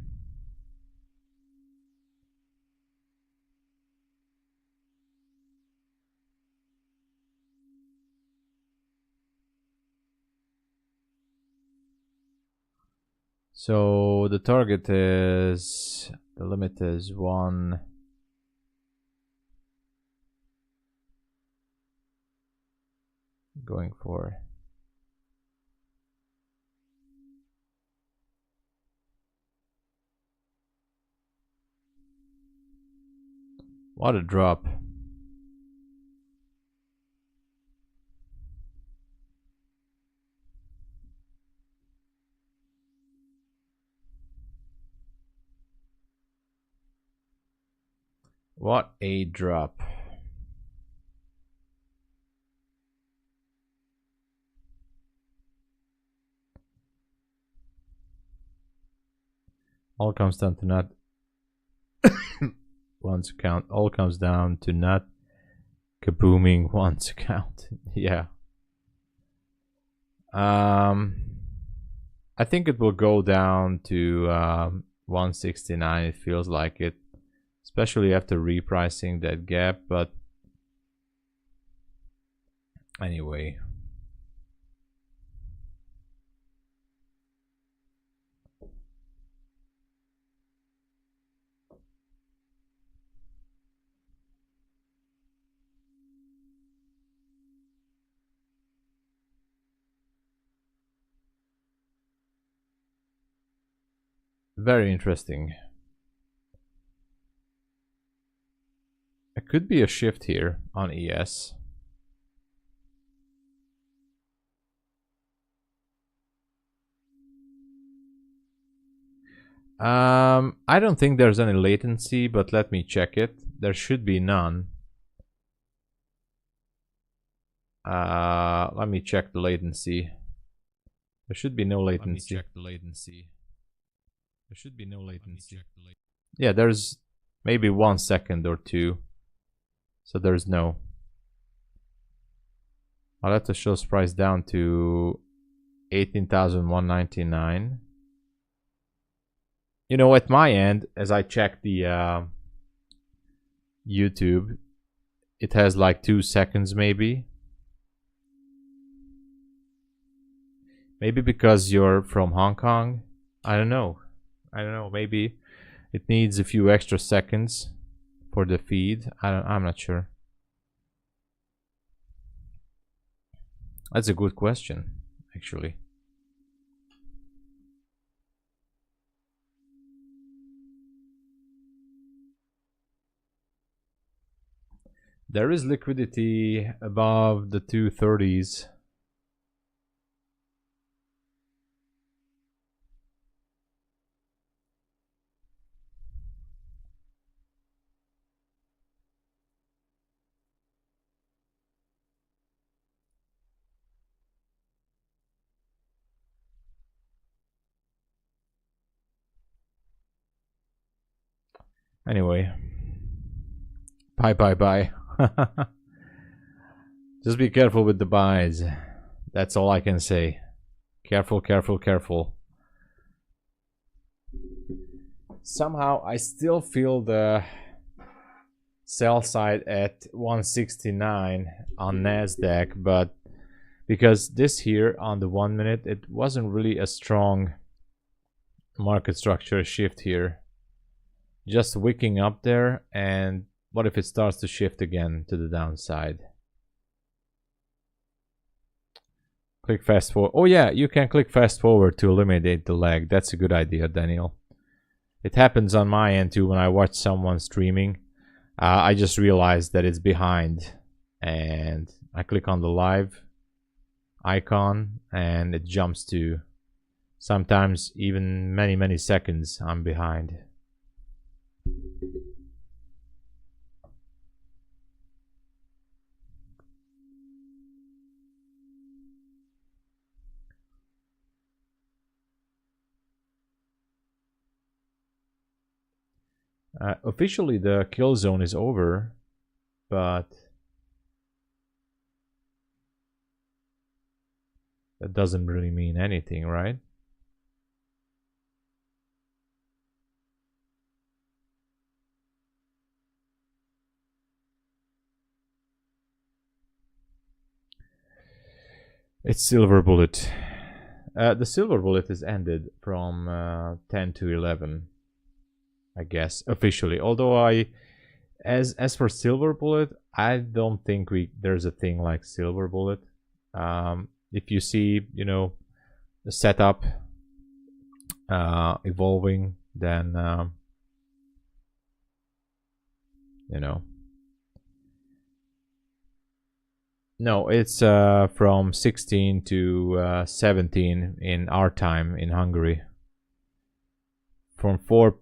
So the target is, the limit is 1. Going for. What a drop. What a drop. All comes down to not one's account. All comes down to not kabooming one's account. Yeah. I think it will go down to 169. It feels like it, especially after repricing that gap. But anyway. Very interesting. It could be a shift here on ES. I don't think there's any latency, but let me check it. There should be none. Let me check the latency. There should be no latency. Let me check the latency. There should be no latency. Yeah, there's maybe 1 second or 2. So there's no. I'll have to show price down to 18,199. You know, at my end, as I check the YouTube, it has like 2 seconds maybe. Maybe because you're from Hong Kong. I don't know. Maybe it needs a few extra seconds for the feed. I'm not sure. That's a good question, actually. There is liquidity above the 230s. Anyway, bye. Just be careful with the buys. That's all I can say. Careful. Somehow I still feel the sell side at 169 on Nasdaq, but because this here on the 1 minute, it wasn't really a strong market structure shift here. Just wicking up there, and what if it starts to shift again to the downside? Click fast forward. Oh yeah, you can click fast forward to eliminate the lag. That's a good idea, Daniel. It happens on my end too when I watch someone streaming. I just realized that it's behind, and I click on the live icon and it jumps to sometimes even many seconds I'm behind. Officially the kill zone is over, but that doesn't really mean anything, right? It's silver bullet. The silver bullet is ended from 10 to 11, I guess, officially. Although as for silver bullet, I don't think there's a thing like silver bullet. If you see, you know, the setup evolving, then you know. No, it's from 16 to 17 in our time in Hungary. From 4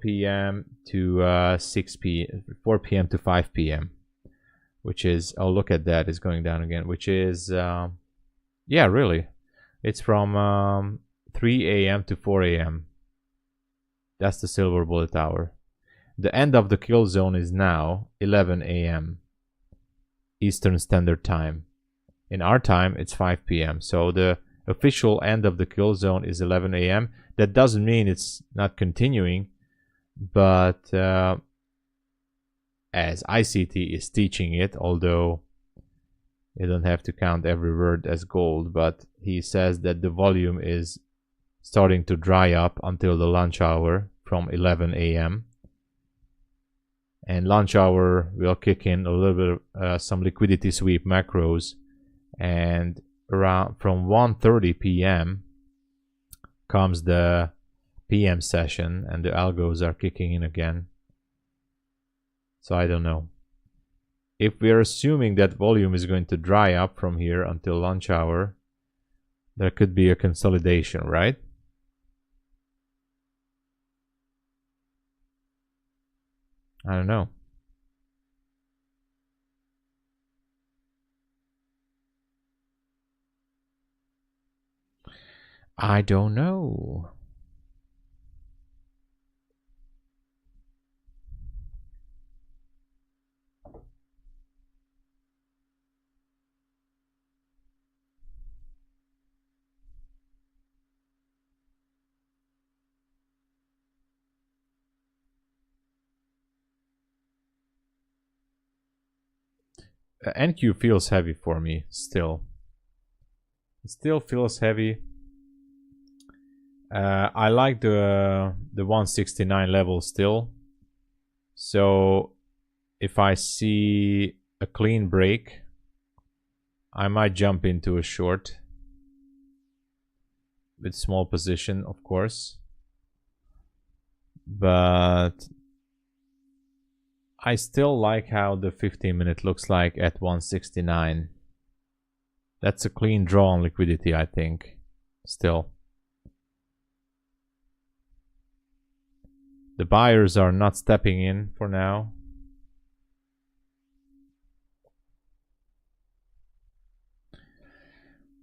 p.m. to 4 p.m. to 5 p.m. which is, oh, look at that, it's going down again, which is yeah, really, it's from 3 a.m. to 4 a.m. That's the silver bullet hour. The end of the kill zone is now 11 a.m. Eastern Standard Time. In our time, it's 5 p.m. So the official end of the kill zone is 11 a.m. That doesn't mean it's not continuing, but as ICT is teaching it, although you don't have to count every word as gold, but he says that the volume is starting to dry up until the lunch hour from 11 a.m. And lunch hour will kick in a little bit of some liquidity sweep macros, and around from 1:30 p.m. comes the PM session and the algos are kicking in again. So I don't know. If we're assuming that volume is going to dry up from here until lunch hour, there could be a consolidation, right? I don't know. I don't know. NQ feels heavy for me still. It still feels heavy. I like the 169 level still. So if I see a clean break, I might jump into a short with small position, of course. But I still like how the 15-minute looks like at 169. That's a clean draw on liquidity, I think, still. The buyers are not stepping in for now.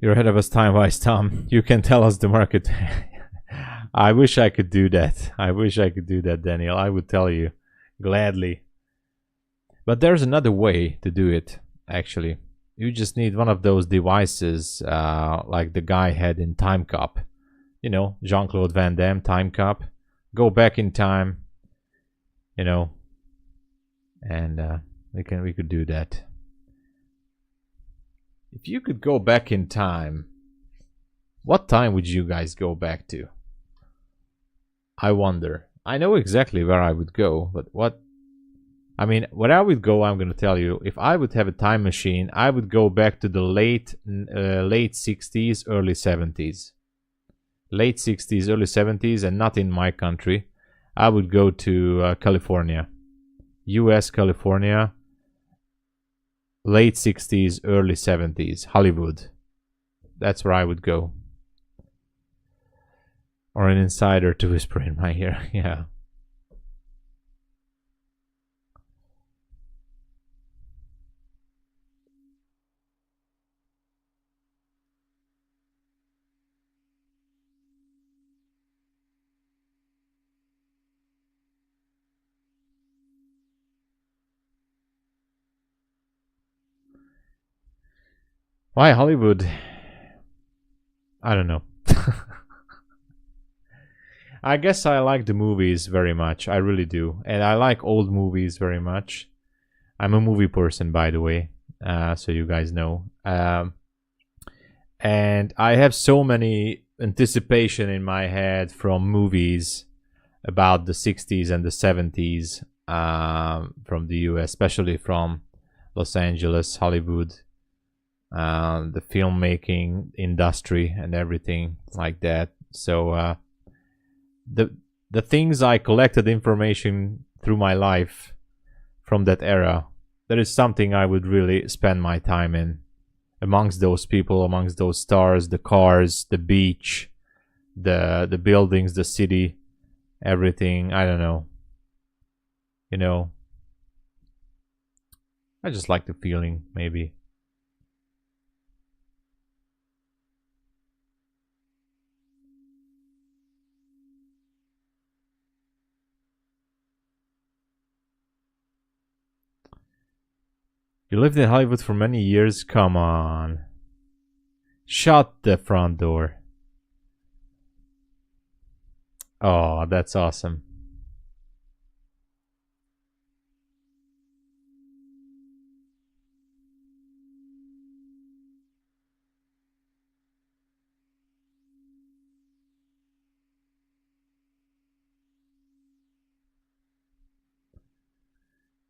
You're ahead of us time-wise, Tom. You can tell us the market. I wish I could do that. I wish I could do that, Daniel. I would tell you gladly. But there's another way to do it, actually. You just need one of those devices like the guy had in Time Cop. You know, Jean-Claude Van Damme, Time Cop. Go back in time, you know, and we could do that. If you could go back in time, what time would you guys go back to? I wonder. I know exactly where I would go, but where I would go, I'm going to tell you. If I would have a time machine, I would go back to the late 60s, early 70s. Late 60s, early 70s, and not in my country. I would go to California. US, California. Late 60s, early 70s. Hollywood. That's where I would go. Or an insider to whisper in my ear. Yeah. Why Hollywood? I don't know. I guess I like the movies very much. I really do. And I like old movies very much. I'm a movie person, by the way. So you guys know. And I have so many anticipation in my head from movies about the 60s and the 70s from the US, especially from Los Angeles, Hollywood. The filmmaking industry and everything like that. So the things I collected information through my life from that era, that is something I would really spend my time in, amongst those people, amongst those stars, the cars, the beach, the buildings, the city, everything. I don't know, you know, I just like the feeling, maybe. You lived in Hollywood for many years? Come on. Shut the front door. Oh, that's awesome.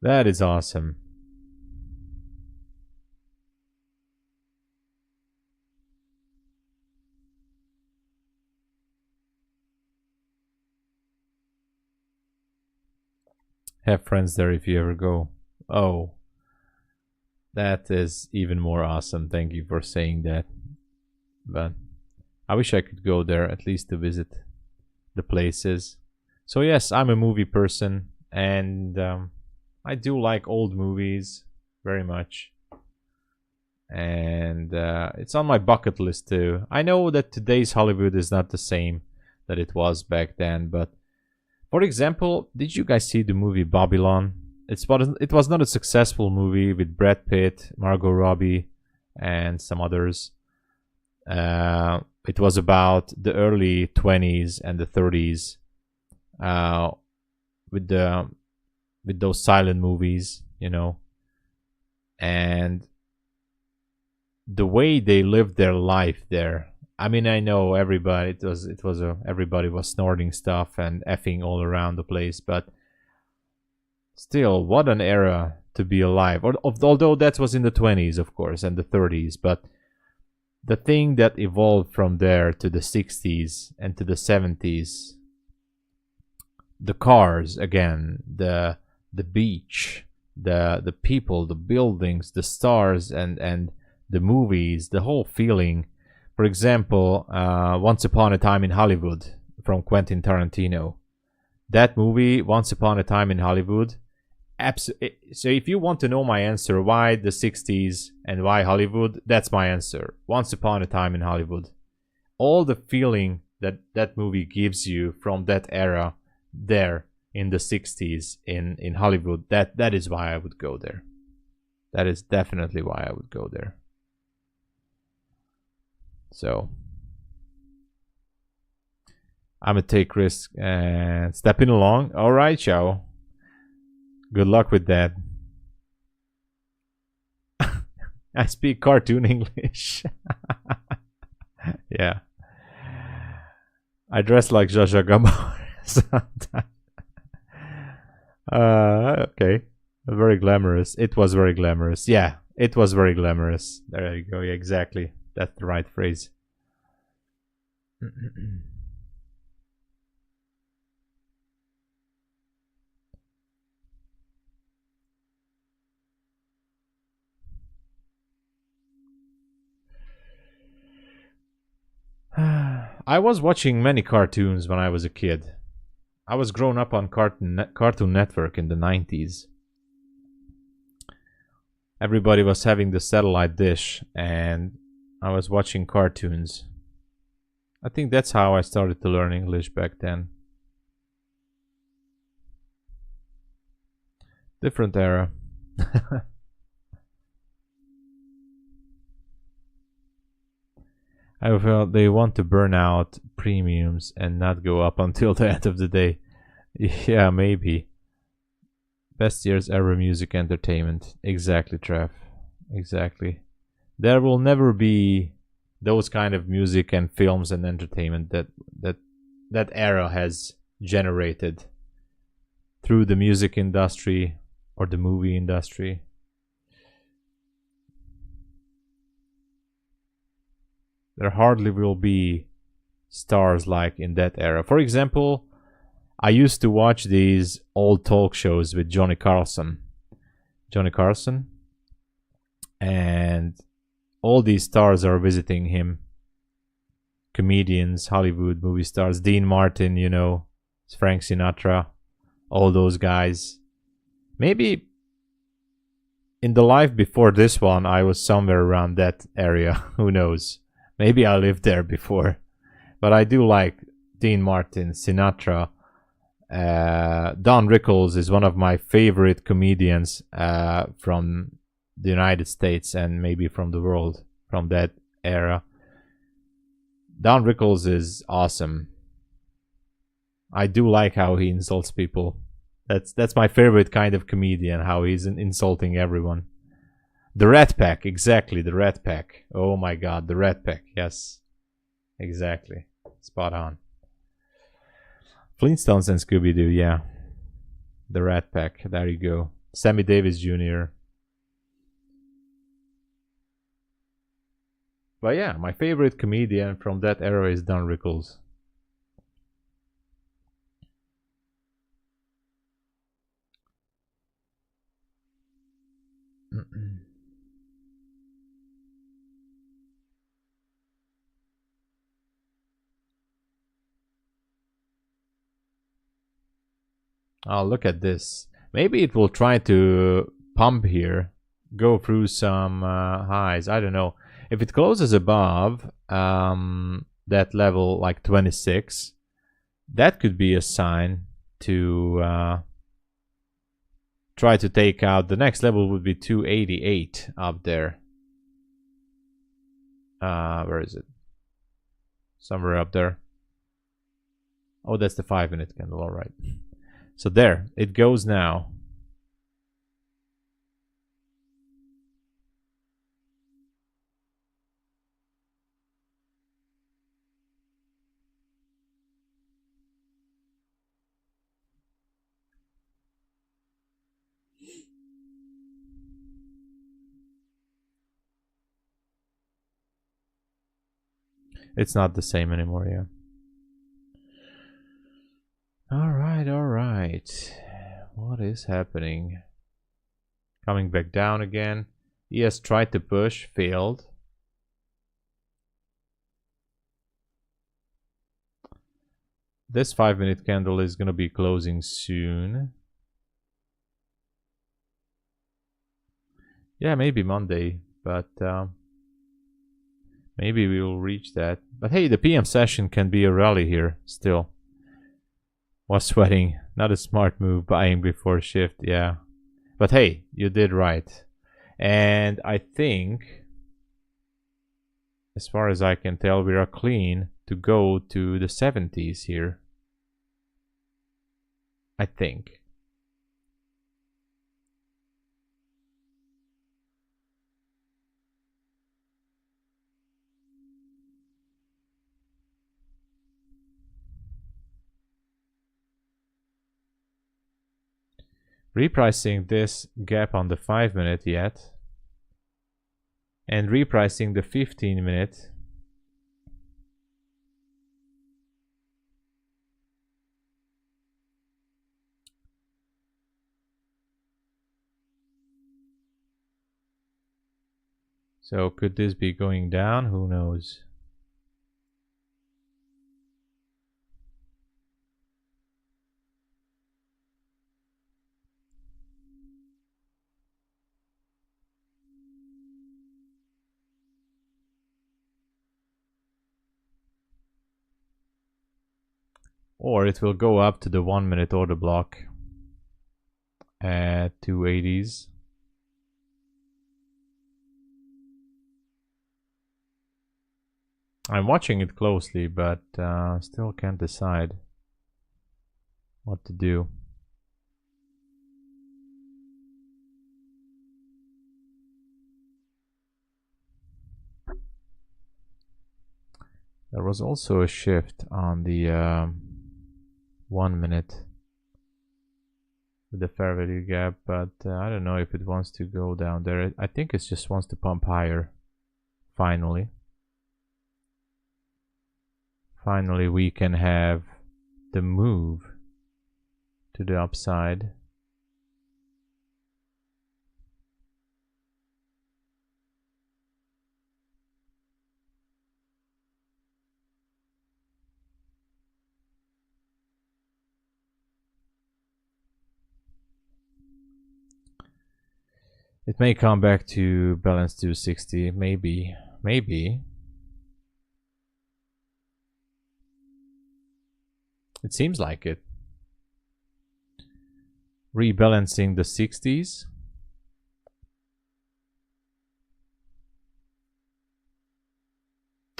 That is awesome. Have friends there if you ever go. Oh, that is even more awesome. Thank you for saying that. But I wish I could go there at least to visit the places. So yes, I'm a movie person, and I do like old movies very much. and it's on my bucket list too. I know that today's Hollywood is not the same that it was back then, but for example, did you guys see the movie Babylon? It was not a successful movie with Brad Pitt, Margot Robbie, and some others. It was about the early 20s and the 30s, with those silent movies, you know, and the way they lived their life there. I mean, I know everybody. Everybody was snorting stuff and effing all around the place, but still, what an era to be alive. Although that was in the 20s, of course, and the 30s, but the thing that evolved from there to the 60s and to the 70s, the cars again, the beach, the people, the buildings, the stars, and the movies, the whole feeling. For example, Once Upon a Time in Hollywood from Quentin Tarantino. That movie, Once Upon a Time in Hollywood, so if you want to know my answer, why the 60s and why Hollywood, that's my answer. Once Upon a Time in Hollywood. All the feeling that that movie gives you from that era there in the 60s in Hollywood, that is why I would go there. That is definitely why I would go there. So I'm gonna take risk and stepping along. All right, Xiao. Good luck with that. I speak cartoon English. Yeah. I dress like Zsa Zsa Gabor sometimes. Okay. Very glamorous. It was very glamorous. Yeah, it was very glamorous. There you go. Yeah, exactly. That's the right phrase. I was watching many cartoons when I was a kid. I was grown up on Cartoon Network in the 90s. Everybody was having the satellite dish, and I was watching cartoons. I think that's how I started to learn English back then. Different era. I felt they want to burn out premiums and not go up until the end of the day. Yeah, maybe. Best years ever music entertainment. Exactly, Trev. Exactly. There will never be those kind of music and films and entertainment that era has generated through the music industry or the movie industry. There hardly will be stars like in that era. For example, I used to watch these old talk shows with Johnny Carson. And all these stars are visiting him. Comedians, Hollywood movie stars, Dean Martin, you know, Frank Sinatra, all those guys. Maybe in the life before this one, I was somewhere around that area. Who knows? Maybe I lived there before. But I do like Dean Martin, Sinatra. Don Rickles is one of my favorite comedians from the United States and maybe from the world from that era. Don Rickles is awesome. I do like how he insults people. That's my favorite kind of comedian, how he's insulting everyone. The Rat Pack, exactly, the Rat Pack. Oh my god, the Rat Pack, yes. Exactly. Spot on. Flintstones and Scooby-Doo, yeah. The Rat Pack, there you go. Sammy Davis Jr. But yeah, my favorite comedian from that era is Don Rickles. Oh, look at this. Maybe it will try to pump here go through some highs. I don't know. If it closes above that level, like 26, that could be a sign to try to take out. The next level would be 288 up there. Where is it? Somewhere up there. Oh, that's the 5-minute candle. All right. So there it goes now. It's not the same anymore, yeah. All right, all right. What is happening? Coming back down again. Yes, tried to push, failed. This 5-minute candle is going to be closing soon. Yeah, maybe Monday, but maybe we will reach that. But hey, the PM session can be a rally here still. Was sweating. Not a smart move, buying before shift. Yeah. But hey, you did right. And I think, as far as I can tell, we are clean to go to the 70s here. I think. Repricing this gap on the 5-minute yet. And repricing the 15-minute. So could this be going down? Who knows? Or it will go up to the 1-minute order block at 280s. I'm watching it closely, but still can't decide what to do. There was also a shift on the 1-minute with the fair value gap, but I don't know if it wants to go down there. I think it just wants to pump higher. Finally we can have the move to the upside. It may come back to balance 260, maybe. It seems like it. Rebalancing the 60s.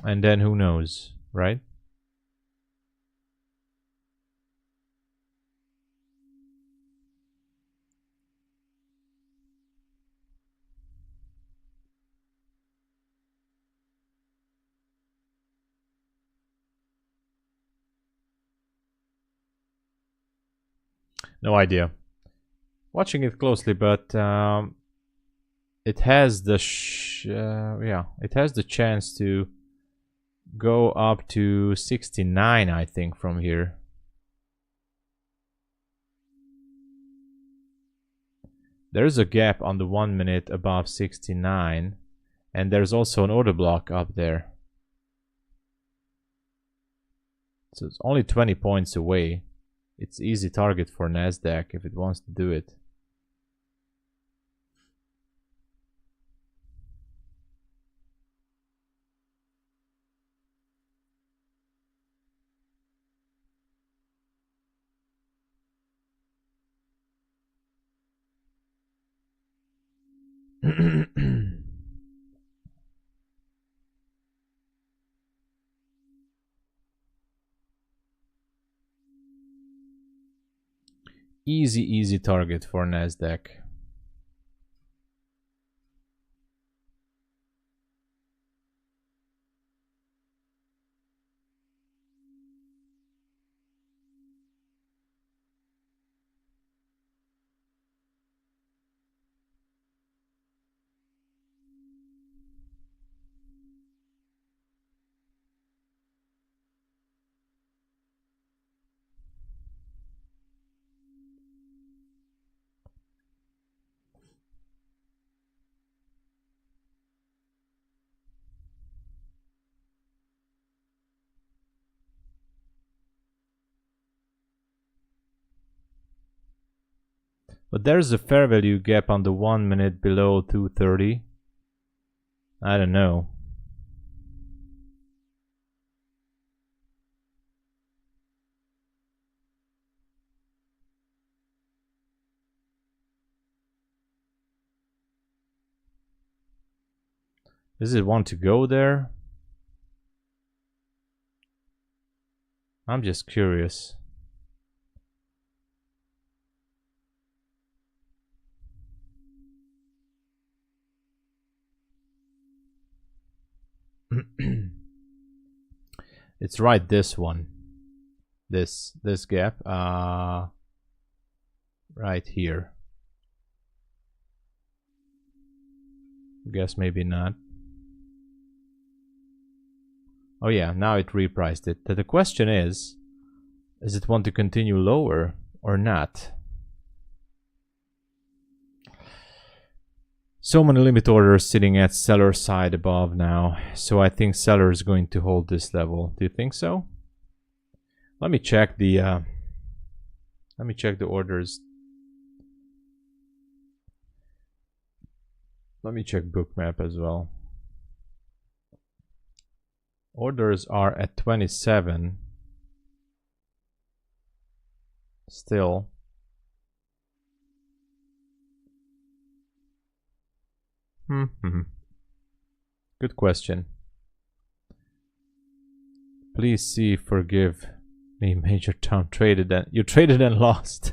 And then who knows, right? No idea. Watching it closely, but it has the it has the chance to go up to 69, I think, from here. There's a gap on the 1-minute above 69, and there's also an order block up there. So it's only 20 points away. It's easy target for Nasdaq if it wants to do it. Easy target for Nasdaq. But there's a fair value gap on the 1 minute below 230. I don't know. Does it want to go there? I'm just curious. It's right, this one. This gap. Right here. Guess maybe not. Oh yeah, now it repriced it. The question is it want to continue lower or not? So many limit orders sitting at seller side above now. So I think seller is going to hold this level. Do you think so? Let me check the orders. Let me check Bookmap as well. Orders are at 27. Still. Good question. Please see, forgive me, Major Tom. You traded and lost.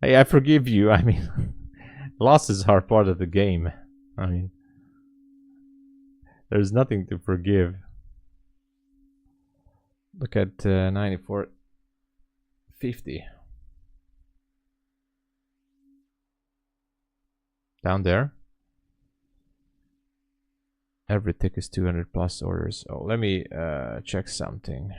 Hey, I forgive you. I mean, losses are part of the game. I mean, there's nothing to forgive. Look at 94.50. Down there. Every tick is 200 plus orders. Oh, let me check something.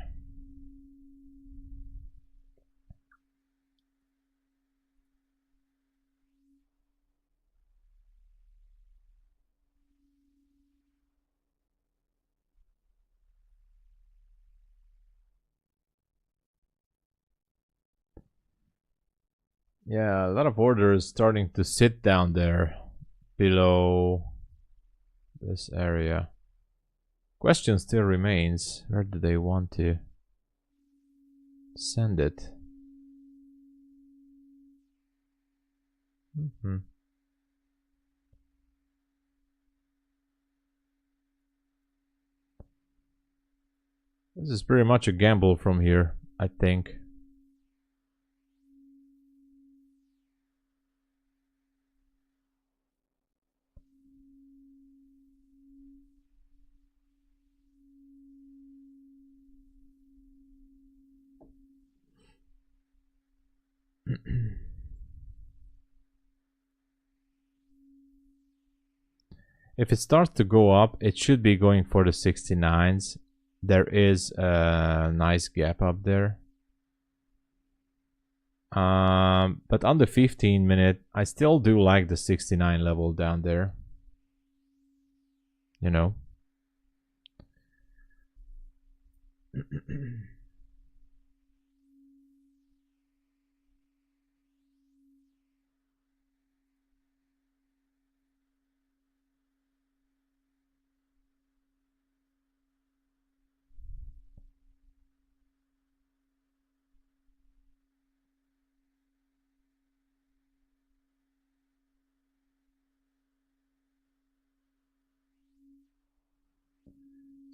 Yeah, a lot of orders starting to sit down there below this area. Question still remains, where do they want to send it? This is pretty much a gamble from here, I think. If it starts to go up, it should be going for the 69s. There is a nice gap up there. But on the 15 minute, I still do like the 69 level down there. You know.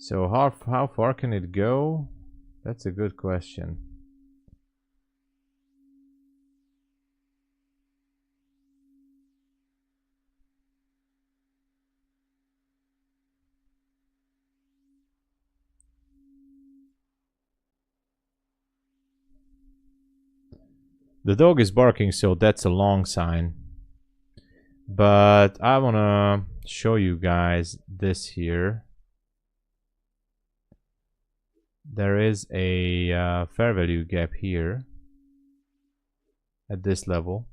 So how far can it go? That's a good question. The dog is barking, so that's a long sign. But I want to show you guys this here. There is a fair value gap here at this level.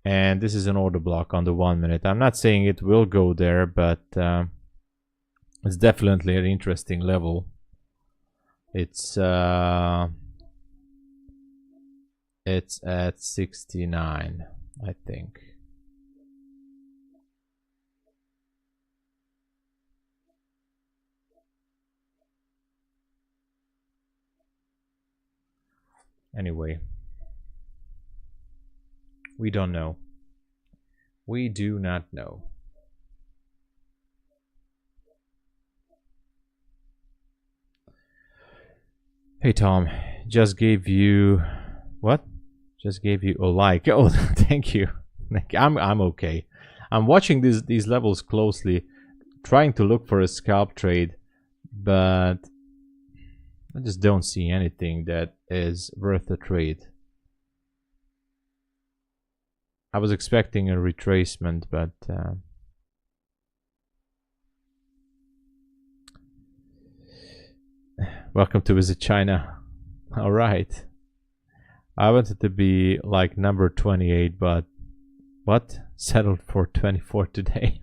And this is an order block on the 1 minute. I'm not saying it will go there, but it's definitely an interesting level. It's at 69, I think. Anyway, we don't know. We do not know. Hey Tom, just gave you what? Just gave you a like. Oh, thank you. I'm okay. I'm watching these levels closely, trying to look for a scalp trade, but I just don't see anything that is worth a trade. I was expecting a retracement, but welcome to visit China. All right. I wanted to be like number 28, but what? Settled for 24 today.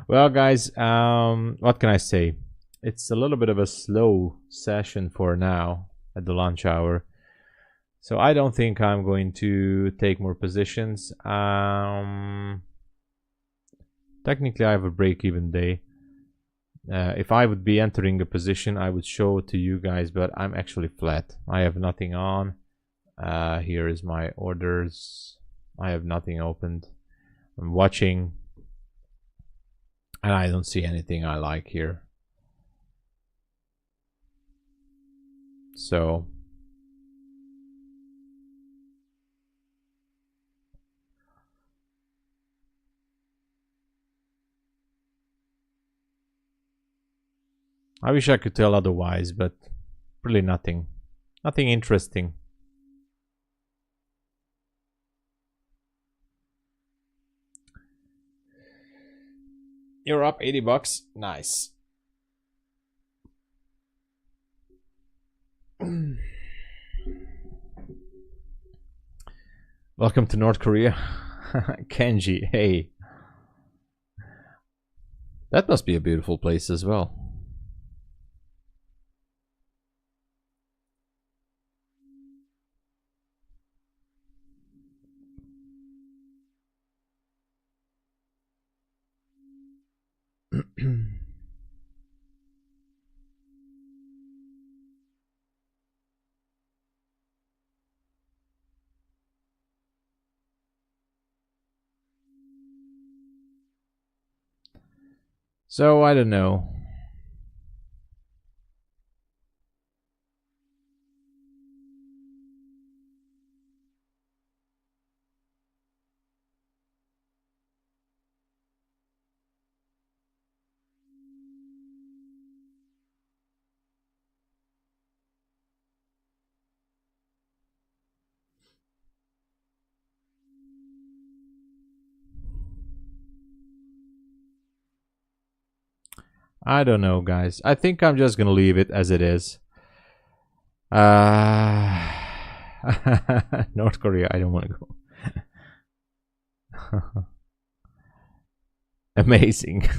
Well, guys, what can I say? It's a little bit of a slow session for now at the lunch hour. So I don't think I'm going to take more positions. Technically, I have a break-even day. If I would be entering a position, I would show it to you guys, but I'm actually flat. I have nothing on. Here is my orders. I have nothing opened. I'm watching, and I don't see anything I like here. So I wish I could tell otherwise, but really nothing interesting. You're up 80 bucks. Nice. Welcome to North Korea. Kenji, hey. That must be a beautiful place as well. So I don't know. I don't know, guys. I think I'm just gonna leave it as it is. North Korea, I don't want to go. Amazing.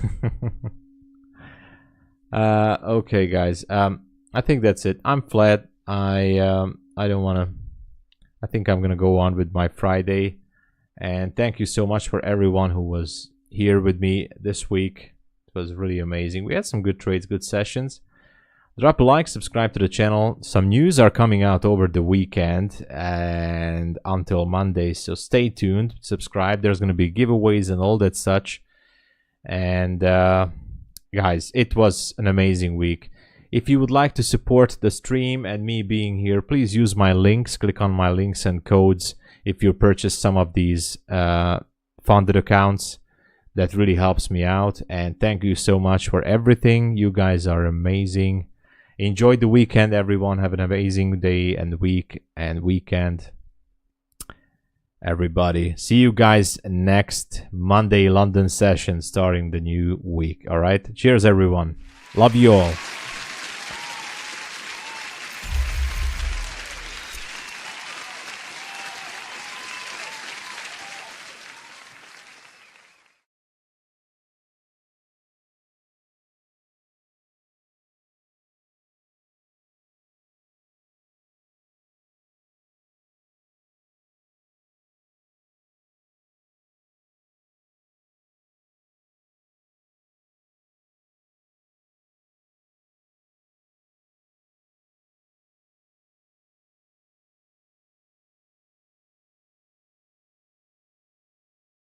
Okay, guys. I think that's it. I'm flat. I don't want to. I think I'm gonna go on with my Friday. And thank you so much for everyone who was here with me this week. It was really amazing. We had some good trades, good sessions. Drop a like, subscribe to the channel. Some news are coming out over the weekend and until Monday, so stay tuned, subscribe. There's going to be giveaways and all that such. And guys, it was an amazing week. If you would like to support the stream and me being here, please use my links. Click on my links and codes if you purchase some of these funded accounts. That really helps me out. And thank you so much for everything. You guys are amazing. Enjoy the weekend, everyone. Have an amazing day and week and weekend, everybody. See you guys next Monday London session starting the new week. All right. Cheers, everyone. Love you all.